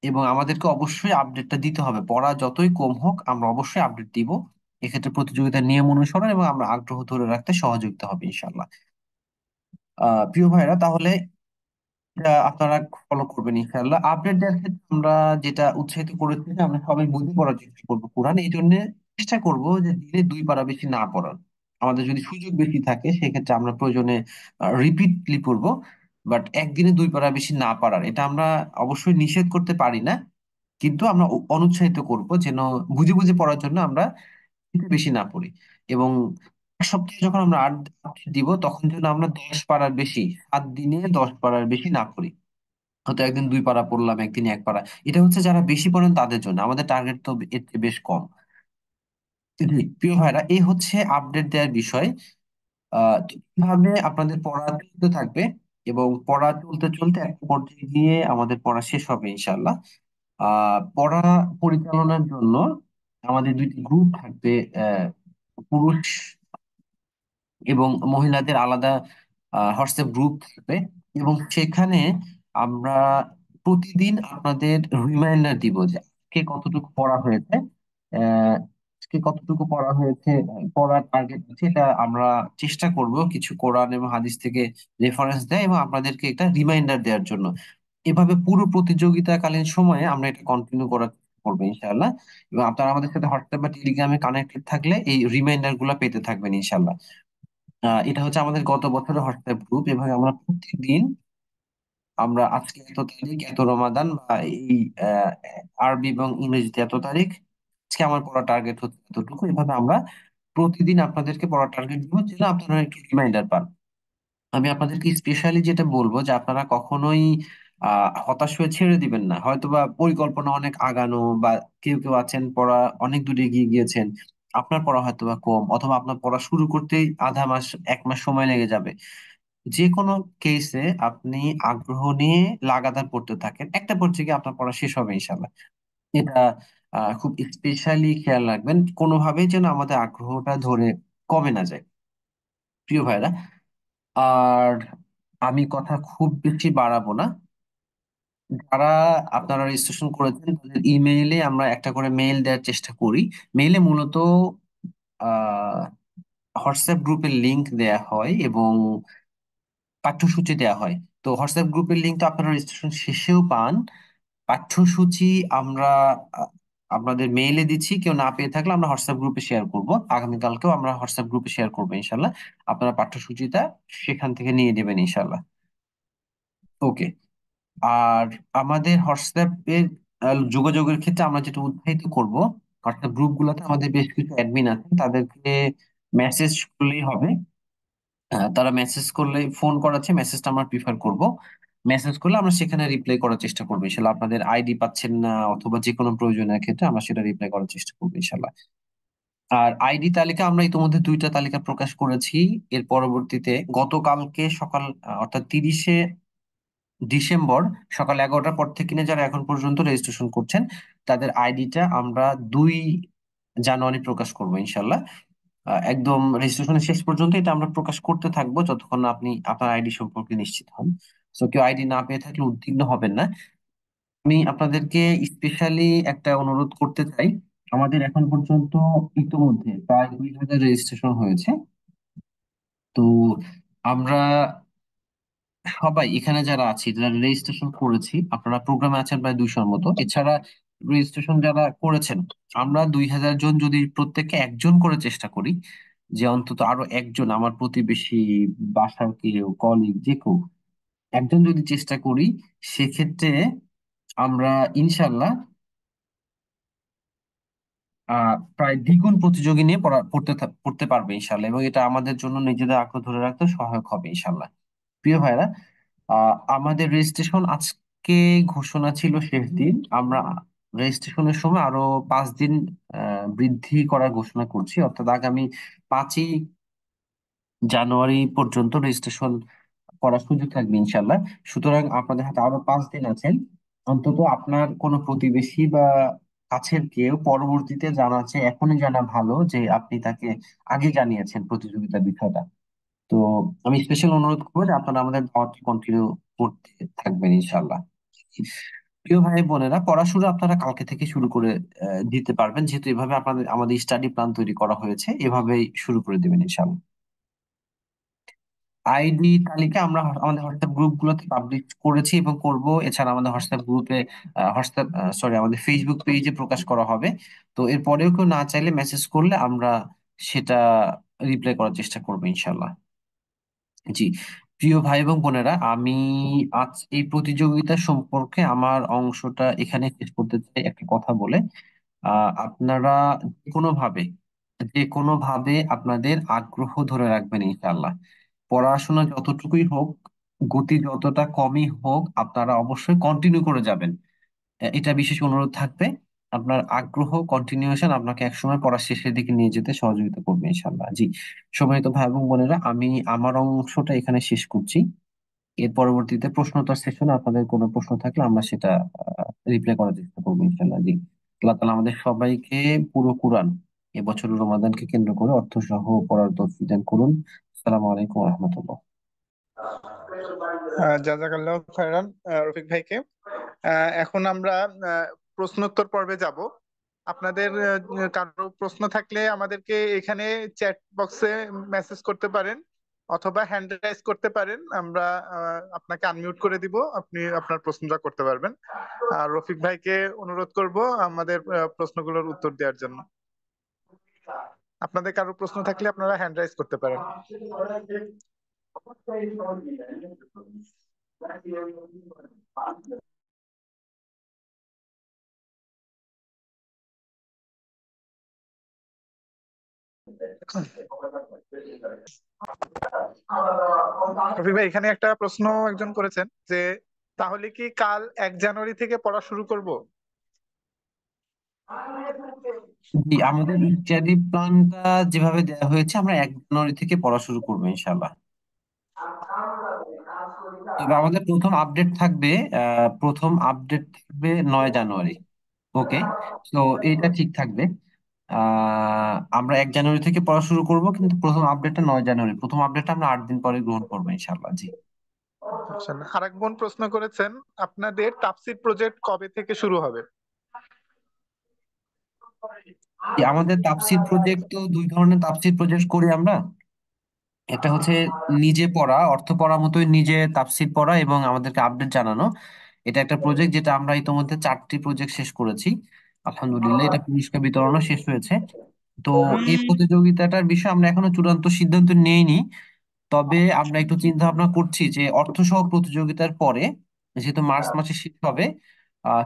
এবং আমাদেরকে অবশ্যই আপডেটটা দিতে হবে। পড়া যতই কম হোক আমরা অবশ্যই আপডেট দিব। এক্ষেত্রে প্রতিযোগিতার নিয়ম অনুসরণ এবং আমরা আগ্রহ ধরে রাখতে সহযোগিতা হবে ইনশাল্লাহ। প্রিয় ভাইরা, তাহলে এটা আপনারা ফলো করবেন ইনশাআল্লাহ। আপডেট দেওয়ার ক্ষেত্রে আমরা যেটা উৎসাহিত করেছি যে আমরা সবাই বুঝে পড়ার চেষ্টা করবো কোরআন, এই জন্য চেষ্টা করব যে দিনে 2 পারা বেশি না পড়ার। আমাদের যদি সুযোগ বেশি থাকে সেক্ষেত্রে আমরা প্রয়োজনে রিপিটলি পড়বো, বাট একদিনে 2 পারা বেশি না পারার এটা আমরা অবশ্যই নিষেধ করতে পারি না, কিন্তু আমরা অনুৎসাহিত করব যেন বুঝে বুঝে পড়ার জন্য আমরা দিনে বেশি না পড়ি। এবং এক সপ্তাহে যখন আমরা 8 দিব তখন যেন আমরা 10 পারার বেশি, 7 দিনে 10 পারার বেশি না পড়ি। হয়তো একদিন 2 পারা পড়লাম, একদিন 1 পারা। এটা হচ্ছে যারা বেশি পড়েন তাদের জন্য, আমাদের টার্গেট তো এর চেয়ে বেশ কম। জি, প্রিয় ভাইরা, এই হচ্ছে আপডেট দেওয়ার বিষয়। তো কিভাবে আপনাদের পড়া চলতে থাকবে এবং পড়া চলতে চলতে একটা পর্যায়ে গিয়ে আমাদের পড়া শেষ হবে ইনশাল্লাহ। পড়া পরিচালনার জন্য আমাদের 2টি গ্রুপ থাকবে। পুরুষ এবং মহিলাদের আলাদা হোয়াটসঅ্যাপ গ্রুপ থাকবে, এবং সেখানে আমরা প্রতিদিন আপনাদের রিমাইন্ডার দিব যে আজকে কতটুকু পড়া হয়েছে। আজকে কতটুকু পড়া হয়েছে, পড়ার টার্গেট আছে, এটা আমরা চেষ্টা করব কিছু কোরআন এবং হাদিস থেকে রেফারেন্স দেয় এবং আপনাদেরকে একটা রিমাইন্ডার দেওয়ার জন্য। এভাবে পুরো প্রতিযোগিতাকালীন সময়ে আমরা এটা কন্টিনিউ করার চেষ্টা করবো ইনশাআল্লাহ। এবং আপনারা আমাদের সাথে হোয়াটসঅ্যাপ বা টেলিগ্রামে কানেক্টেড থাকলে এই রিমাইন্ডার গুলা পেতে থাকবেন ইনশাআল্লাহ। এটা হচ্ছে আমাদের গত বছরের হোয়াটসঅ্যাপ গ্রুপ, এবং আমরা প্রত্যেকদিন আমরা আজকে এত তারিখ, এত রমাদান, বা এই আহ, আরবি এবং ইংরেজিতে এত তারিখ, আজকে আমার পড়া টার্গেট হচ্ছে এতটুকু, এভাবে আমরা প্রতিদিন আপনাদেরকে পড়া টার্গেট দিব যেন আপনারা একটু রিমাইন্ডার পান। আমি আপনাদেরকে স্পেশালি যেটা বলবো যে আপনারা কখনোই হতাশ হয়ে ছেড়ে দিবেন না। হয়তোবা পরিকল্পনা অনেক আগানো, বা কেউ কেউ আছেন পড়া অনেক দূরে এগিয়ে গিয়েছেন, আপনার পড়া হয়তোবা কম, অথবা আপনার পড়া শুরু করতেই আধা মাস 1 মাস সময় লেগে যাবে। যে কোনো কেসে আপনি আগ্রহ নিয়ে লাগাতার পড়তে থাকেন, একটা পর্যায়ে গিয়ে আপনার পড়া শেষ হবে ইনশাল্লাহ। এটা খুব স্পেশালি খেয়াল রাখবেন, কোনোভাবেই যেন আমাদের আগ্রহটা ধরে কমে না যায়, প্রিয় ভাইরা। আর আমি কথা খুব বেশি বাড়াবো না। যারা আপনারা রেজিস্ট্রেশন করেছেন তাদের ইমেইলে আমরা একটা করে মেইল দেওয়ার চেষ্টা করি। মেইলে মূলত আহ হোয়াটসঅ্যাপ গ্রুপের লিংক দেয়া হয় এবং পাঠ্যসূচি দেয়া হয়। তো হোয়াটসঅ্যাপ গ্রুপের লিংক তো আপনারা রেজিস্ট্রেশন শেষেও পান। পাঠ্যসূচি আমরা আহ, আপনাদের মেইলে দিচ্ছি, কেউ না পেয়ে থাকলে আমরা হোয়াটসঅ্যাপ গ্রুপে শেয়ার করব। আগামীকালকেও আমরা হোয়াটসঅ্যাপ গ্রুপে শেয়ার করবো ইনশাল্লাহ। আপনারা পাঠ্যসূচিটা সেখান থেকে নিয়ে নেবেন ইনশাল্লাহ। ওকে। আর আমাদের হোয়াটসঅ্যাপের যোগাযোগের ক্ষেত্রে আমরা যেটা উৎসাহিত করব, হোয়াটসঅ্যাপ গ্রুপ গুলোতে আমাদের বেশ কিছু অ্যাডমিন আছে, তাদেরকে মেসেজ করলেই হবে। তারা মেসেজ করলে, ফোন করাচ্ছে মেসেজটা আমরা প্রিফার করব। মেসেজ করলে আমরা সেখানে রিপ্লাই করার চেষ্টা করবো ইনশাল্লাহ। আপনাদের আইডি পাচ্ছেন না অথবা যে কোনো প্রয়োজনের ক্ষেত্রে আমরা সেটা রিপ্লাই করার চেষ্টা করবো ইনশাল্লাহ। আর আইডি তালিকা আমরা ইতিমধ্যে 2টা তালিকা প্রকাশ করেছি। এর পরবর্তীতে গতকালকে সকাল অর্থাৎ 30শে ডিসেম্বর সকাল 11টার পর থেকে কিনে যারা এখন পর্যন্ত রেজিস্ট্রেশন করছেন তাদের আইডিটা আমরা 2 জানুয়ারি প্রকাশ করবো ইনশাল্লাহ। একদম রেজিস্ট্রেশনের শেষ পর্যন্ত এটা আমরা প্রকাশ করতে থাকবো যতক্ষণ না আপনি আপনার আইডি সম্পর্কে নিশ্চিত হন। তো কেউ আইডি না পেয়ে থাকলে উদ্বিগ্ন হবেন না। আমি আপনাদেরকে স্পেশালি একটা অনুরোধ করতে চাই। আমাদের এখন পর্যন্ত ইতিমধ্যে প্রায় 2000 রেজিস্ট্রেশন হয়েছে। তো আমরা সবাই এখানে যারা আছি, যারা রেজিস্ট্রেশন করেছি, আপনারা প্রোগ্রামে আছেন প্রায় 200-র মতো। এছাড়া রেজিস্ট্রেশন যারা করেছেন, আমরা 2000 জন যদি প্রত্যেককে একজন করে চেষ্টা করি, যে অন্তত আরো একজন, আমার প্রতিবেশী, বাসার কেউ, কলিগ, যে কেউ একজন যদি চেষ্টা করি, সেক্ষেত্রে আমরা ইনশাল্লাহ প্রায় দ্বিগুণ প্রতিযোগী নিয়ে পড়তে পারবে ইনশাল্লাহ, এবং এটা আমাদের জন্য নিজেদের আগ্রহ ধরে রাখতে সহায়ক হবে ইনশাল্লাহ। প্রিয় ভাইরা, আমাদের রেজিস্ট্রেশন আজকে ঘোষণা ছিল শেষ দিন। আমরা রেজিস্ট্রেশনের সময় আরো 5 দিন বৃদ্ধি করার ঘোষণা করছি, অর্থাৎ আগামী 5ই জানুয়ারি পর্যন্ত রেজিস্ট্রেশন করার সুযোগ থাকবে ইনশাল্লাহ। সুতরাং আপনাদের হাতে আরো 5 দিন আছেন। অন্তত আপনার কোনো প্রতিবেশী বা কাছের কেউ পরবর্তীতে জানাচ্ছে, এখনই জানা ভালো যে আপনি তাকে আগে জানিয়েছেন প্রতিযোগিতার বিষয়টা। তো আমি স্পেশাল অনুরোধ করবো যে আপনারা আমাদের দাওয়াত কন্টিনিউ করতে থাকবেন ইনশাল্লাহ। প্রিয় ভাই বোনেরা, পড়াশোনা আপনারা কালকে থেকে শুরু করে দিতে পারবেন, যেহেতু এভাবে আমাদের স্টাডি প্ল্যান তৈরি করা হয়েছে, এভাবেই শুরু করে দেবেন ইনশাল্লাহ। আইডি তালিকা আমরা আমাদের হোয়াটসঅ্যাপ গ্রুপ গুলোতে পাবলিশ করেছি এবং করব। এছাড়া আমাদের হোয়াটসঅ্যাপ গ্রুপে, হোয়াটসঅ্যাপ সরি আমাদের ফেসবুক পেজে প্রকাশ করা হবে। তো এরপরেও কেউ না চাইলে মেসেজ করলে আমরা সেটা রিপ্লাই করার চেষ্টা করবো ইনশাল্লাহ। জি, প্রিয় ভাই এবং বোনেরা, আমি আজ এই প্রতিযোগিতা সম্পর্কে আমার অংশটা এখানে শেষ করতে চাই একটা কথা বলে। আপনারা কোনোভাবে যে কোনোভাবে আপনাদের আগ্রহ ধরে রাখবেন ইনশাআল্লাহ। পড়াশোনা যতটুকুই হোক, গতি যতটা কমই হোক আপনারা অবশ্যই কন্টিনিউ করে যাবেন। এটা বিশেষ অনুরোধ থাকবে। আপনার আগ্রহ কন্টিনিউশন আপনাকে একসময় পড়া শেষের দিকে নিয়ে যেতে সহযোগিতা করবে ইনশাল্লাহ। জি, সম্মানিত ভাই এবং বোনেরা, আমি আমার অংশটা এখানে শেষ করছি। এর পরবর্তীতে প্রশ্নোত্তর সেশনে আপনাদের কোনো প্রশ্ন থাকলে আমরা সেটা রিপ্লাই করার চেষ্টা করবো ইনশাল্লাহ। জি, আল্লাহ তাআলা আমাদের সবাইকে পুরো কোরআন এবছর রমাদানকে কেন্দ্র করে অর্থ সহ পড়ার তৌফিক দান করুন। আসসালামু আলাইকুম ওয়া রাহমাতুল্লাহ। জাযাকাল্লাহু খায়রান রফিক ভাইকে। এখন আমরা প্রশ্নোত্তর পর্বে যাব। আপনাদের কারো প্রশ্ন থাকলে আমাদেরকে এখানে চ্যাট বক্সে মেসেজ করতে পারেন অথবা হ্যান্ড রাইজ করতে পারেন। আমরা আপনাকে আনমিউট করে দিব, আপনি আপনার প্রশ্নটা করতে পারবেন। আর রফিক ভাইকে অনুরোধ করব আমাদের প্রশ্নগুলোর উত্তর দেওয়ার জন্য। আপনাদের কারো প্রশ্ন থাকলে আপনারা হ্যান্ড রাইজ করতে পারেন। রফিক ভাই, এখানে একটা প্রশ্ন একজন করেছেন যে তাহলে কি কাল 1 জানুয়ারি থেকে পড়া শুরু করব? জি, আমাদের স্টাডি প্ল্যানটা যেভাবে দেওয়া হয়েছে আমরা 1 জানুয়ারি থেকে পড়া শুরু করবো ইনশাল্লাহ। তবে আমাদের প্রথম আপডেট থাকবে 9 জানুয়ারি। ওকে, তো এইটা ঠিক থাকবে। আমরা 1 জানুয়ারি থেকে পড়া শুরু করব, কিন্তু প্রথম আপডেটটা 9 জানুয়ারি। প্রথম আপডেটটা আমরা 8 দিন পরে গ্রহণ করবো ইনশাল্লাহ। জি, আচ্ছা, আরেক বোন প্রশ্ন করেছেন আপনাদের তাফসীর প্রজেক্ট কবে থেকে শুরু হবে? আমাদের তাফসীর প্রজেক্ট তো দুই ধরনের তাফসীর প্রজেক্ট করি আমরা। একটা হচ্ছে নিজে পড়া, অর্থ পড়ার মতোই নিজে তাফসীর পড়া এবং আমাদেরকে আপডেট জানানো। এটা একটা প্রজেক্ট যেটা আমরা ইতোমধ্যে 4টি প্রজেক্ট শেষ করেছি আলহামদুলিল্লাহ। এটা পুরস্কার বিতরণও শেষ হয়েছে। তো এই প্রতিযোগিতাটার বিষয়ে আমরা এখনো চূড়ান্ত সিদ্ধান্ত নেইনি। তবে আমরা একটু চিন্তা ভাবনা করছি যে অর্থ সহ প্রতিযোগিতার পরে, যেহেতু মার্চ মাসে শেষ হবে,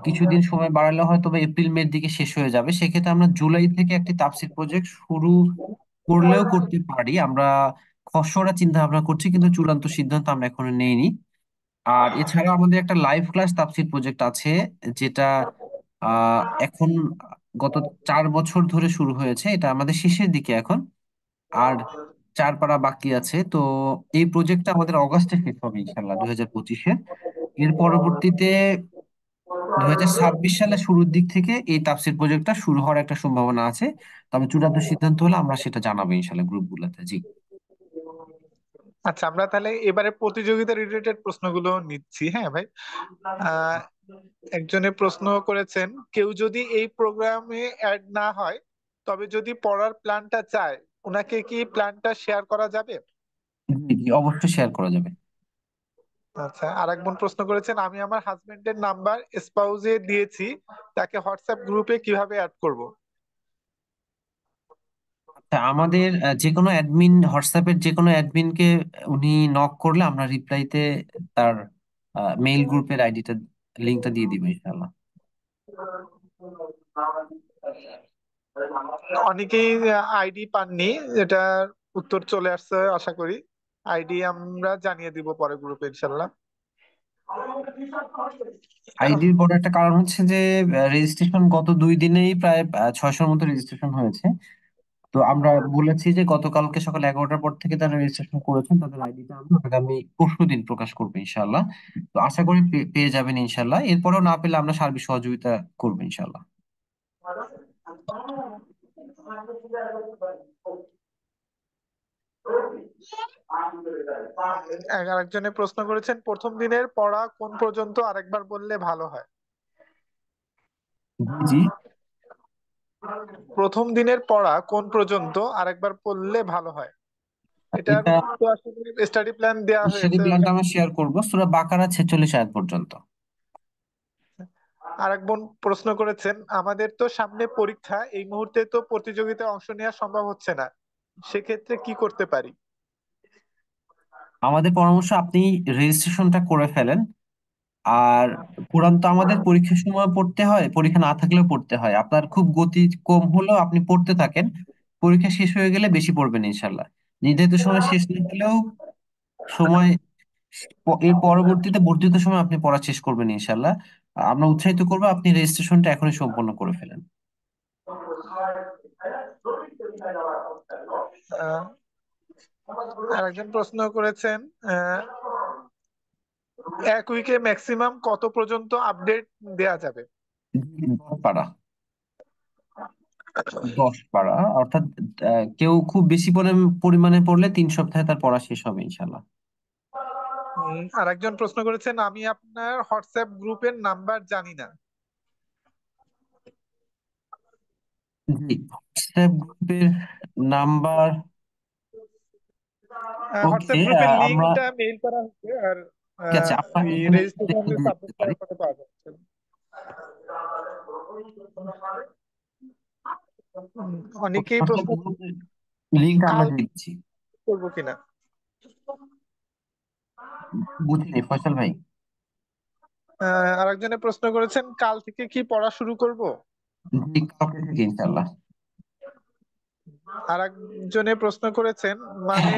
কিছুদিন সময় বাড়ালে হয়তো বা এপ্রিল মের দিকে শেষ হয়ে যাবে। সেক্ষেত্রে আমরা জুলাই থেকে একটি তাফসীর প্রজেক্ট শুরু করলেও করতে পারি। আমরা খসড়া চিন্তা ভাবনা করছি, কিন্তু চূড়ান্ত সিদ্ধান্ত আমরা এখনো নেইনি। আর এছাড়া আমাদের একটা লাইভ ক্লাস তাফসীর প্রজেক্ট আছে, যেটা এখন গত 4 বছর ধরে শুরু হয়েছে। এটা আমাদের শেষের দিকে এখন, আর 4 পারা বাকি আছে। তো এই প্রজেক্টটা আমাদের অগাস্টে শেষ হবে ইনশাল্লাহ 2025-এ। এর পরবর্তীতে 2026 সালের শুরুর দিক থেকে এই তাফসীর প্রজেক্টটা শুরু হওয়ার একটা সম্ভাবনা আছে। তবে চূড়ান্ত সিদ্ধান্ত হলে আমরা সেটা জানাবো ইনশাল্লাহ গ্রুপগুলোতে। জি, আচ্ছা, আমরা তাহলে এবারে প্রতিযোগিতা রিলেটেড প্রশ্নগুলো নিচ্ছি। হ্যাঁ ভাই, আহ একজনে প্রশ্ন করেছেন কেউ যদি এই প্রোগ্রামে অ্যাড না হয় তবে যদি পড়ার প্ল্যানটা চায়, ওনাকে কি প্ল্যানটা শেয়ার করা যাবে? জি, জি, অবশ্যই শেয়ার করা যাবে। আচ্ছা, আরেক বোন প্রশ্ন করেছেন আমি আমার হাজবেন্ডের নাম্বার স্পাউজে দিয়েছি, তাকে হোয়াটসঅ্যাপ গ্রুপে কিভাবে অ্যাড করব? আচ্ছা, আমাদের যে কোনো অ্যাডমিন, হোয়াটসঅ্যাপের যে কোনো অ্যাডমিনকে উনি নক করলে আমরা রিপ্লাইতে তার মেইল গ্রুপের আইডিটা, লিঙ্কটা দিয়ে দিব ইনশাআল্লাহ। অনেকেই আইডি পাননি, এটার উত্তর চলে আসছে আশা করি। আইডি আমরা জানিয়ে দিব পরে গ্রুপে ইনশাল্লাহ। আইডির বড় একটা কারণ হচ্ছে যে রেজিস্ট্রেশন গত 2 দিনেই প্রায় 600-র মতো রেজিস্ট্রেশন হয়েছে। তো আমরা বলেছি যে গতকালকে সকাল 11টার পর থেকে যারা রেজিস্ট্রেশন করেছেন তাদের আইডিটা আমরা আগামী পরশুদিন প্রকাশ করবো ইনশাল্লাহ। তো আশা করি পেয়ে যাবেন ইনশাল্লাহ। এরপরেও না পেলে আমরা সার্বিক সহযোগিতা করবো ইনশাল্লাহ। আরেকজনে প্রশ্ন করেছেন প্রথম দিনের পড়া কোন পর্যন্ত আরেকবার বললে ভালো হয়? জি, জি, প্রথম দিনের পড়া কোন পর্যন্ত আরেকবার পড়লে ভালো হয়? এটার এটা তো আসলে স্টাডি প্ল্যান দেওয়া স্টাডি হয়েছে প্ল্যানটা ওইখানে। আমরা শেয়ার করবো, সূরা বাকারা 46 আয়াত পর্যন্ত। আরেক বোন প্রশ্ন করেছেন আমাদের তো সামনে পরীক্ষা, এই মুহূর্তে তো প্রতিযোগিতায় অংশ নেওয়া সম্ভব হচ্ছে না, সেক্ষেত্রে কি করতে পারি? আমাদের পরামর্শ আপনি রেজিস্ট্রেশনটা করে ফেলেন। আর কোরআন তো আমাদের পরীক্ষার সময় পড়তে হয়, পরীক্ষা না থাকলেও পড়তে হয়। আপনার খুব গতি কম হলেও আপনি পড়তে থাকেন, পরীক্ষা শেষ হয়ে গেলে বেশি পড়বেন ইনশাল্লাহ। নির্ধারিত সময় শেষ না হলেও সময় এর পরবর্তীতে বর্ধিত সময় আপনি পড়া শেষ করবেন ইনশাল্লাহ। আমরা উৎসাহিত করবো আপনি রেজিস্ট্রেশনটা এখনই সম্পন্ন করে ফেলেন। আরেকজন প্রশ্ন করেছেন, এক উইকে ম্যাক্সিমাম কত পর্যন্ত আপডেট দেয়া যাবে? 10 পারা, 10 পারা, অর্থাৎ কেউ খুব বেশি পরিমাণে পড়লে 3 সপ্তাহে তার পড়া শেষ হবে ইনশাল্লাহ। আরেকজন প্রশ্ন করেছেন, আমি আপনার হোয়াটসঅ্যাপ গ্রুপের নাম্বার জানি না। জি, হোয়াটসঅ্যাপ গ্রুপের নাম্বার, ওকে, হোয়াটসঅ্যাপ গ্রুপের আমরা, লিংকটা মেইল করা হচ্ছে, আর ঠিক আছে, আমরা এখানে রেজিস্ট্রেশন দেখে সাবমিট দিতে পারি। করার পরে পাওয়া যাচ্ছে। অনেকেই প্রশ্ন লিংক আমরা কাল দিয়ে দিচ্ছি। করবো কিনা। বুঝিনি ফয়সাল ভাই। আরেকজনে প্রশ্ন করেছেন, কাল থেকে কি পড়া শুরু করব? জি, কালকে থেকে ইনশাল্লাহ। আরেকজনে প্রশ্ন করেছেন, মানে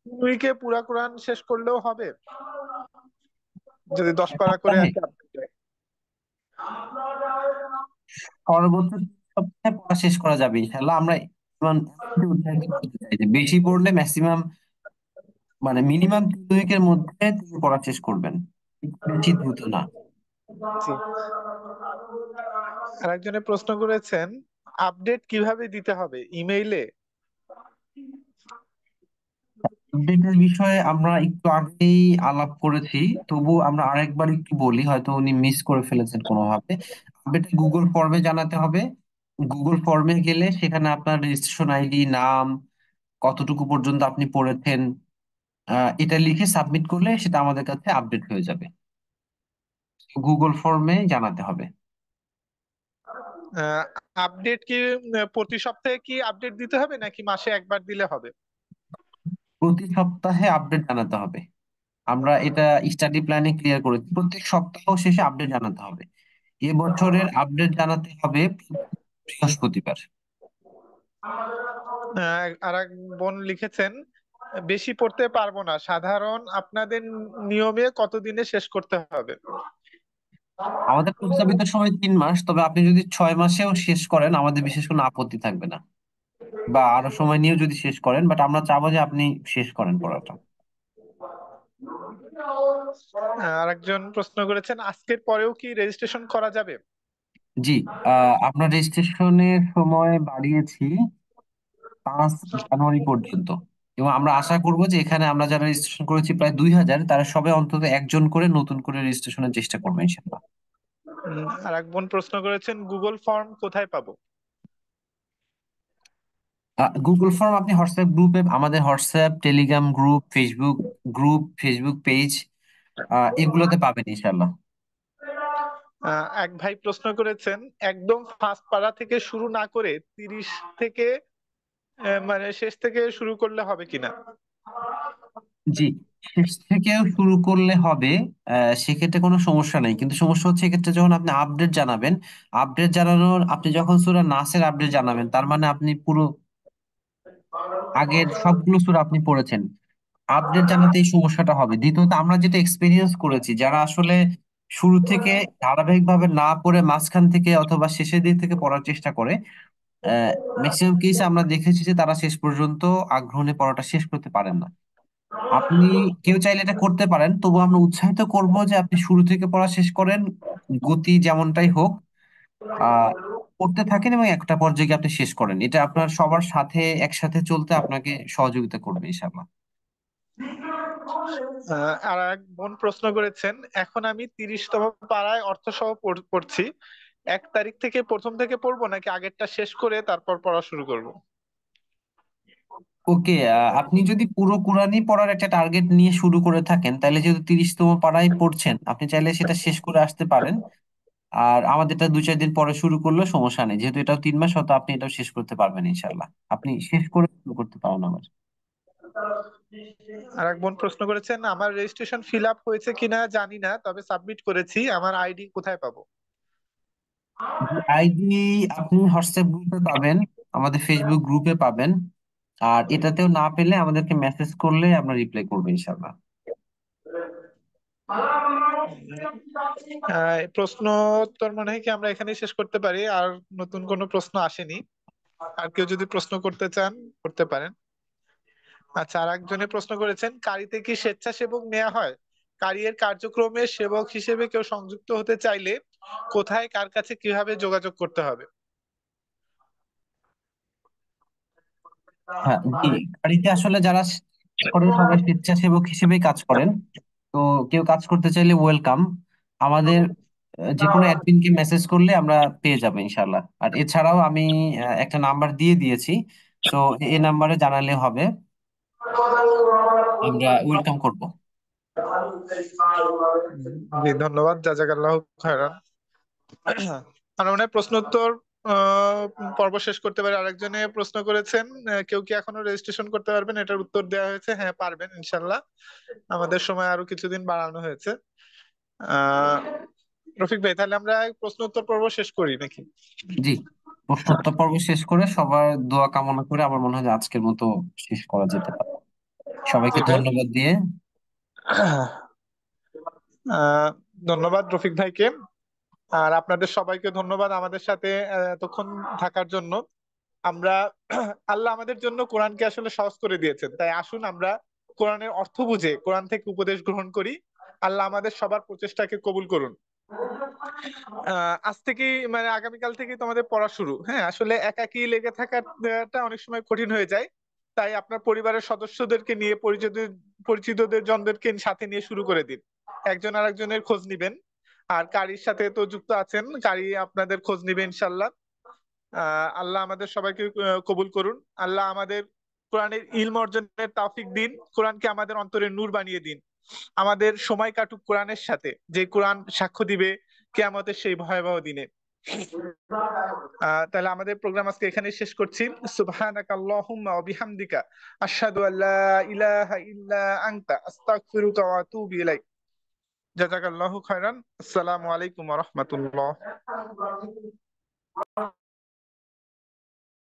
3 উইকে পুরা কোরআন শেষ করলেও হবে যদি 10 পারা করে সপ্তাহে, আর কি update দেয়? পরবর্তী সপ্তাহে পড়া শেষ করা যাবে ইনশাল্লাহ। আমরা উৎসাহিত করতে চাই যে বেশি পড়লে ম্যাক্সিমাম, মানে মিনিমাম 3 উইকের মধ্যে তিনি পড়া শেষ করবেন, বেশি দ্রুত না। জি। আরেকজনে প্রশ্ন করেছেন, আপডেট কিভাবে দিতে হবে, ইমেইলে? আপডেটের বিষয়ে আমরা একটু আগেই আলাপ করেছি, তবু আমরা আরেকবার একটু বলি, হয়তো উনি মিস করে ফেলেছেন কোনোভাবে। আপডেট গুগল ফর্মে জানাতে হবে। গুগল ফর্মে গেলে সেখানে আপনার রেজিস্ট্রেশন আইডি, নাম, কতটুকু পর্যন্ত আপনি পড়েছেন, এটা লিখে সাবমিট করলে সেটা আমাদের কাছে আপডেট হয়ে যাবে। গুগল ফর্মে জানাতে হবে। আপডেট কি প্রতি সপ্তাহে কি আপডেট দিতে হবে নাকি মাসে একবার দিলে হবে? প্রতি সপ্তাহে আপডেট জানাতে হবে। আমরা এটা স্টাডি প্ল্যানে ক্লিয়ার করেছি, প্রত্যেক সপ্তাহ শেষে আপডেট জানাতে হবে। এবছরের আপডেট জানাতে হবে বৃহস্পতিবার। আর এক বোন লিখেছেন, বেশি পড়তে পারবো না, সাধারণ আপনাদের নিয়মে কতদিনে শেষ করতে হবে? আমাদের প্রস্তাবিত সময় 3 মাস, তবে আপনি যদি 6 মাসেও শেষ করেন আমাদের বিশেষ কোনো আপত্তি থাকবে না, বা আরো সময় নিয়েও যদি শেষ করেন, বাট আমরা চাবো যে আপনি শেষ করেন পড়াটা। আরেকজন প্রশ্ন করেছেন, আজকের পরেও কি রেজিস্ট্রেশন করা যাবে? জি, আপনার রেজিস্ট্রেশনের সময় বাড়িয়েছি 5 জানুয়ারি পর্যন্ত, এবং আমরা আশা করব যে এখানে আমরা যারা রেজিস্ট্রেশন করেছি প্রায় 2000, তারা সবাই অন্তত একজন করে নতুন করে রেজিস্ট্রেশনের চেষ্টা করবে ইনশাআল্লাহ। আর এক বোন প্রশ্ন করেছেন, গুগল ফর্ম কোথায় পাবো? গুগল ফর্ম আপনি হোয়াটসঅ্যাপ গ্রুপে, আমাদের WhatsApp, Telegram group, Facebook page, এগুলোতে পাবেন ইনশাআল্লাহ। এক ভাই প্রশ্ন করেছেন, একদম ফার্স্ট পারা থেকে শুরু না করে 30 থেকে মানে শেষ থেকে শুরু করলে হবে কিনা? জি, শেষ থেকেও শুরু করলে হবে, সেক্ষেত্রে কোনো সমস্যা নেই, কিন্তু সমস্যা হচ্ছে এক্ষেত্রে যখন আপনি আপডেট জানাবেন, আপডেট জানানোর, আপনি যখন সূরা নাসের আপডেট জানাবেন তার মানে আপনি পুরো আগের সবগুলো সূরা আপনি পড়েছেন। আপডেট জানাতে এই সমস্যাটা হবে। দ্বিতীয়ত, আমরা যেটা এক্সপেরিয়েন্স করেছি, যারা আসলে শুরু থেকে ধারাবাহিকভাবে না পড়ে মাঝখান থেকে অথবা শেষের দিক থেকে পড়ার চেষ্টা করে, ম্যাক্সিমাম কেসে আমরা দেখেছি যে তারা শেষ পর্যন্ত আগ্রহ নিয়ে পড়াটা শেষ করতে পারেন না। আপনি, কেউ চাইলে এটা করতে পারেন, তবু আমরা উৎসাহিত করব যে আপনি শুরু থেকে পড়া শেষ করেন, গতি যেমনটাই হোক, আহ পড়তে থাকেন এবং একটা পর্যায়ে গিয়ে আপনি শেষ করেন। এটা আপনার সবার সাথে একসাথে চলতে আপনাকে সহযোগিতা করবে ইনশাআল্লাহ। আর এক বোন প্রশ্ন করেছেন, এখন আমি 30তম পাড়ায় অর্থ সহ পড়ছি, 1 তারিখ থেকে প্রথম থেকে পড়বো নাকি আগেরটা শেষ করে তারপর পড়া শুরু করব? ওকে, আপনি যদি পুরো কোরআনই পড়ার একটা টার্গেট নিয়ে শুরু করে থাকেন, তাহলে যেহেতু 30তম পাড়ায় পড়ছেন, আপনি চাইলে সেটা শেষ করে আসতে পারেন। আর আমাদেরটা 2-4 দিন পরে শুরু করলে সমস্যা নেই, যেহেতু এটাও 3 মাস, হয়তো আপনি এটাও শেষ করতে পারবেন ইনশাল্লাহ। আপনি শেষ করে শুরু করতে পারেন আবার। আর এক বোন প্রশ্ন করেছেন, আমার রেজিস্ট্রেশন ফিল আপ হয়েছে কিনা জানি না, তবে সাবমিট করেছি, আমার আইডি কোথায় পাবো? আইডি আপনি হোয়াটসঅ্যাপ গ্রুপে পাবেন, আমাদের ফেসবুক গ্রুপে পাবেন। আর এটাতেও না পেলে আমাদেরকে মেসেজ করলে আমরা রিপ্লাই করবো ইনশাল্লাহ। প্রশ্নোত্তর মনে হয় কি আমরা এখানেই শেষ করতে পারি, আর নতুন কোনো প্রশ্ন আসেনি। আর কেউ যদি প্রশ্ন করতে চান করতে পারেন। আচ্ছা, আর একজনে প্রশ্ন করেছেন, কারিতে কি স্বেচ্ছাসেবক নেওয়া হয়? কারির কার্যক্রমে সেবক হিসেবে কেউ সংযুক্ত হতে চাইলে কোথায়, কার কাছে, কিভাবে যোগাযোগ করতে হবে? হ্যাঁ জি, গাড়িতে আসলে যারা করেন সবাই স্বেচ্ছাসেবক হিসেবেই কাজ করেন। তো কেউ কাজ করতে চাইলে ওয়েলকাম। আমাদের যে কোনো অ্যাডমিনকে মেসেজ করলে আমরা পেয়ে যাবো ইনশাল্লাহ। আর এছাড়াও আমি একটা নাম্বার দিয়ে দিয়েছি, তো এই নাম্বারে জানালে হবে, আমরা ওয়েলকাম করব। জি, ধন্যবাদ, জাযাকাল্লাহু খায়রান। আমরা মনে হয় প্রশ্নোত্তর আহ, পর্ব শেষ করতে পারি। আরেকজনে প্রশ্ন করেছেন, কেউ কি এখনো রেজিস্ট্রেশন করতে পারবেন? এটার উত্তর দেওয়া হয়েছে, হ্যাঁ পারবেন ইনশাল্লাহ। আমাদের সময় আরো কিছুদিন বাড়ানো হয়েছে। আহ রফিক ভাই, তাহলে আমরা প্রশ্ন উত্তর পর্ব শেষ করি নাকি? জি, প্রশ্নোত্তর পর্ব শেষ করে সবার দোয়া কামনা করে আমার মনে হয় যে আজকের মতো শেষ করা যেতে পারে। সবাইকে জি ভাই। ধন্যবাদ দিয়ে। আহ ধন্যবাদ রফিক ভাইকে। আর আপনাদের সবাইকে ধন্যবাদ আমাদের সাথে এতক্ষণ থাকার জন্য। আমরা আল্লাহ আমাদের জন্য কোরআনকে আসলে সহজ করে দিয়েছেন, তাই আসুন আমরা কোরআনের অর্থ বুঝে কোরআন থেকে উপদেশ গ্রহণ করি। আল্লাহ আমাদের সবার প্রচেষ্টাকে কবুল করুন। আজ থেকে মানে আগামীকাল থেকে তোমাদের পড়া শুরু। হ্যাঁ, আসলে একাকী লেগে থাকাটা অনেক সময় কঠিন হয়ে যায়, তাই আপনার পরিবারের সদস্যদেরকে নিয়ে, পরিচিতদের জনদেরকে সাথে নিয়ে শুরু করে দিন। একজন আরেকজনের খোঁজ নিবেন। আর কারির সাথে তো যুক্ত আছেন, কারি আপনাদের খোঁজ নিবে ইনশাল্লাহ। আল্লাহ আমাদের সবাইকে কবুল করুন। আল্লাহ আমাদের কোরআনের ইলম অর্জনের তৌফিক দিন। কোরআনকে আমাদের অন্তরে নূর বানিয়ে দিন। আমাদের সময় কাটুক কোরআনের সাথে, যে কোরআন সাক্ষ্য দিবে কিয়ামতের সেই ভয়াবহ দিনে। তাহলে আমাদের প্রোগ্রাম আজকে এখানে শেষ করছি। সুবহানাকা আল্লাহুম্মা ওয়া বিহামদিকা আশহাদু আল্লা ইলাহা ইল্লা আনতা আস্তাগফিরুকা ওয়া আতুবু ইলাইক। জাযাকাল্লাহু খায়রান। আসসালামু আলাইকুম ওয়া রাহমাতুল্লাহ।